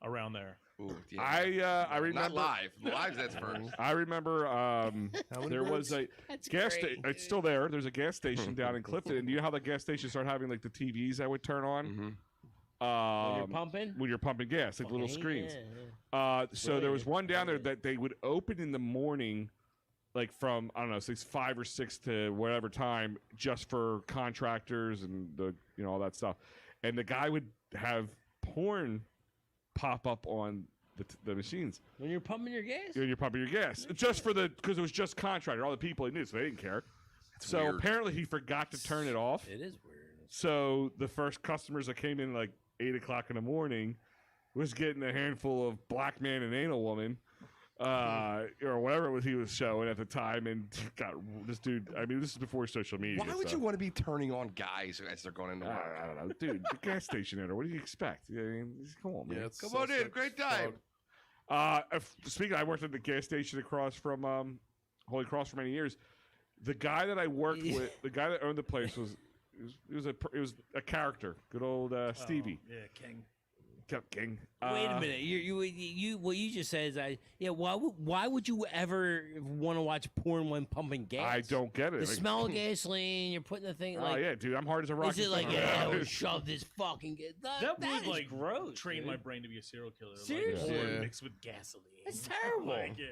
around there. Ooh, yeah. I remember Not live. Live, that's first. I remember there was a That's gas great. station. It's still there. There's a gas station down in Clifton. And do you know how the gas station started having like the TVs that would turn on? Mhm. When you're pumping? When you're pumping gas, like little Okay, screens. yeah. So there was one down there Brilliant. that they would open in the morning, like from I don't know, 5 or 6 to whatever time, just for contractors and all that stuff. And the guy would have porn pop up on the machines When you're pumping your gas? when you're pumping your gas, just because it was just contractor, all the people he knew, so they didn't care. So weird. apparently he forgot to turn it off. It is weird. So the first customers that came in like 8 o'clock in the morning, was getting a handful of black man and anal woman, or whatever it was he was showing at the time, and got this dude. I mean, this is before social media. Why would so. you want to be turning on guys as they're going into work? I don't know, dude. The gas station owner. What do you expect? I mean, come on, man. Yeah, it's Come on in, suspect great as time. fuck. Speaking, I worked at the gas station across from Holy Cross for many years. The guy that I worked with, the guy that owned the place, was a character. Good old Stevie. Yeah, King. King. Wait a minute. You what you just said is why would you ever want to watch porn when pumping gas? I don't get it. The smell of gasoline. You're putting the thing. Oh like, yeah, dude. I'm hard as a rock. is it like shove this fucking? That that would is like gross. train dude. my brain to be a serial killer. Seriously? Like, porn Yeah. mixed with gasoline. It's terrible. Like, yeah.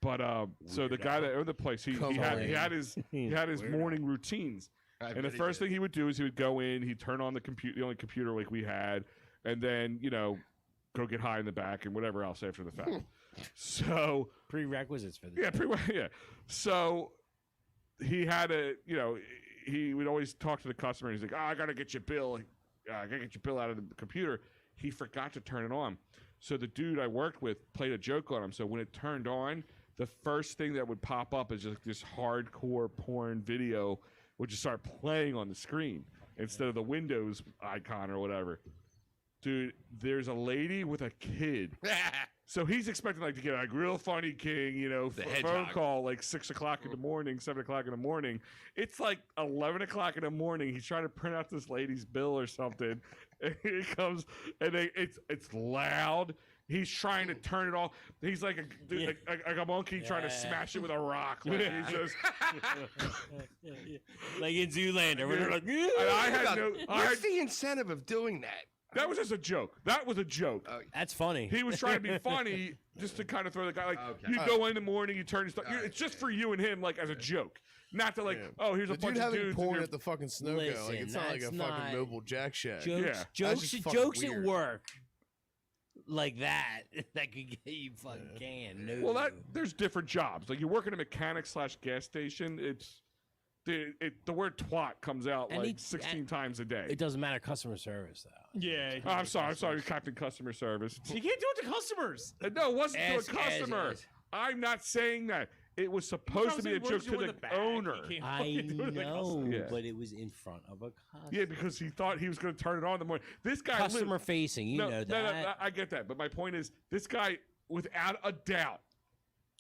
But so the guy that owned the place, he had his morning routines. And the first thing he would do is he would go in, he'd turn on the only computer like we had, and then go get high in the back and whatever else after the fact. So Prerequisites for this. yeah, pretty much, yeah. So he had he would always talk to the customer. And he's like, I gotta get your bill. I gotta get your bill out of the computer. He forgot to turn it on. So the dude I worked with played a joke on him. So when it turned on, the first thing that would pop up is just this hardcore porn video would just start playing on the screen instead of the Windows icon or whatever. Dude, there's a lady with a kid. So he's expecting to get a real funny King, phone call like 6 o'clock in the morning, 7 o'clock in the morning. It's like 11 o'clock in the morning. He's trying to print out this lady's bill or something. And it comes, and it's loud. He's trying to turn it off. He's like a monkey trying to smash it with a rock. Like he's just like in Zoolander. Where they're like, and I had What's the incentive of doing that? that was just a joke. That was a joke. that's funny. He was trying to be funny just to kind of throw the guy you go in the morning, you turn your stuff. It's just for you and him, like as a joke, not to here's a The bunch dude of having dudes. porn at the fucking Snow Listen, Like it's not like a that's fucking not- mobile jack shack. Jokes, Yeah. just fucking jokes at weird. work like that could get you fucking canned. No. Well, there's different jobs. Like you work in a mechanic / gas station. It's the word twat comes out And like 16 times a day. it doesn't matter customer service though. Yeah. Oh, I'm sorry, Captain Customer Service. You can't do it to customers. No, it wasn't to a As- customer. as- I'm not saying that. It was supposed to be a joke to the owner. I know, Yeah. but it was in front of a customer. Yeah, because he thought he was going to turn it on in the morning. This guy Customer facing, you know that. No, I get that. But my point is, this guy, without a doubt,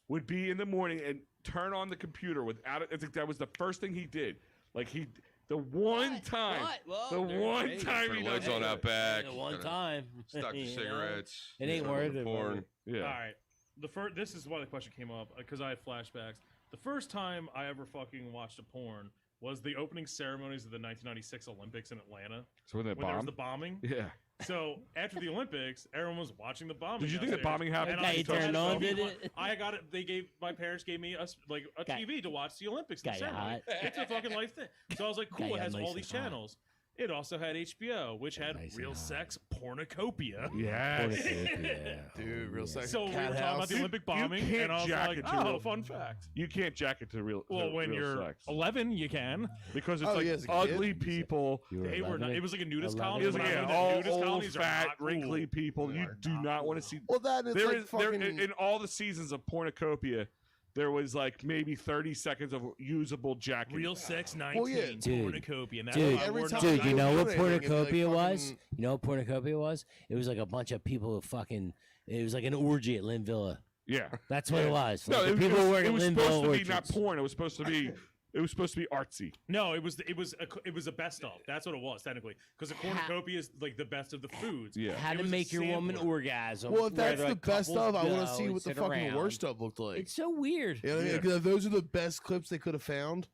would be in the morning and turn on the computer without it. I think that was the first thing he did. Like the one time he Turn the lights does on that. out back. The one kinda time. Stuck to You know? cigarettes. It ain't turn on worth the it, porn. Yeah. All right. This is why the question came up because I have flashbacks. The first time I ever fucking watched a porn was the opening ceremonies of the 1996 Olympics in Atlanta. So when they When there was bombed? the bombing. Yeah. So after the Olympics, everyone was watching the bombing. Did you think the downstairs. bombing happened? And That guy I you told turned on, myself, did it? I got it. My parents gave me a Got- TV to watch the Olympics. got The you ceremony. hot. It's a fucking life thing. So I was like, Got cool. you It has nice all and these hot. channels. It also had HBO, which had Nice and real hot. sex pornocopia. Yes. Yeah. Dude, real sex. So we were cat talking about house. the Olympic bombing, can't and I was jack like, it to oh, real- fun fact. You can't jack it to real. Well, to when real you're sex. 11, you can. Because it's Oh, like yeah, as a kid? ugly people. You were They were 11? not. It was like a nudist 11? colony. It was When I like learned that all nudist old, colonies are fat, not cool. wrinkly people. You do not want to see. Well, that is There like is fucking. in all the seasons of Pornocopia, there was like maybe 30 seconds of usable jacking. Real sex 19 Well, yeah. Dude. pornocopia. And that's Dude, why every we're time not- Dude, you know what It'd be like pornocopia was? fucking- You know what pornocopia was? It was like a bunch of people who fucking. It was like an orgy at Lynn Villa. Yeah. That's what it was. No, Like, the it, people was, who work it at was Lynn supposed Villa to be orchards. not porn. It was supposed to be. It was supposed to be artsy. No, it was a best of. That's what it was technically, because a cornucopia is like the best of the foods. Yeah. How It to was a make your woman sampler. orgasm. Well, if where that's the the best couples of, I want go to see and what the sit fucking around. worst of looked like. It's so weird. You know what I mean? Yeah. 'Cause those are the best clips they could have found.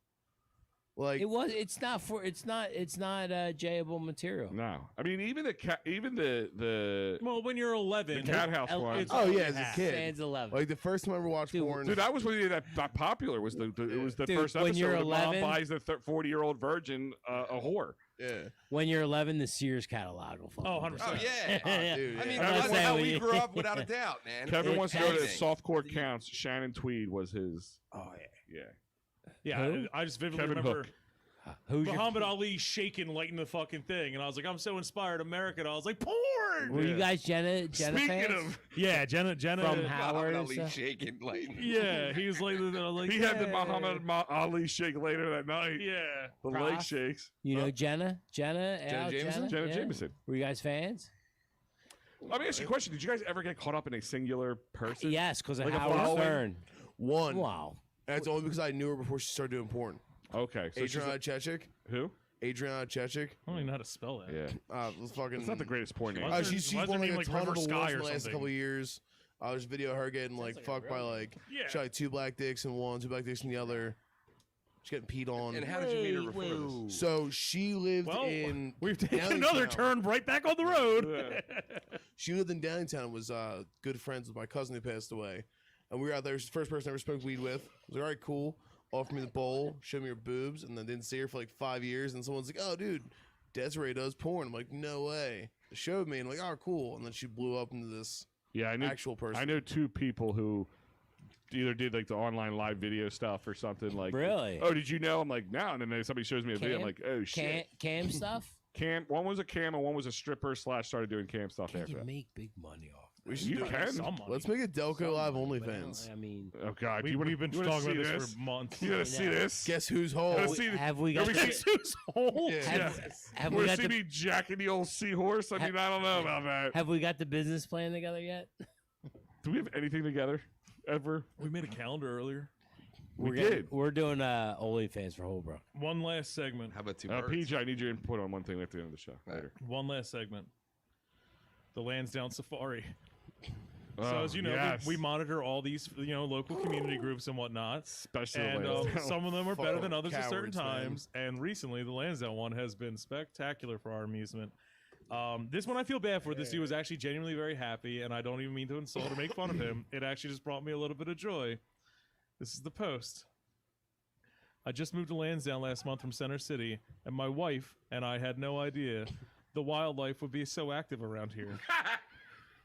Like, It was. It's not jayable material. No, I mean even the Well, when you're 11, the cat house El- one. it's oh all yeah, you as a have. kid. Sans 11. Like the first time I ever watched Dude, porn. Dude, that was when that got popular. Was it was the Dude, first when episode? you're where the mom 11 buys the 40-year-old virgin a whore. yeah. When you're 11, the Sears catalog will fucking. Oh, do 100%. Oh, it. yeah. Dude, I mean, yeah. I'm not that's saying how we- we grew up without a doubt, man. Kevin It wants to go to anything. softcore counts. Shannon Tweed was his. Oh yeah. Yeah. Yeah, Who? I just vividly Kevin remember. Hook. Who's your Muhammad Ali shaking, lighting the fucking thing, and I was like, I'm so inspired, American. I was like, porn. Were you guys Jenna Speaking fans? of, Yeah, Jenna. From Howard and Ali stuff? shaking like Yeah, he was like, he had the yeah. Muhammad Ali shake later that night. Yeah. The Prof. leg shakes. You know Jenna? Al, Jameson? Jenna Yeah. Jameson. Were you guys fans? Let me ask you a question. Did you guys ever get caught up in a singular person? Yes, because of Like a Howard following? Stern. One. Wow. And that's only because I knew her before she started doing porn. Okay. So she's Adriana Chechik. who? Adriana Chechik. I don't even know how to spell that. Yeah. Was fucking. It's not the greatest porn name. Why is She's Why does it won like mean, a like, ton River of awards Sky in or the last something? couple of years. There's a video of her getting like fucked by like Yeah. she had like 2 black dicks in one, 2 black dicks in the other. She's getting peed on. And how did you meet her before this? So she lived Well, in. we've taken another Downtown. turn right back on the road. She lived in Downtown. Was good friends with my cousin who passed away, and we were out there. She's the first person I ever smoked weed with. I was like, all right, cool. Offered me the bowl, showed me her boobs, and then didn't see her for like 5 years. And someone's like, oh, dude, Desiree does porn. I'm like, no way. They showed me, and I'm like, oh, cool. And then she blew up into this Yeah, I knew. actual person. I know 2 people who either did like the online live video stuff or something like. Really? Oh, did you know? I'm like, no. And then somebody shows me a video. I'm like, oh shit. Cam stuff? Cam. One was a cam and one was a stripper / started doing cam stuff Can after you that. make big money off? We should You do can. Some money. Let's make it Delco Live OnlyFans. I mean, Oh god, We've been you wanna talking see about this for months. You gotta see know. this. Guess who's hole? Gotta see have we got? we The, see- Whose hole? Yeah. have You we wanna got see the? me jacking the old seahorse? I mean, I don't know about that. Have we got the business plan together yet? Do we have anything together ever? We made a calendar earlier. We We're did. We're doing OnlyFans for Holbrook. One last segment. How about 2 birds? PJ, I need your input on one thing at the end of the show later. One last segment. The Lansdowne Safari. So Oh, as you know, yes. we monitor all these, local community groups and whatnot. Especially And the Lansdowne. some of them are better than others at certain Cowards, man. times. And recently, the Lansdowne one has been spectacular for our amusement. This one I feel bad for. This dude was actually genuinely very happy, and I don't even mean to insult or make fun of him. It actually just brought me a little bit of joy. This is the post. I just moved to Lansdowne last month from Center City, and my wife and I had no idea the wildlife would be so active around here.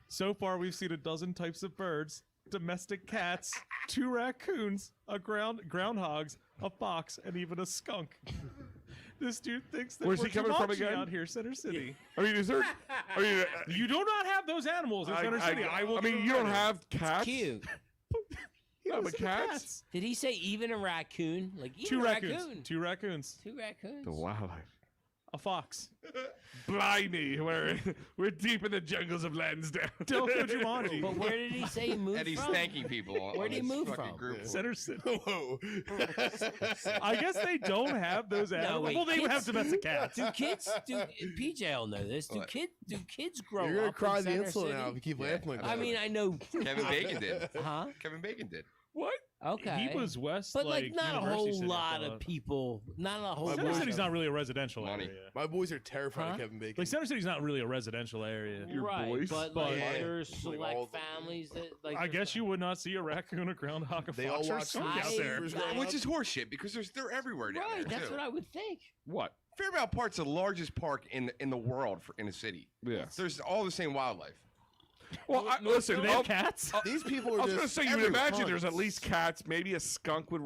So far, we've seen a dozen types of birds, domestic cats, 2 raccoons, groundhogs, a fox, and even a skunk. This dude thinks that Where's we're he coming from Jumanji again? out here, Center City. I mean, is there? I mean, You do not have those animals in Center City. I will. I mean, give you him don't credit. have cats. Cute. No, Those but are the cats. Did he say even a raccoon? Like even 2 a raccoons. raccoon? 2 raccoons. 2 raccoons. The wildlife. A fox. Blimey, we're deep in the jungles of Lansdowne. Delco Jumanji. But where did he say he moved And he's from? thanking people. Where'd he on this move fucking from? Group. Center City. Whoa. I guess they don't have those animals. wait, Well, they kids- have domestic cats. Do kids? PJ will know this. Do What? kids grow You're gonna up cry in the Center insult City? now if you keep Yeah. laughing like that. I mean, I know. Kevin Bacon did. Huh? Kevin Bacon did. What? Okay. He was west, but like not a University whole City, I lot of thought. people. Not a whole Center lot. City's not really a residential Money. area. My boys are terrified Huh? of Kevin Bacon. Like Center City's not really a residential area. Your right, boys? but But- like Yeah. there's Like select all of them. families that like. I guess you would not see a raccoon, a groundhog, a They fox, all or a watch skunk out I- there. I- Which is horseshit because they're everywhere down Right, there. that's too. what I would think. What? Fairmount Park's the largest park in the world in a city. Yeah. There's all the same wildlife. Well, listen. Do they have cats? These people I are was just. going to say, you would everywhere. imagine there's at least cats. Maybe a skunk would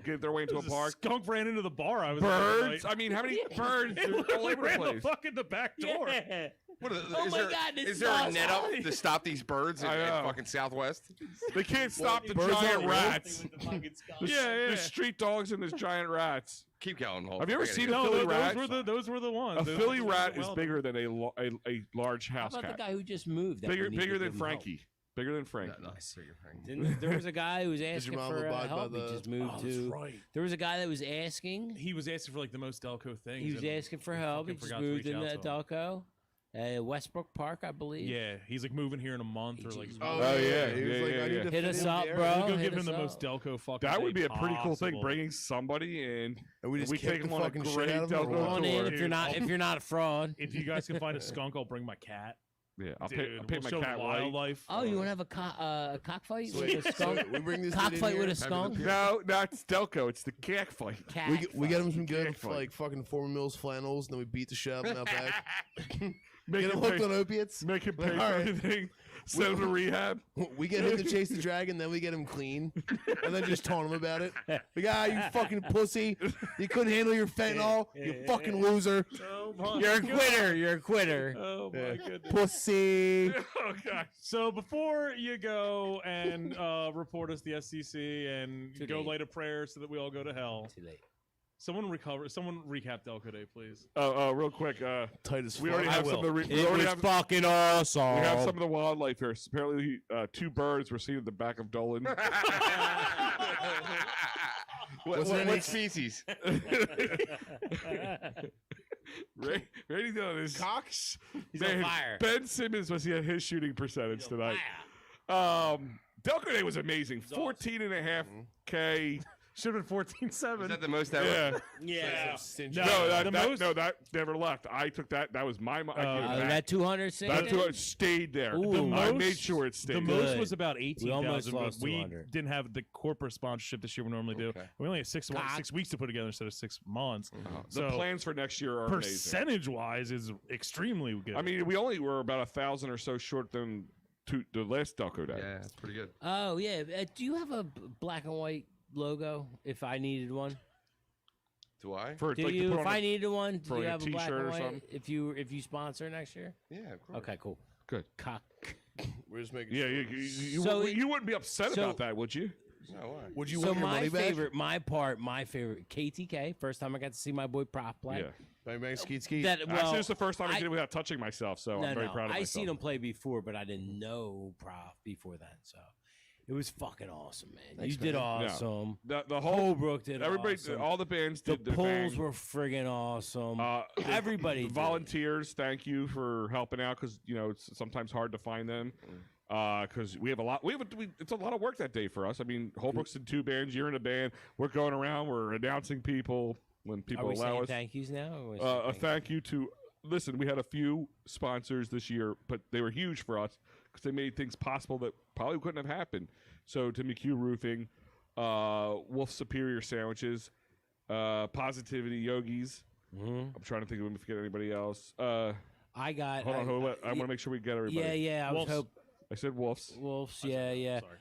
give their way into a There's park. skunk ran into the bar. I was at Birds. the night. I mean, how many birds It are all literally over the ran the place? fucking the back door. Yeah. What are Oh is my there, God, this is there a is net up awesome. to stop these birds I at know. fucking Southwest? They can't stop the birds giant aren't real. rats. Yeah, yeah. There's street dogs and there's giant rats. Keep going. Hold Have you on, ever I gotta seen get a it. No, Philly those rat? were the ones. A Those Philly were rat the is wild bigger than a large How house about the cat. guy who just moved? that we Bigger need to bigger than give him help? Frankie. Bigger than Frankie. No, I see what you're saying. Didn't, there was a guy who was your asking mom for abide by help. He the- just moved Oh, to. that's right. There was a guy that was asking. He was asking for like the most Delco things. He was and asking for help. He fucking just forgot to moved reach into out to him. Delco, Westbrook Park, I believe. Yeah, he's like moving here in a month or like. Jeez. Oh, Oh, yeah. yeah. He was Yeah, like, yeah, I need yeah. to Hit fit us in up, there. bro. Go hit give him us the up. most Delco fucking. That would be day a pretty cool thing, possible. bringing somebody in. And we just we kick take the him on a fucking shit great out of him. Delco Come on in tour. if you're not a fraud. If you guys can find a skunk, I'll bring my cat. Yeah, I'll Dude, pay we'll my show cat the white. wildlife. Oh, you want to have a cockfight Wait, with a skunk? we bring this dude in Cockfight here. with a skunk? No, it's Delco. It's the cat fight. Cat We get him some good Cat fight. like fucking Former Mills flannels, and then we beat the shit out of him out back. Make Get him him hooked pay, on opiates. make him pay for All right. anything. Send him to rehab. We get him to chase the dragon, then we get him clean, and then just taunt him about it. The guy, you fucking pussy. You couldn't handle your fentanyl. You fucking loser. Oh my You're a God. quitter. You're a quitter. Oh my goodness. Pussy. Oh gosh. So before you go and report us the SCC and Too go late. light a prayer so that we all go to hell, Too late. someone recap Delco Day, please. Real quick. Tight as We fuck. already have some of the. We It already was have. fucking awesome. We have some of the wildlife here. Apparently, 2 birds were seen at the back of Dolan. What species? Rating on his Cox. He's on fire. Ben Simmons was at his shooting percentage He's on tonight. fire. Delco Day was amazing. 14.5 K. Should have been 14-7. Is that the most ever? Yeah. Yeah. Stingy. No, that never left. I took that. That was my. I gave it back. That 200 That 200 stayed there. Ooh. I most- made sure it The stayed. most Good. was about We almost 18,000, but lost we 200. didn't have the corporate sponsorship this year we normally do. Okay. We only had 6 God. weeks to put together instead of 6 months. The plans for next year are amazing. Percentage-wise is extremely good. I mean, we only were about 1,000 or so short than the last Delco Day. Yeah, that's pretty good. Oh, yeah. Do you have a black and white logo if I needed one? Do I? Do like, you? to put If on I needed one, for do you like a have a black t-shirt and or white? something? If you sponsor next year? Yeah, of course. Okay, cool. Good. Cock. We're just making Yeah, sure. you wouldn't be upset so- about that, would you? No, why? Would you So want your my money back? favorite, my favorite, KTK. First time I got to see my boy Prop play. Yeah. Bang, bang, skeet, skeet. That well, Actually, it's the first time I I- did it without touching myself, so no, I'm very no, proud of I myself. seen him play before, but I didn't know Prop before that. So it was fucking awesome, man. Thanks, you did man. awesome. The whole Holbrook did everybody, awesome. all the bands The did their polls thing. were friggin' awesome. the Everybody did. volunteers, thank you for helping out because it's sometimes hard to find them. Because we have a lot, it's a lot of work that day for us. I mean, Holbrook's in 2 bands, you're in a band. We're going around, we're announcing people when Are people we allow saying us. thank yous now? Or we A saying thank you to. Listen, we had a few sponsors this year, but they were huge for us because they made things possible that probably couldn't have happened. So to McHugh Roofing, Wolf Superior Sandwiches, Positivity Yogis. Mhm. I'm trying to think of if we forget anybody else. I got. Hold on, I want to make sure we get everybody. Yeah, yeah. I was Wolves. hope I said Wolves. Wolves. Yeah, yeah. Sorry.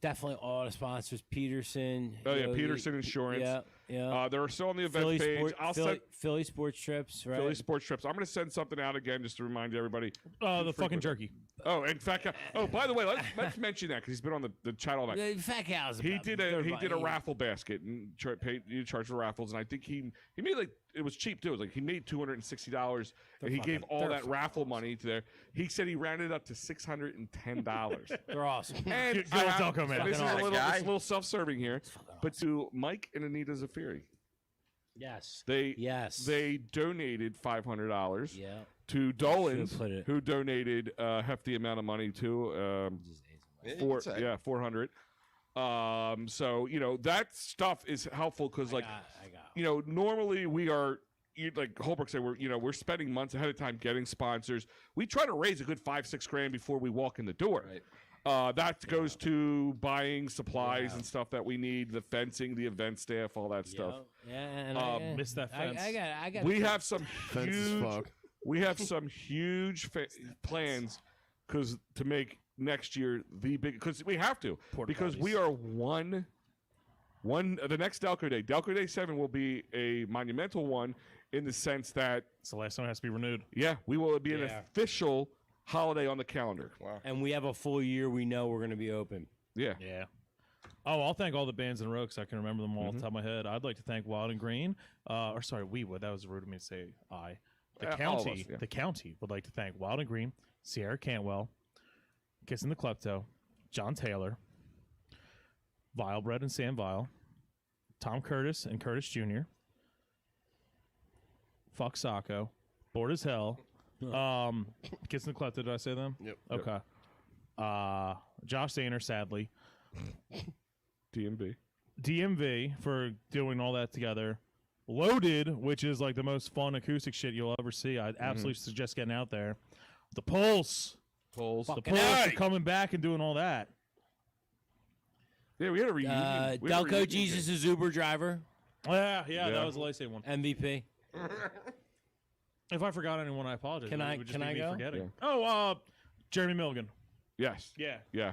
Definitely all the sponsors. Peterson. Oh yeah, Yogi, Peterson Insurance. Yeah, yeah. They're still on the event Philly, page. Sport, I'll Philly, send Philly Sports Trips, right? Philly Sports Trips. I'm going to send something out again just to remind everybody. The fucking jerky. Oh, in fact, by the way, let's mention that because he's been on the channel. The Fat Cows. He about did it. a raffle basket and you charge for raffles, and I think he made like it was cheap too. It was like he made $260, and he gave all that raffle money to there. He said he rounded up to $610. They're awesome. And Good old Delco, man. This is Fucking a awesome. little self-serving here, but to Mike and Anita Zafiri, Yes. they Yes. donated $500 Yeah. to Dolan's, Should've put it- who donated a hefty amount of money too. Yeah, you could say. 400. So that stuff is helpful because I got. normally we are. Like Holbrook said, we're spending months ahead of time getting sponsors. We try to raise a good $5-6 grand before we walk in the door. Right. That goes to buying supplies and stuff that we need, the fencing, the event staff, all that stuff. Yeah, and Missed that fence. I got. We have some Fence as huge. fuck. We have some huge plans to make next year the big because we have to because we are one the next Delco Day. Delco Day 7 will be a monumental one in the sense that It's the last time it has to be renewed. we will be an Yeah. official holiday on the calendar. Wow. And we have a full year. We know we're going to be open. Yeah. Yeah. Oh, I'll thank all the bands in a row because I can remember them all off the top of my head. I'd like to thank Wild and Green. Or sorry, we would. That was rude of me to say I. The all of county, us, yeah. the county would like to thank Wild and Green, Sierra Cantwell, Kissing the Klepto, John Taylor, Vilebread and Sam Vile, Tom Curtis and Curtis Jr., Fuck Sacco, Bored as Hell, Kissing the Klepto, did I say them? Yep. Okay. Josh Zaner, sadly. DMV for doing all that together. Loaded, which is like the most fun acoustic shit you'll ever see. I'd absolutely suggest getting out there. The Pulse. The Pulse for coming back and doing all that. Yeah, we had a reunion. We had a Delco reunion Jesus game. is Uber driver, Yeah, Yeah. that was the last one. MVP. If I forgot anyone, I apologize. Can It I- would just can be I me go? Forgetting. Yeah. Oh, Jeremy Milligan. Yes. Yeah. Yeah.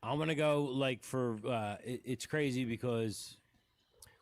I'm gonna go like for it's crazy because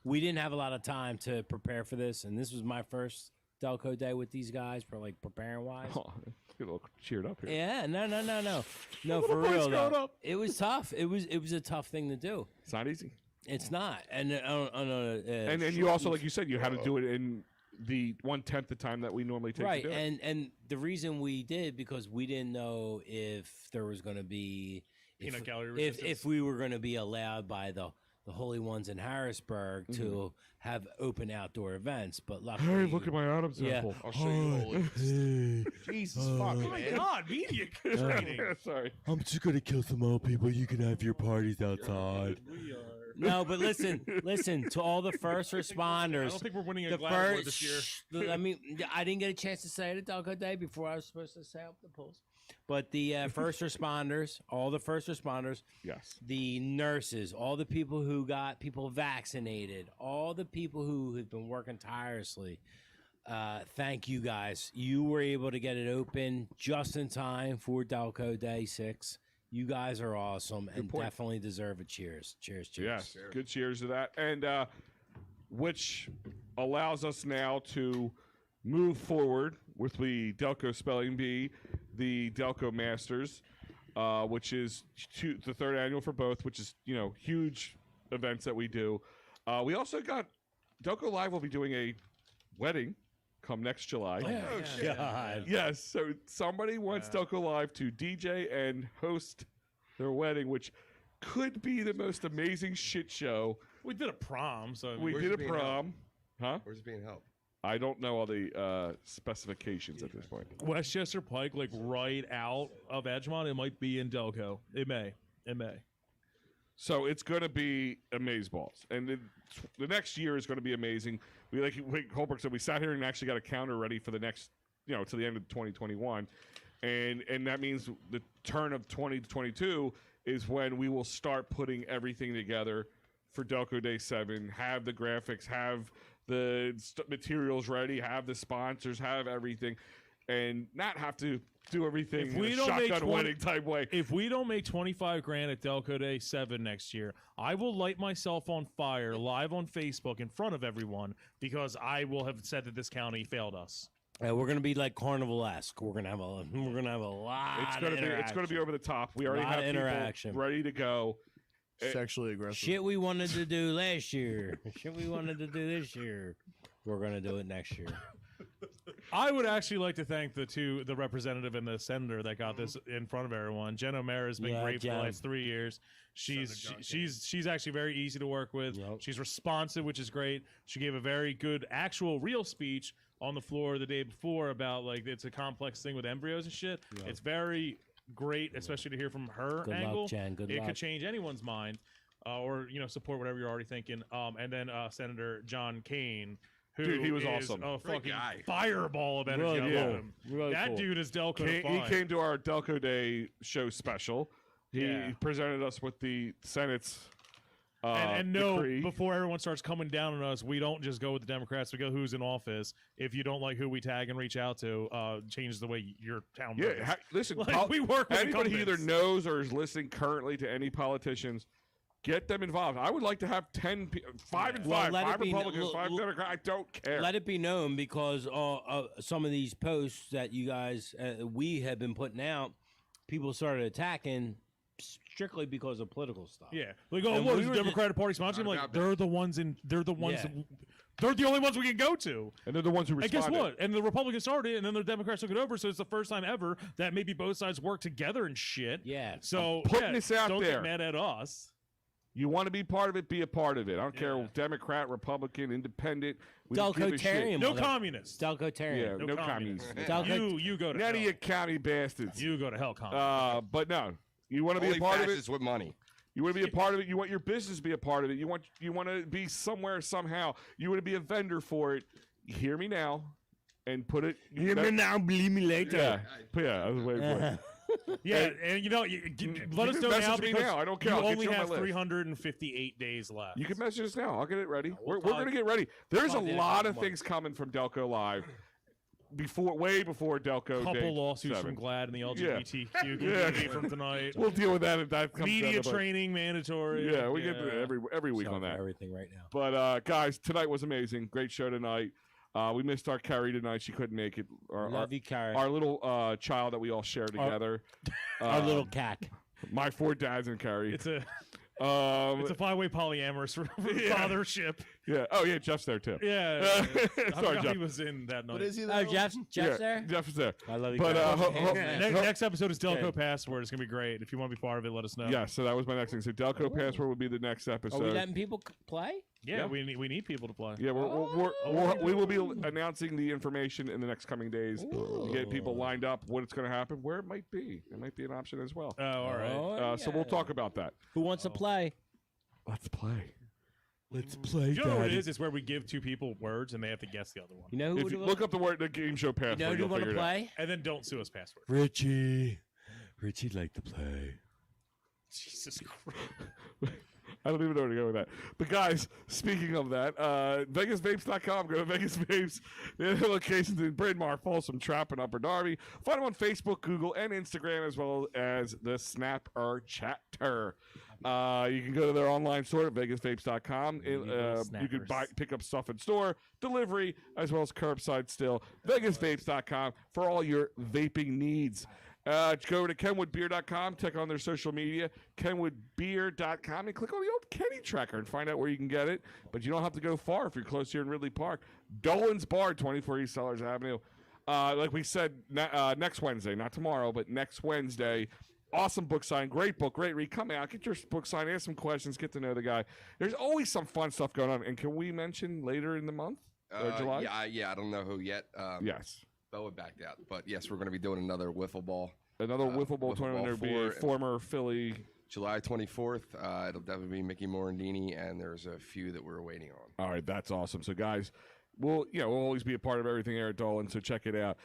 we didn't have a lot of time to prepare for this, and this was my first Delco day with these guys for like preparing wise. Oh, get a little cheered up here. Yeah, no, for boys real going though. up. It was tough. It was a tough thing to do. It's not easy. It's not, and And then you also, like you said, you had to do it in the 1/10 the time that we normally take right, to do it. and the reason we did because we didn't know if there was going to be Peanut gallery if resistance. we were going to be allowed by the Holy Ones in Harrisburg to have open outdoor events, but luckily, Hey, look at my Adam's Yeah. apple. I'll show you the whole list. Jesus fuck, Oh my man. God, media training. Sorry. I'm just gonna kill some old people. You can have your parties outside. no, but listen to all the first responders. I don't think we're winning a The Glad Award first, this year. I mean, I didn't get a chance to say it at Delco Day before I was supposed to say up the polls. But the first responders, all the first responders, Yes. the nurses, all the people who got people vaccinated, all the people who have been working tirelessly. Thank you guys. You were able to get it open just in time for Delco Day 6. You guys are awesome and point. definitely deserve a cheers. Cheers, cheers. Yes. Good cheers to that. And which allows us now to move forward with the Delco Spelling Bee, the Delco Masters, which is the third annual for both, which is, huge events that we do. We also got Delco Live will be doing a wedding come next July. Oh, shit. God. Yes, so somebody wants Delco Live to DJ and host their wedding, which could be the most amazing shit show. We did a prom, so We Where's did it a being prom. Huh? Where's it being held? I don't know all the specifications at this point. Westchester Pike, like right out of Edgemont. It might be in Delco. It may. So it's going to be amazeballs. And the next year is going to be amazing. Like Holbrook said, we sat here and actually got a counter ready for the next, to the end of 2021. And that means the turn of 2022 is when we will start putting everything together for Delco Day 7, have the graphics, have the materials ready, have the sponsors, have everything, and not have to do everything If we in a don't make shotgun 20 wedding type way. If we don't make $25,000 at Delco Day 7 next year, I will light myself on fire live on Facebook in front of everyone because I will have said that this county failed us. We're gonna be like Carnival-esque. We're gonna have a lot. It's going to be over the top. We already Lot have of interaction. people ready to go. Sexually aggressive. Shit we wanted to do last year. Shit we wanted to do this year. We're gonna do it next year. I would actually like to thank the representative and the senator that got this in front of everyone. Jen O'Mara has been Yeah, great for Jen. the last 3 years. She's actually very easy to work with. Yep. She's responsive, which is great. She gave a very good actual real speech on the floor the day before about like it's a complex thing with embryos and shit. It's very great, especially to hear from her Good luck, angle. Jen. Good it luck. could change anyone's mind, or support whatever you're already thinking. And then Senator John Kane. Who Dude, he was is awesome. A Great fucking guy. fireball of energy. Really I cool. love him. Really that cool. dude is Delco to He find. came to our Delco Day show special. He Yeah. presented us with the Senate's and no, decree. before everyone starts coming down on us, we don't just go with the Democrats. We go who's in office. If you don't like who we tag and reach out to, change the way your town votes. Yeah, listen, Like, we work with anybody who either incumbents. knows or is listening currently to any politicians, get them involved. I would like to have 5 and Well, 5, let it 5 be- Republicans, 5 Democrats. I don't care. Let it be known because some of these posts that you guys we have been putting out, people started attacking strictly because of political stuff. Yeah, like oh, And what we is the were Democratic Party sponsoring? Not Like about they're the ones they're the ones. Yeah. They're the only ones we can go to. and they're the ones who And responded. guess what? And the Republicans started, and then the Democrats took it over. So it's the first time ever that maybe both sides work together and shit. Yeah. So putting this out don't there. get mad at us. You want to be part of it, be a part of it. I don't Yeah. care, Democrat, Republican, Independent. We don't give a shit. Delco-tarian. No communists. Delco-tarian. Yeah, no communists. Delco- You go to None of hell. you county bastards. You go to hell, communists. But no, you want to be Only a part of it. fascists with money. You want to be a part of it. You want your business to be a part of it. You want to be somewhere somehow. You want to be a vendor for it. Hear me now, and put it. now, believe me later. Yeah. I was waiting for it. Yeah, and let us can know now message me because now. I don't care. you I'll get only you on my have list. 358 days left. You can message us now. I'll get it ready. We're talk- going to get ready. There's a talk in a lot couple of things coming from Delco Live. way before Delco. Couple Day lawsuits 7. from Glad and the LGBTQ community from tonight. We'll deal with that if that comes Media down to, training mandatory. Yeah, we get every week Sorry on for that. everything right now. But guys, tonight was amazing. Great show tonight. We missed our Carrie tonight. She couldn't make it. Love you, Carrie. Our little child that we all share together. Our little cack. My 4 dads and Carrie. It's a 5-way polyamorous fathership. Yeah. Oh yeah, Jeff's there too. Yeah. Sorry, I forgot Jeff. He was in that night. But is he Oh, there? Jeff's there? Jeff is there. I love you, But Carrie. Next episode is Delco Good. Password. It's gonna be great. If you want to be part of it, let us know. Yeah, so that was my next thing. So Delco Password will be the next Are episode. we letting people play? Yeah, we need people to play. Yeah, we will be announcing the information in the next coming days to get people lined up, what it's going to happen, where it might be. It might be an option as well. Oh, all right. So we'll talk about that. Who wants to play? Let's play. Let's play, You know what it Daddy. is? It's where we give 2 people words and they have to guess the other one. You know who If would you look up the game show password, you know who you'll want figure to it out. play? And then don't sue us password. Richie'd like to play. Jesus Christ. I don't even know where to go with that. But guys, speaking of that, VegasVapes.com. Go to Vegas Vapes. The other locations in Bryn Mawr, Folsom, Trapp, and Upper Darby. Find them on Facebook, Google, and Instagram, as well as the Snapper Chatter. You can go to their online store at VegasVapes.com. You can pick up stuff in store, delivery, as well as curbside still. VegasVapes.com for all your vaping needs. Go to KenwoodBeer.com, check on their social media, KenwoodBeer.com, and click on the old Kenny tracker and find out where you can get it. But you don't have to go far if you're close here in Ridley Park. Dolan's Bar, 24 East Sellers Avenue. Like we said, next Wednesday, not tomorrow, but next Wednesday. Awesome book sign, great book, great read. Come out, get your book signed, ask some questions, get to know the guy. There's always some fun stuff going on. And can we mention later in the month or July? Yeah, I don't know who yet. Yes. Boa backed out, but yes, we're going to be doing another wiffle ball. Another wiffle ball wiffle tournament. ball There'll be a for- former Philly. July 24th. It'll definitely be Mickey Morandini, and there's a few that we're waiting on. All right, that's awesome. So, guys, we'll always be a part of everything here at Dolan, so check it out.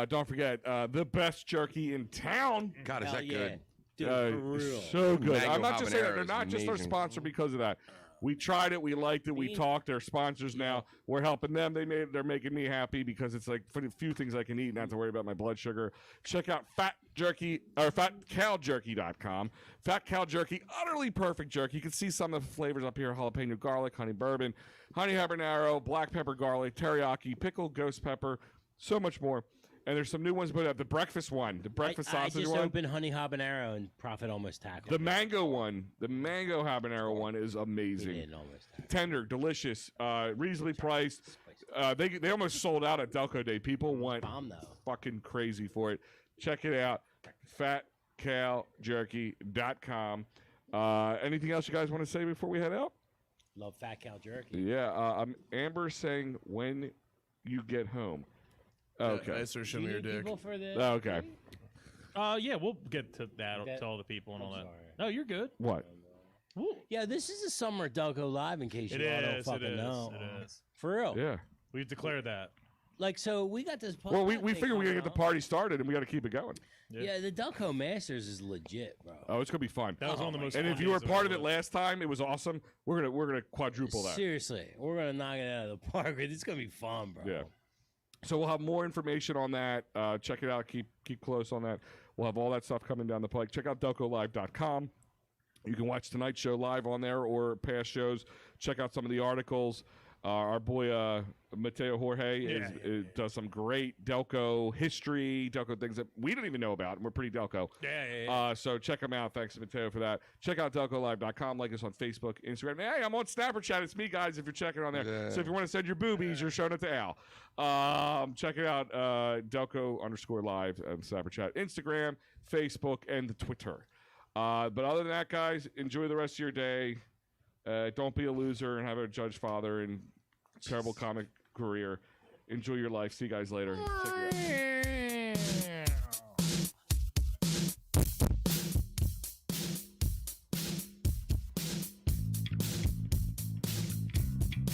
Don't forget, the best jerky in town. God, is Hell that yeah. good? Dude, for real. So good. Mango I'm not just saying that. They're habanero not is just our amazing. sponsor because of that. We tried it. We liked it. We talked. They're sponsors now. We're helping them. They're making me happy because it's like for the few things I can eat, not to worry about my blood sugar. Check out FatCalJerky.com. Fat Cal Jerky, utterly perfect jerky. You can see some of the flavors up here: jalapeno garlic, honey bourbon, honey habanero, black pepper garlic, teriyaki, pickled ghost pepper, so much more. And there's some new ones, but the breakfast one, the breakfast I sausage just one. opened honey habanero and Prophet almost tackled The me. mango one, the mango habanero one is He amazing. did almost tackle me. Tender, delicious, reasonably priced. They almost sold out at Delco Day. People went Bomb, though. fucking crazy for it. Check it out. FatCalJerky.com. Anything else you guys want to say before we head out? Love Fat Cal Jerky. Yeah, Amber saying when you get home. Okay. I sir, show Do me you your need dick. people for the Okay. Yeah, we'll get to that. Okay. Tell the people and all I'm that. sorry. No, you're good. What? Yeah, this is a summer Delco Live in case It you all don't is. fucking It is. know. It is. For real. Yeah. We've declared that. Like, so we got this. Well, we thing figured we got to get the coming party started and we got to keep it going. Yeah, the Delco Masters is legit, bro. Oh, it's gonna be fun. That was one of the most. And fun if you were days part of the it last time, it was awesome. We're gonna quadruple that. Seriously, we're gonna knock it out of the park. It's gonna be fun, bro. Yeah. So we'll have more information on that. Check it out. Keep close on that. We'll have all that stuff coming down the pike. Check out DelcoLive.com. You can watch tonight's show live on there or past shows. Check out some of the articles. Our boy Mateo Jorge does some great Delco history, Delco things that we didn't even know about, and we're pretty Delco. Yeah. So check him out. Thanks to Mateo for that. Check out DelcoLive.com. Like us on Facebook, Instagram. Hey, I'm on Snapper Chat. It's me, guys, if you're checking on there. Yeah. So if you want to send your boobies, you're showing it to Al. Check it out, Delco_live on Snapper Chat. Instagram, Facebook, and the Twitter. But other than that, guys, enjoy the rest of your day. Don't be a loser and have a judge father and terrible comic career. Enjoy your life. See you guys later. Check it out.